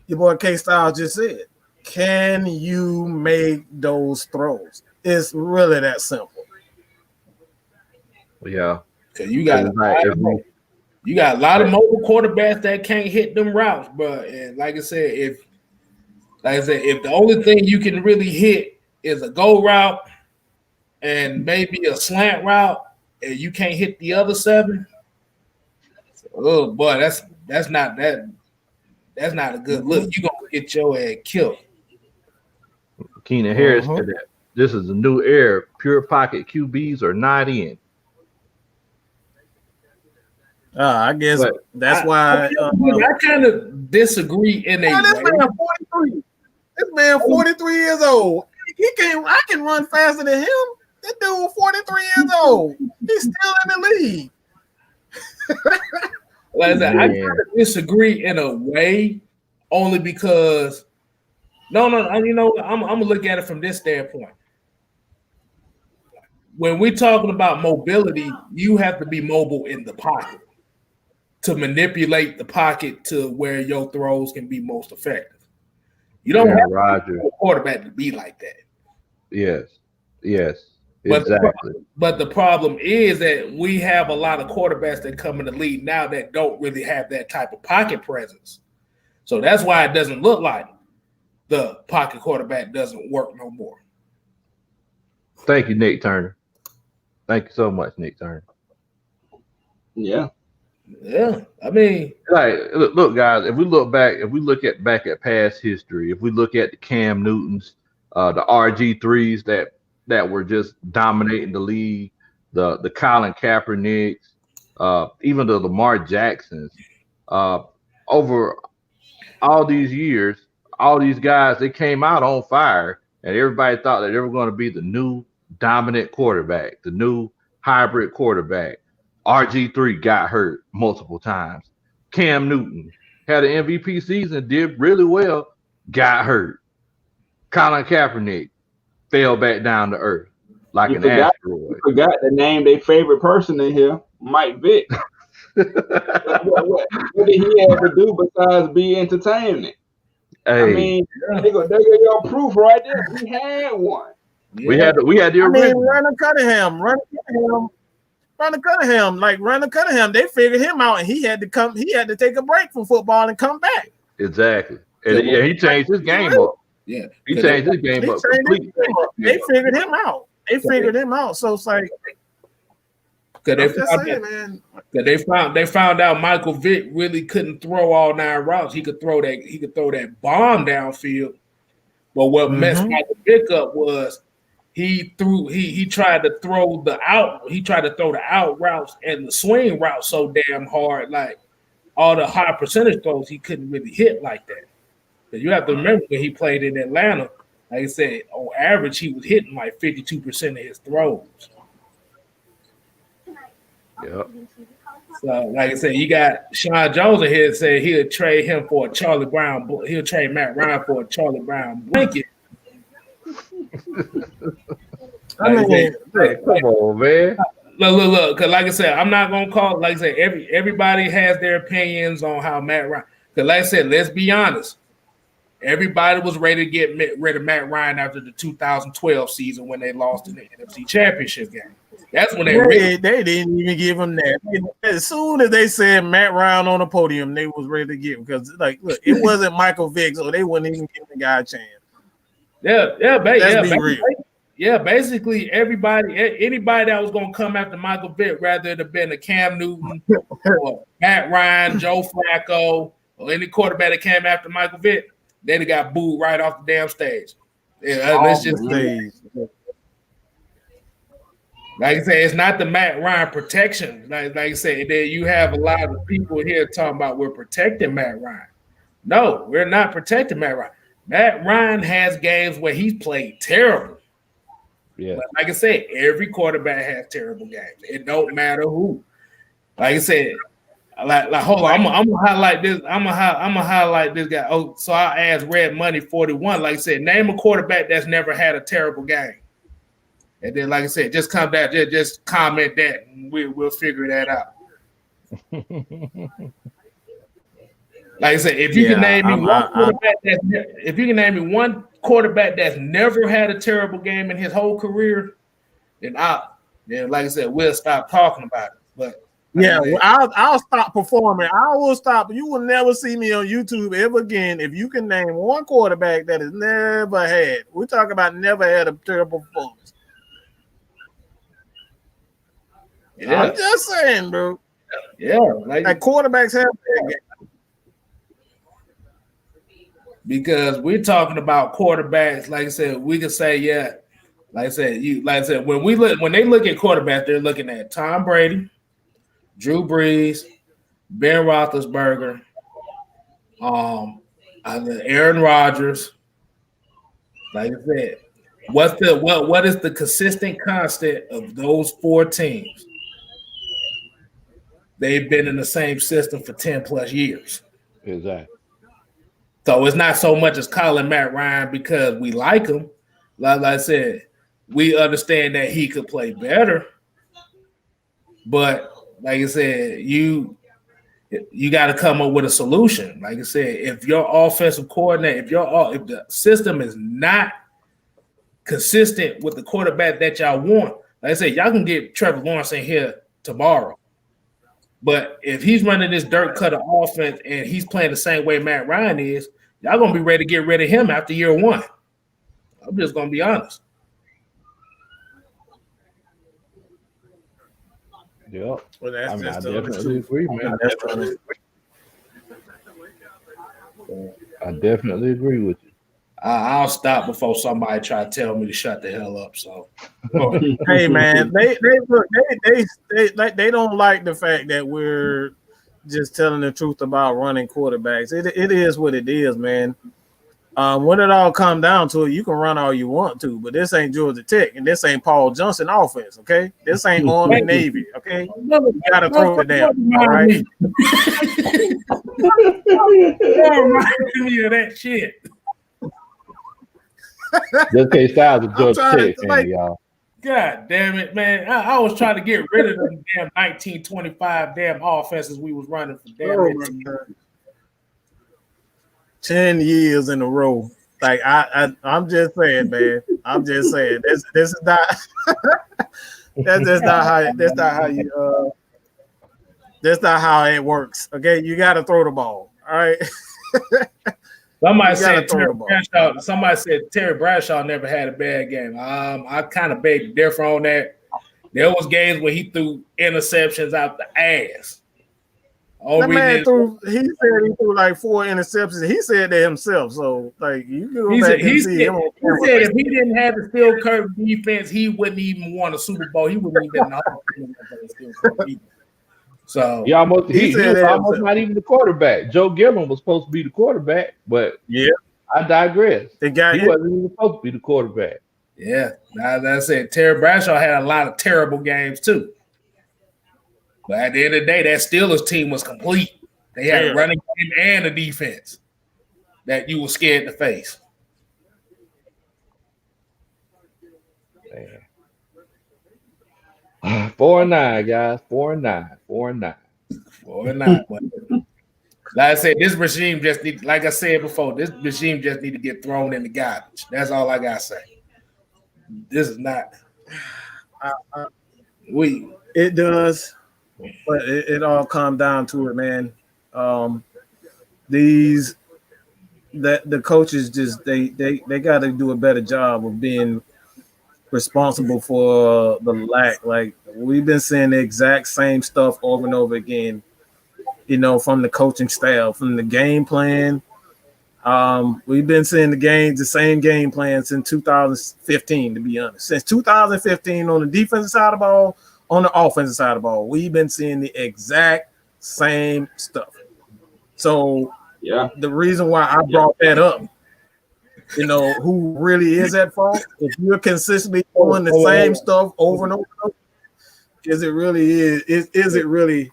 your boy K-Style just said. Can you make those throws? It's really that simple. Yeah. Because you got a lot of mobile quarterbacks that can't hit them routes, bro. And like I said, if the only thing you can really hit is a go route and maybe a slant route, and you can't hit the other 7, oh boy, that's not a good look. You're gonna get your ass killed. Keenan Harris said that this is a new era. Pure pocket QBs are not in. I guess that's why I kind of disagree in a this way. man 43. This man 43 years old. I can run faster than him. That dude 43 years old. He's still in the league. Like I said, I kind of disagree in a way, only because I'm gonna look at it from this standpoint. When we're talking about mobility, you have to be mobile in the pocket to manipulate the pocket to where your throws can be most effective. You don't have a quarterback to be like that. Yes, exactly. But the problem is that we have a lot of quarterbacks that come in the league now that don't really have that type of pocket presence. So that's why it doesn't look like the pocket quarterback doesn't work no more. Thank you, Nick Turner. Thank you so much, Nick Turner. Yeah. I mean, look, guys. If we look back at past history, if we look at the Cam Newtons, the RG3s that were just dominating the league, the Colin Kaepernicks, even the Lamar Jacksons, over all these years, all these guys, they came out on fire, and everybody thought that they were going to be the new dominant quarterback, the new hybrid quarterback. RG3 got hurt multiple times. Cam Newton had an MVP season, did really well, got hurt. Colin Kaepernick fell back down to earth like an asteroid. You forgot to name their favorite person in here, Mike Vick. what did he have to do besides be entertainment? Hey. I mean, they got your proof right there. We had one. Yeah. We had the original. Randall Cunningham. Randall Cunningham, they figured him out, and he had to take a break from football and come back. Exactly. And he changed his game up. Yeah. He changed his game up completely. They figured him out. So it's like, they found out Michael Vick really couldn't throw all 9 routes. He could throw that bomb downfield. But what messed Michael Vick up was he tried to throw the out routes and the swing routes so damn hard, like all the high percentage throws he couldn't really hit like that. But you have to remember when he played in Atlanta, like I said, on average he was hitting like 52% of his throws. Yep. So, like I said, you got Sean Jones in here saying he'll trade him for a Charlie Brown. He'll trade Matt Ryan for a Charlie Brown blanket. Come on, man. Look. Because, like I said, I'm not gonna call. Like I said, everybody has their opinions on how Matt Ryan. Because, like I said, let's be honest. Everybody was ready to get rid of Matt Ryan after the 2012 season when they lost in the NFC Championship game. That's when they didn't even give him that. As soon as they said Matt Ryan on the podium, they was ready to get him because, look, it wasn't Michael Vick, so they wouldn't even give the guy a chance. Basically, anybody that was gonna come after Michael Vick, rather it have been a Cam Newton or Matt Ryan, Joe Flacco, or any quarterback that came after Michael Vick, they'd have got booed right off the damn stage. Let's just like I say, it's not the Matt Ryan protection. Like I said, that you have a lot of people here talking about we're protecting Matt Ryan. No, we're not protecting Matt Ryan. Matt Ryan has games where he's played terrible. Yeah. But like I said, every quarterback has terrible games. It don't matter who. Like I said, like hold on, I'm gonna highlight this. I'm gonna highlight this guy. Oh, so I asked Red Money 41. Like I said, name a quarterback that's never had a terrible game. And then, like I said, just come back, just comment that, and we'll figure that out. Like I said, if you can name me one quarterback that's never had a terrible game in his whole career, then like I said, we'll stop talking about it. But I'll stop performing. I will stop. You will never see me on YouTube ever again if you can name one quarterback that has never had. We're talking about never had a terrible performance. Yeah. I'm just saying, bro. Yeah, like quarterbacks have bad games. Because we're talking about quarterbacks, like I said, we can say, like I said, when they look at quarterbacks, they're looking at Tom Brady, Drew Brees, Ben Roethlisberger, Aaron Rodgers. Like I said, what is the consistent constant of those four teams? They've been in the same system for 10 plus years. Exactly. So it's not so much as calling Matt Ryan because we like him. Like I said, we understand that he could play better. But like I said, you got to come up with a solution. Like I said, if your offensive coordinator, if the system is not consistent with the quarterback that y'all want, like I said, y'all can get Trevor Lawrence in here tomorrow. But if he's running this dirt cutter offense and he's playing the same way Matt Ryan is, y'all going to be ready to get rid of him after year one. I'm just going to be honest. Yep. Well, I definitely agree, man. I definitely agree with you. I'll stop before somebody try to tell me to shut the hell up. So, hey man, they don't like the fact that we're just telling the truth about running quarterbacks. It is what it is, man. When it all comes down to it, you can run all you want to, but this ain't Georgia Tech and this ain't Paul Johnson offense, okay? This ain't Army Navy, okay? You gotta throw it down, all right? Don't remind me of that shit. Just case Styles of Georgia Tech, y'all. God damn it, man. I was trying to get rid of them damn 1925 damn offenses we was running for damn 10 years in a row. Like I'm just saying, man. I'm just saying. This is not that's not how it works. Okay, you gotta throw the ball. All right. Somebody said Terry Bradshaw never had a bad game. I kind of beg to differ on that. There was games where he threw interceptions out the ass. He said he threw like 4 interceptions. He said that himself. So like you can go back and see him. He said if he didn't have the Steel Curve defense, he wouldn't even won a Super Bowl. He wouldn't even been in the Hall of Fame. So he was almost not even the quarterback. Joe Gilliam was supposed to be the quarterback, but yeah, I digress. He wasn't even supposed to be the quarterback. Yeah, as I said, Terry Bradshaw had a lot of terrible games too. But at the end of the day, that Steelers team was complete. They had a running game and a defense that you were scared to face. Man. 4-9, guys. 4-9. 4-9. 4-9. Like I said, this regime just need, like I said before, this regime just need to get thrown in the garbage. That's all I gotta say. This is not. It does, but it all comes down to it, man. The coaches just they got to do a better job of being responsible for the lack. Like we've been saying the exact same stuff over and over again, you know, from the coaching staff, from the game plan. We've been seeing the same game plan since 2015, to be honest. Since 2015 on the defensive side of the ball, on the offensive side of the ball, we've been seeing the exact same stuff. So yeah, the reason why I brought that up, you know, who really is at fault? If you're consistently doing the same stuff over and over, is it really the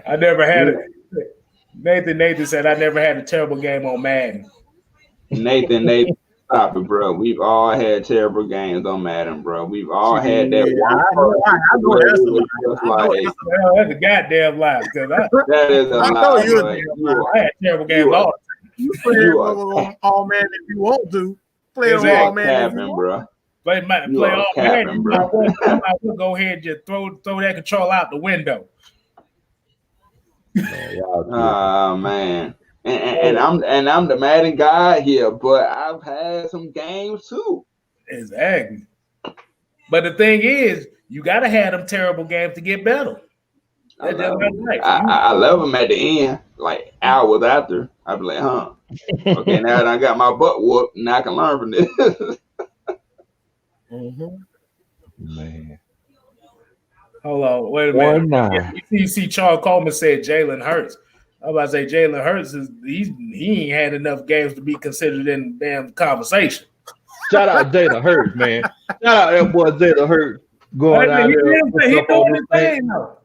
I never had it. Nathan said I never had a terrible game on Madden. Nathan, stop it, bro. We've all had terrible games on Madden, bro. We've all had that one. That's a goddamn lie. That is a lie. I had terrible games all. You play all man if you want to. Play all man if you want. Play all man. You might well go ahead and just throw that control out the window. Man. And I'm the Madden guy here, but I've had some games too. Exactly. But the thing is, you gotta have them terrible games to get better. I love them at the end, like hours after. I'd be like, okay, now that I got my butt whooped, now I can learn from this. Man. Hold on, wait a minute. You see Charles Coleman said Jalen Hurts. I'm about to say Jalen Hurts he ain't had enough games to be considered in the damn conversation. Shout out Jalen Hurts, man. Shout out that boy Jalen Hurts going out there. He doing his thing though.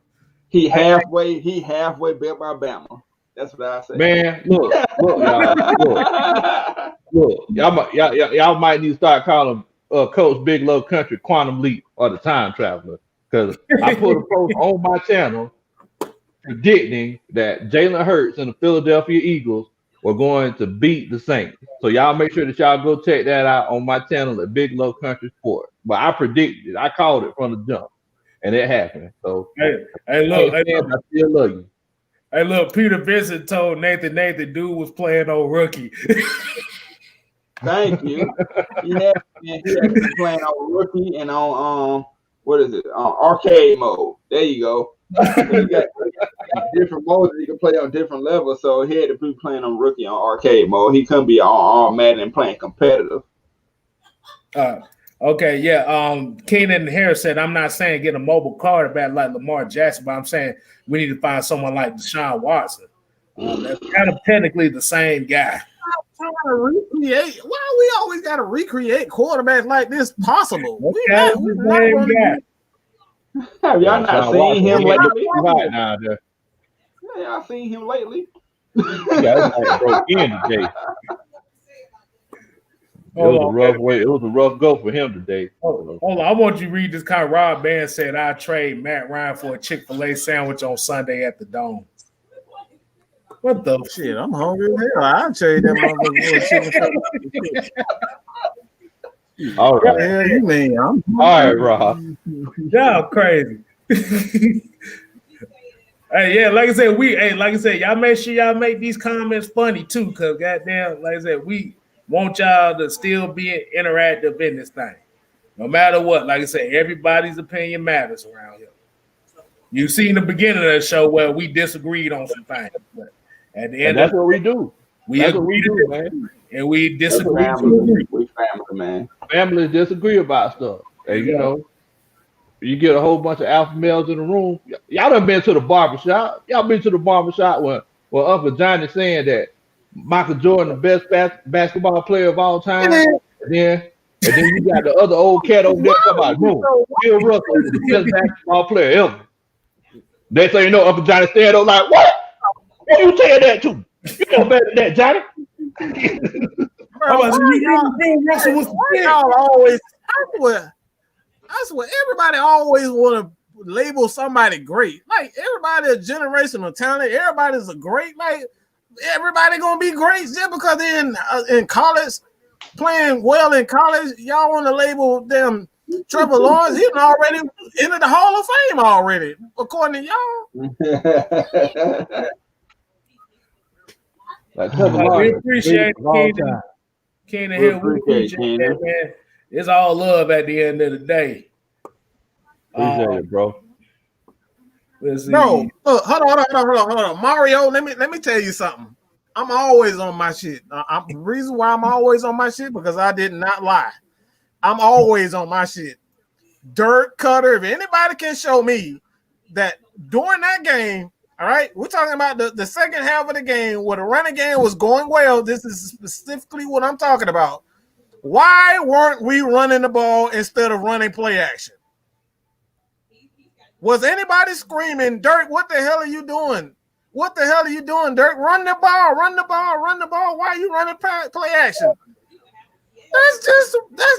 He halfway built by Bama. That's what I say. Man, look, y'all might need to start calling Coach Big Love Country Quantum Leap or the Time Traveler, because I put a post on my channel predicting that Jalen Hurts and the Philadelphia Eagles were going to beat the Saints. So y'all make sure that y'all go check that out on my channel at Big Low Country Sport. But I predicted it. I called it from the jump, and it happened. So hey, look, I still love you. Hey, look, Peter Vincent told Nathan dude was playing on rookie. Thank you. He had been playing on rookie and on what is it? Arcade mode. There you go. You got different modes that you can play on different levels. So he had to be playing on rookie on arcade mode. He couldn't be on Madden and playing competitive. Okay, yeah. Keenan Harris said, I'm not saying get a mobile quarterback like Lamar Jackson, but I'm saying we need to find someone like Deshaun Watson. That's kind of technically the same guy. Trying to recreate. Why we always got to recreate quarterbacks like this possible? Have y'all not seen him lately? Right now, y'all seen him lately? Broke in today. It was a rough way. It was a rough go for him today. Hold on. I want you to read this kind. Rob Band said, I trade Matt Ryan for a Chick-fil-A sandwich on Sunday at the Dome. What the shit? I'm hungry as hell. I'll trade that motherfucker. All right. Yeah, you mean? All right, Rob. Y'all crazy. Hey, yeah, like I said, y'all make sure y'all make these comments funny too, because goddamn, like I said, we want y'all to still be interactive in this thing. No matter what, like I said, everybody's opinion matters around here. You seen the beginning of the show where we disagreed on some things, but at the end, that's what we do. We agree to do, man, and we disagree. We family, man. Families disagree about stuff, and you know, you get a whole bunch of alpha males in the room. Y'all done been to the barbershop. Y'all been to the barbershop when Uncle Johnny saying that Michael Jordan the best basketball player of all time, and then you got the other old cat over there talking about Bill Russell is the best basketball player ever. They say, you know, Uncle Johnny stand up like, what? Who you saying that to? You know better than that, Johnny. Y'all always, I swear, everybody always want to label somebody great. Like, everybody a generational talent. Everybody's a great. Like, everybody gonna be great just because they're in college, playing well in college. Y'all want to label them Trevor Lawrence? He's already into the Hall of Fame already, according to y'all. We appreciate it, Keenan here. We appreciate that, man. It's all love at the end of the day. Appreciate it, bro. Bro, look, hold on. Mario, let me tell you something. I'm always on my shit. The reason why I'm always on my shit because I did not lie. I'm always on my shit. Dirt Cutter, if anybody can show me that during that game, all right, we're talking about the second half of the game where the running game was going well. This is specifically what I'm talking about. Why weren't we running the ball instead of running play action? Was anybody screaming, Dirk, what the hell are you doing? What the hell are you doing, Dirk? Run the ball, run the ball, run the ball. Why are you running play action? That's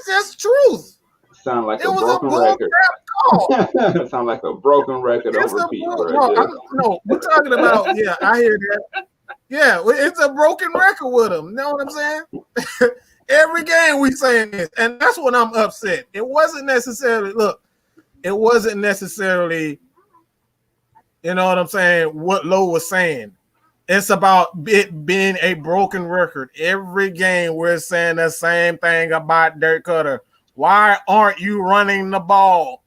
just truth. Sound like a broken record. Sound like a broken record on repeat. No, we're talking about, yeah, I hear that. Yeah, it's a broken record with them. You know what I'm saying? Every game we saying this, and that's when I'm upset. It wasn't necessarily, you know what I'm saying, what Lowe was saying. It's about it being a broken record. Every game we're saying the same thing about Dirk Cutter. Why aren't you running the ball?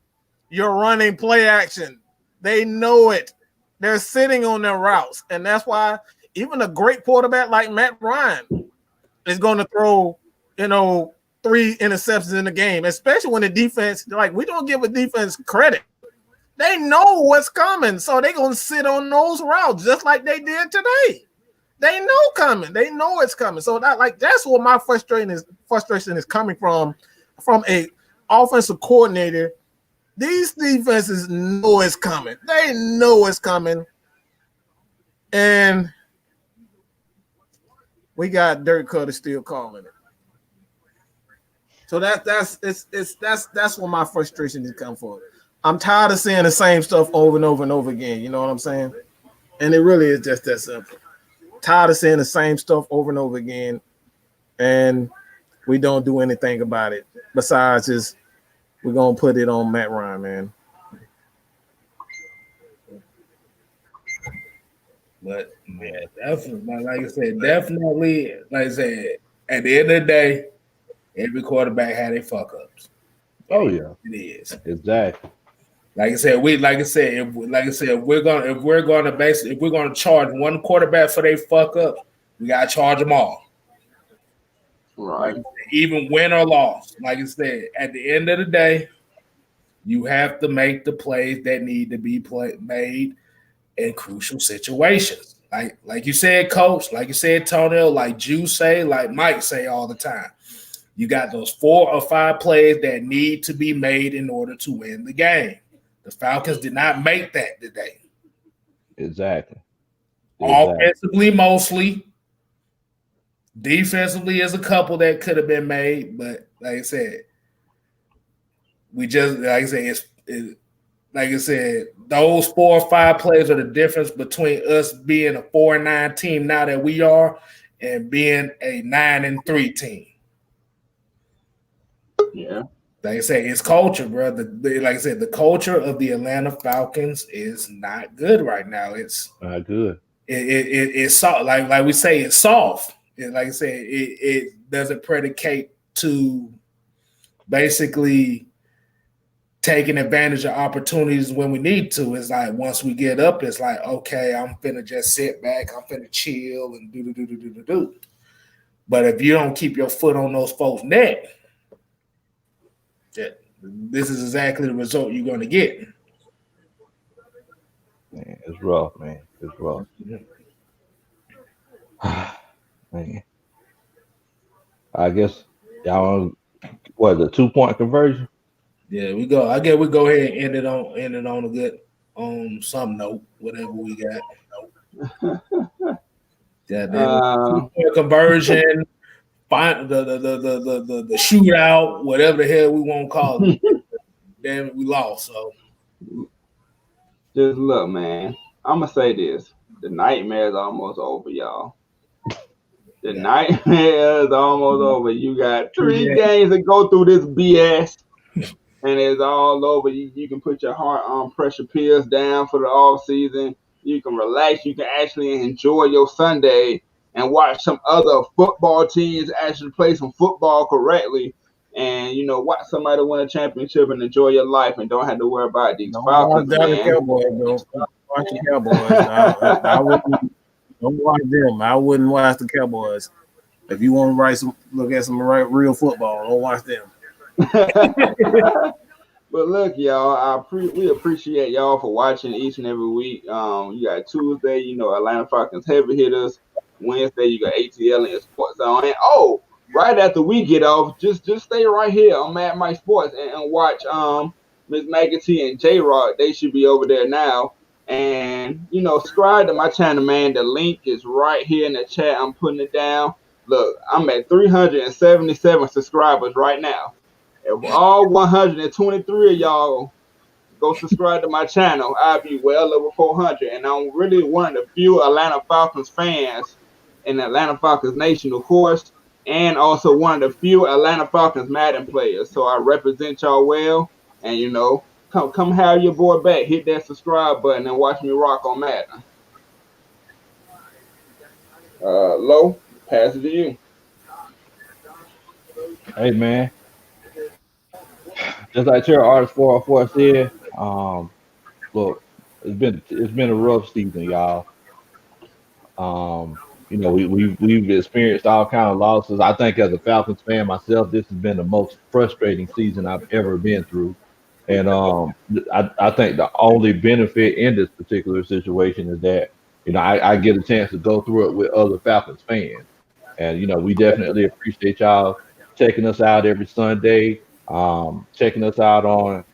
You're running play action. They know it. They're sitting on their routes. And that's why even a great quarterback like Matt Ryan is going to throw, 3 interceptions in the game, especially when the defense, we don't give a defense credit. They know what's coming, so they're going to sit on those routes just like they did today. They know coming. They know it's coming. So that's what my frustration is coming from a offensive coordinator. These defenses know it's coming. They know it's coming. And we got Dirk Cutter still calling it. So that's where my frustration is coming from. I'm tired of seeing the same stuff over and over and over again. You know what I'm saying? And it really is just that simple. Tired of seeing the same stuff over and over again, and we don't do anything about it. Besides just we're gonna put it on Matt Ryan, man. But yeah, definitely, like I said, at the end of the day, every quarterback had their fuck ups. Oh yeah, it is exactly. Like I said, if we're gonna charge one quarterback for their fuck up, we gotta charge them all. Right. Even win or loss. Like I said, at the end of the day, you have to make the plays that need to be made in crucial situations. Like you said, Coach, like you said, Tonell, like Juice say, like Mike say all the time. You got those 4 or 5 plays that need to be made in order to win the game. The Falcons did not make that today. Exactly. Offensively, mostly. Defensively, is a couple that could have been made, but like I said, those 4 or 5 plays are the difference between us being a 4-9 team now that we are and being a 9-3 team. Yeah. Like I say, it's culture, bro. Like I said, the culture of the Atlanta Falcons is not good right now. It's not good. It's soft. Like we say, it's soft. And like I said, it doesn't predicate to basically taking advantage of opportunities when we need to. It's like once we get up, it's like, okay, I'm finna just sit back, I'm finna chill and do. But if you don't keep your foot on those folks' neck, this is exactly the result you're going to get. Man, it's rough, man. It's rough. Man. I guess y'all the 2-point conversion? Yeah, we go. I guess we go ahead and end it on a good some note, whatever we got. Yeah, 2-point conversion. Find the shootout, whatever the hell we won't call it. Damn it, we lost. So just look, man. I'm gonna say this: the nightmare is almost over, y'all. The nightmare is almost over. You got 3 games to go through this BS, and it's all over. You can put your heart pressure pills down for the off season. You can relax. You can actually enjoy your Sunday and watch some other football teams actually play some football correctly, and watch somebody win a championship and enjoy your life and don't have to worry about these Falcons. Watch the Cowboys. I wouldn't. Don't watch them. I wouldn't watch the Cowboys. If you want to look at some real football, don't watch them. But look, y'all, we appreciate y'all for watching each and every week. You got Tuesday, Atlanta Falcons heavy hitters. Wednesday, you got ATL and Sports Zone. And right after we get off, just stay right here on Mad Mike Sports and watch Miss McAtee and J-Rod. They should be over there now. And, you know, subscribe to my channel, man. The link is right here in the chat. I'm putting it down. Look, I'm at 377 subscribers right now. If all 123 of y'all go subscribe to my channel, I'll be well over 400. And I'm really one of the few Atlanta Falcons fans in Atlanta Falcons Nation, of course, and also one of the few Atlanta Falcons Madden players. So I represent y'all well. And, you know, come have your boy back. Hit that subscribe button and watch me rock on Madden. Lo, pass it to you. Hey man, just like your artist 404 said, look, it's been a rough season, y'all. You know, we've experienced all kind of losses. I think as a Falcons fan myself, this has been the most frustrating season I've ever been through. And I think the only benefit in this particular situation is that, you know, I get a chance to go through it with other Falcons fans. And, you know, we definitely appreciate y'all checking us out every Sunday, checking us out on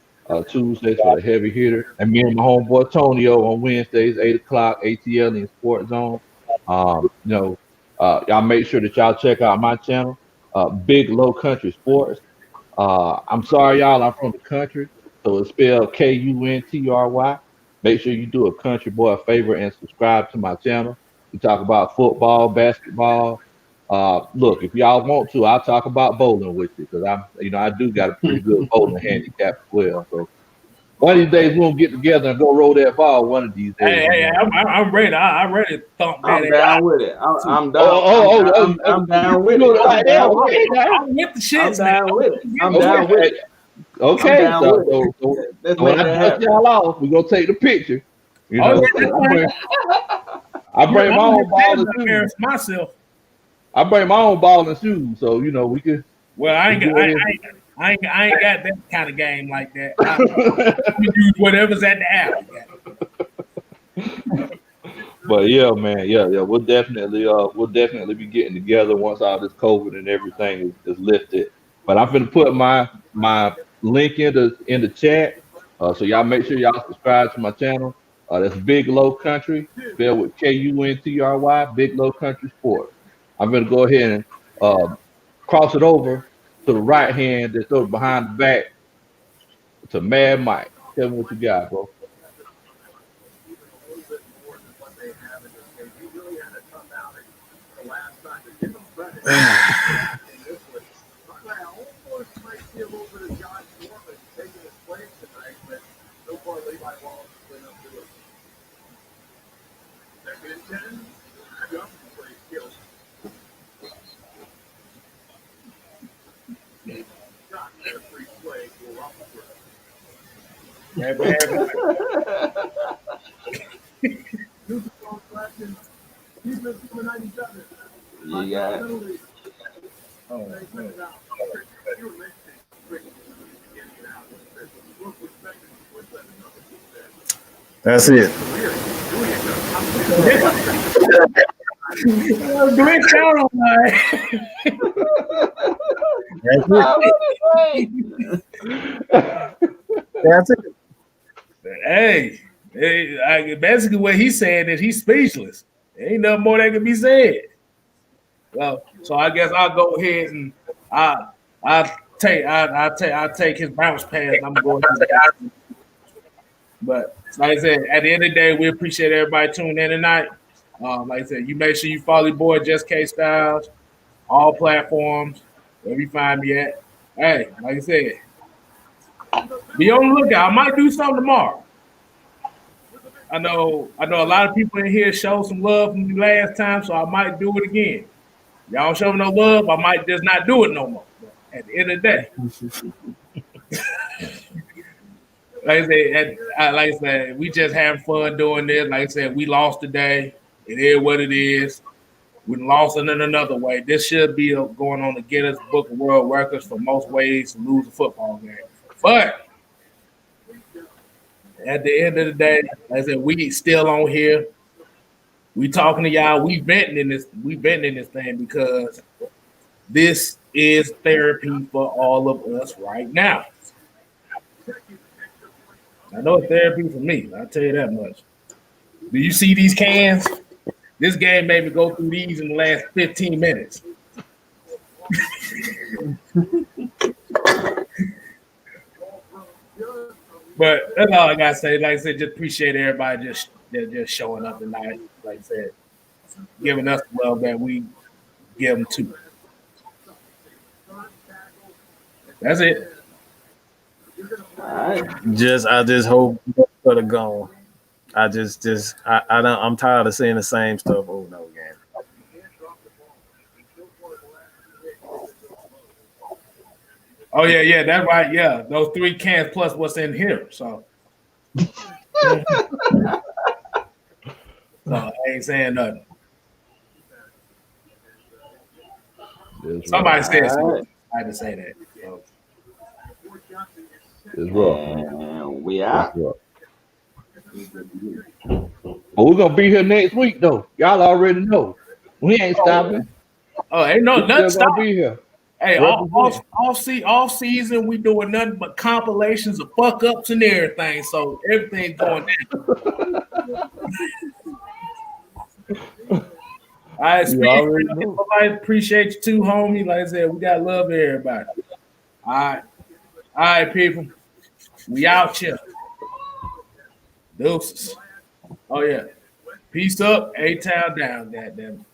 Tuesdays for the heavy hitter. And me and my homeboy Tonio on Wednesdays, 8 o'clock, ATL in Sports Zone. You know, y'all make sure that y'all check out my channel, Big Low Country Sports. I'm sorry, y'all, I'm from the country, so it's spelled Kuntry. Make sure you do a country boy a favor and subscribe to my channel. We talk about football, basketball. Look, if y'all want to, I'll talk about bowling with you because I do got a pretty good bowling handicap as well. So one of these days we'll get together and go roll that ball. One of these days. Hey, I'm ready. I'm ready to thump that. I'm down with it. I'm down. I'm down with it. I'm with the shit. I'm down with it. I'm down with it. Okay, so when I dust y'all off, we gonna take the picture. You know, I bring my own ball and shoes. Myself. I bring my own ball and shoes, so you know we could. Well, I ain't got that kind of game like that. I use whatever's at the alley. But yeah, man, yeah, we'll definitely be getting together once all this COVID and everything is lifted. But I'm gonna put my link in the chat, so y'all make sure y'all subscribe to my channel. That's Big Low Country, spelled with Kuntry, Big Low Country Sports. I'm gonna go ahead and cross it over to the right hand, that's over behind the back to Mad Mike. Tell me what you got, bro. You got it. That's it. Glitch out on That's it. Hey, basically what he's saying is he's speechless. There ain't nothing more that can be said. Well, so I guess I'll go ahead and I'll take his bounce pass. I'm going to. But like I said, at the end of the day, we appreciate everybody tuning in tonight. Like I said, you make sure you follow your boy Just K Styles, all platforms, wherever you find me at. Hey, like I said, be on the lookout. I might do something tomorrow. I know a lot of people in here showed some love from the last time, so I might do it again. Y'all don't show me no love, I might just not do it no more. But at the end of the day. Like I said, we just having fun doing this. Like I said, we lost today. It is what it is. We lost it in another way. This should be going on the Guinness Book of World Records for most ways to lose a football game. But at the end of the day, like I said, we still on here. We talking to y'all. We venting in this thing because this is therapy for all of us right now. I know it's therapy for me. I'll tell you that much. Do you see these cans? This game made me go through these in the last 15 minutes. But that's all I gotta say. Like I said, just appreciate everybody just showing up tonight. Like I said, giving us the love that we give them too. That's it. All right. I just hope for the gone. I'm tired of seeing the same stuff over and over again. Oh yeah, that's right. Yeah, those 3 cans plus what's in here. So, I ain't saying nothing. Somebody said something. I had to say that. So. It's rough. And we out. But we're gonna be here next week though. Y'all already know. We ain't stopping. Oh, ain't nothing stopping. Be here. Hey, off season, we doing nothing but compilations of fuck ups and everything. So everything's going down. I appreciate you too, homie. Like I said, we got love for everybody. All right, people. We out here. Deuces. Oh yeah. Peace up. A-Town down, goddamn.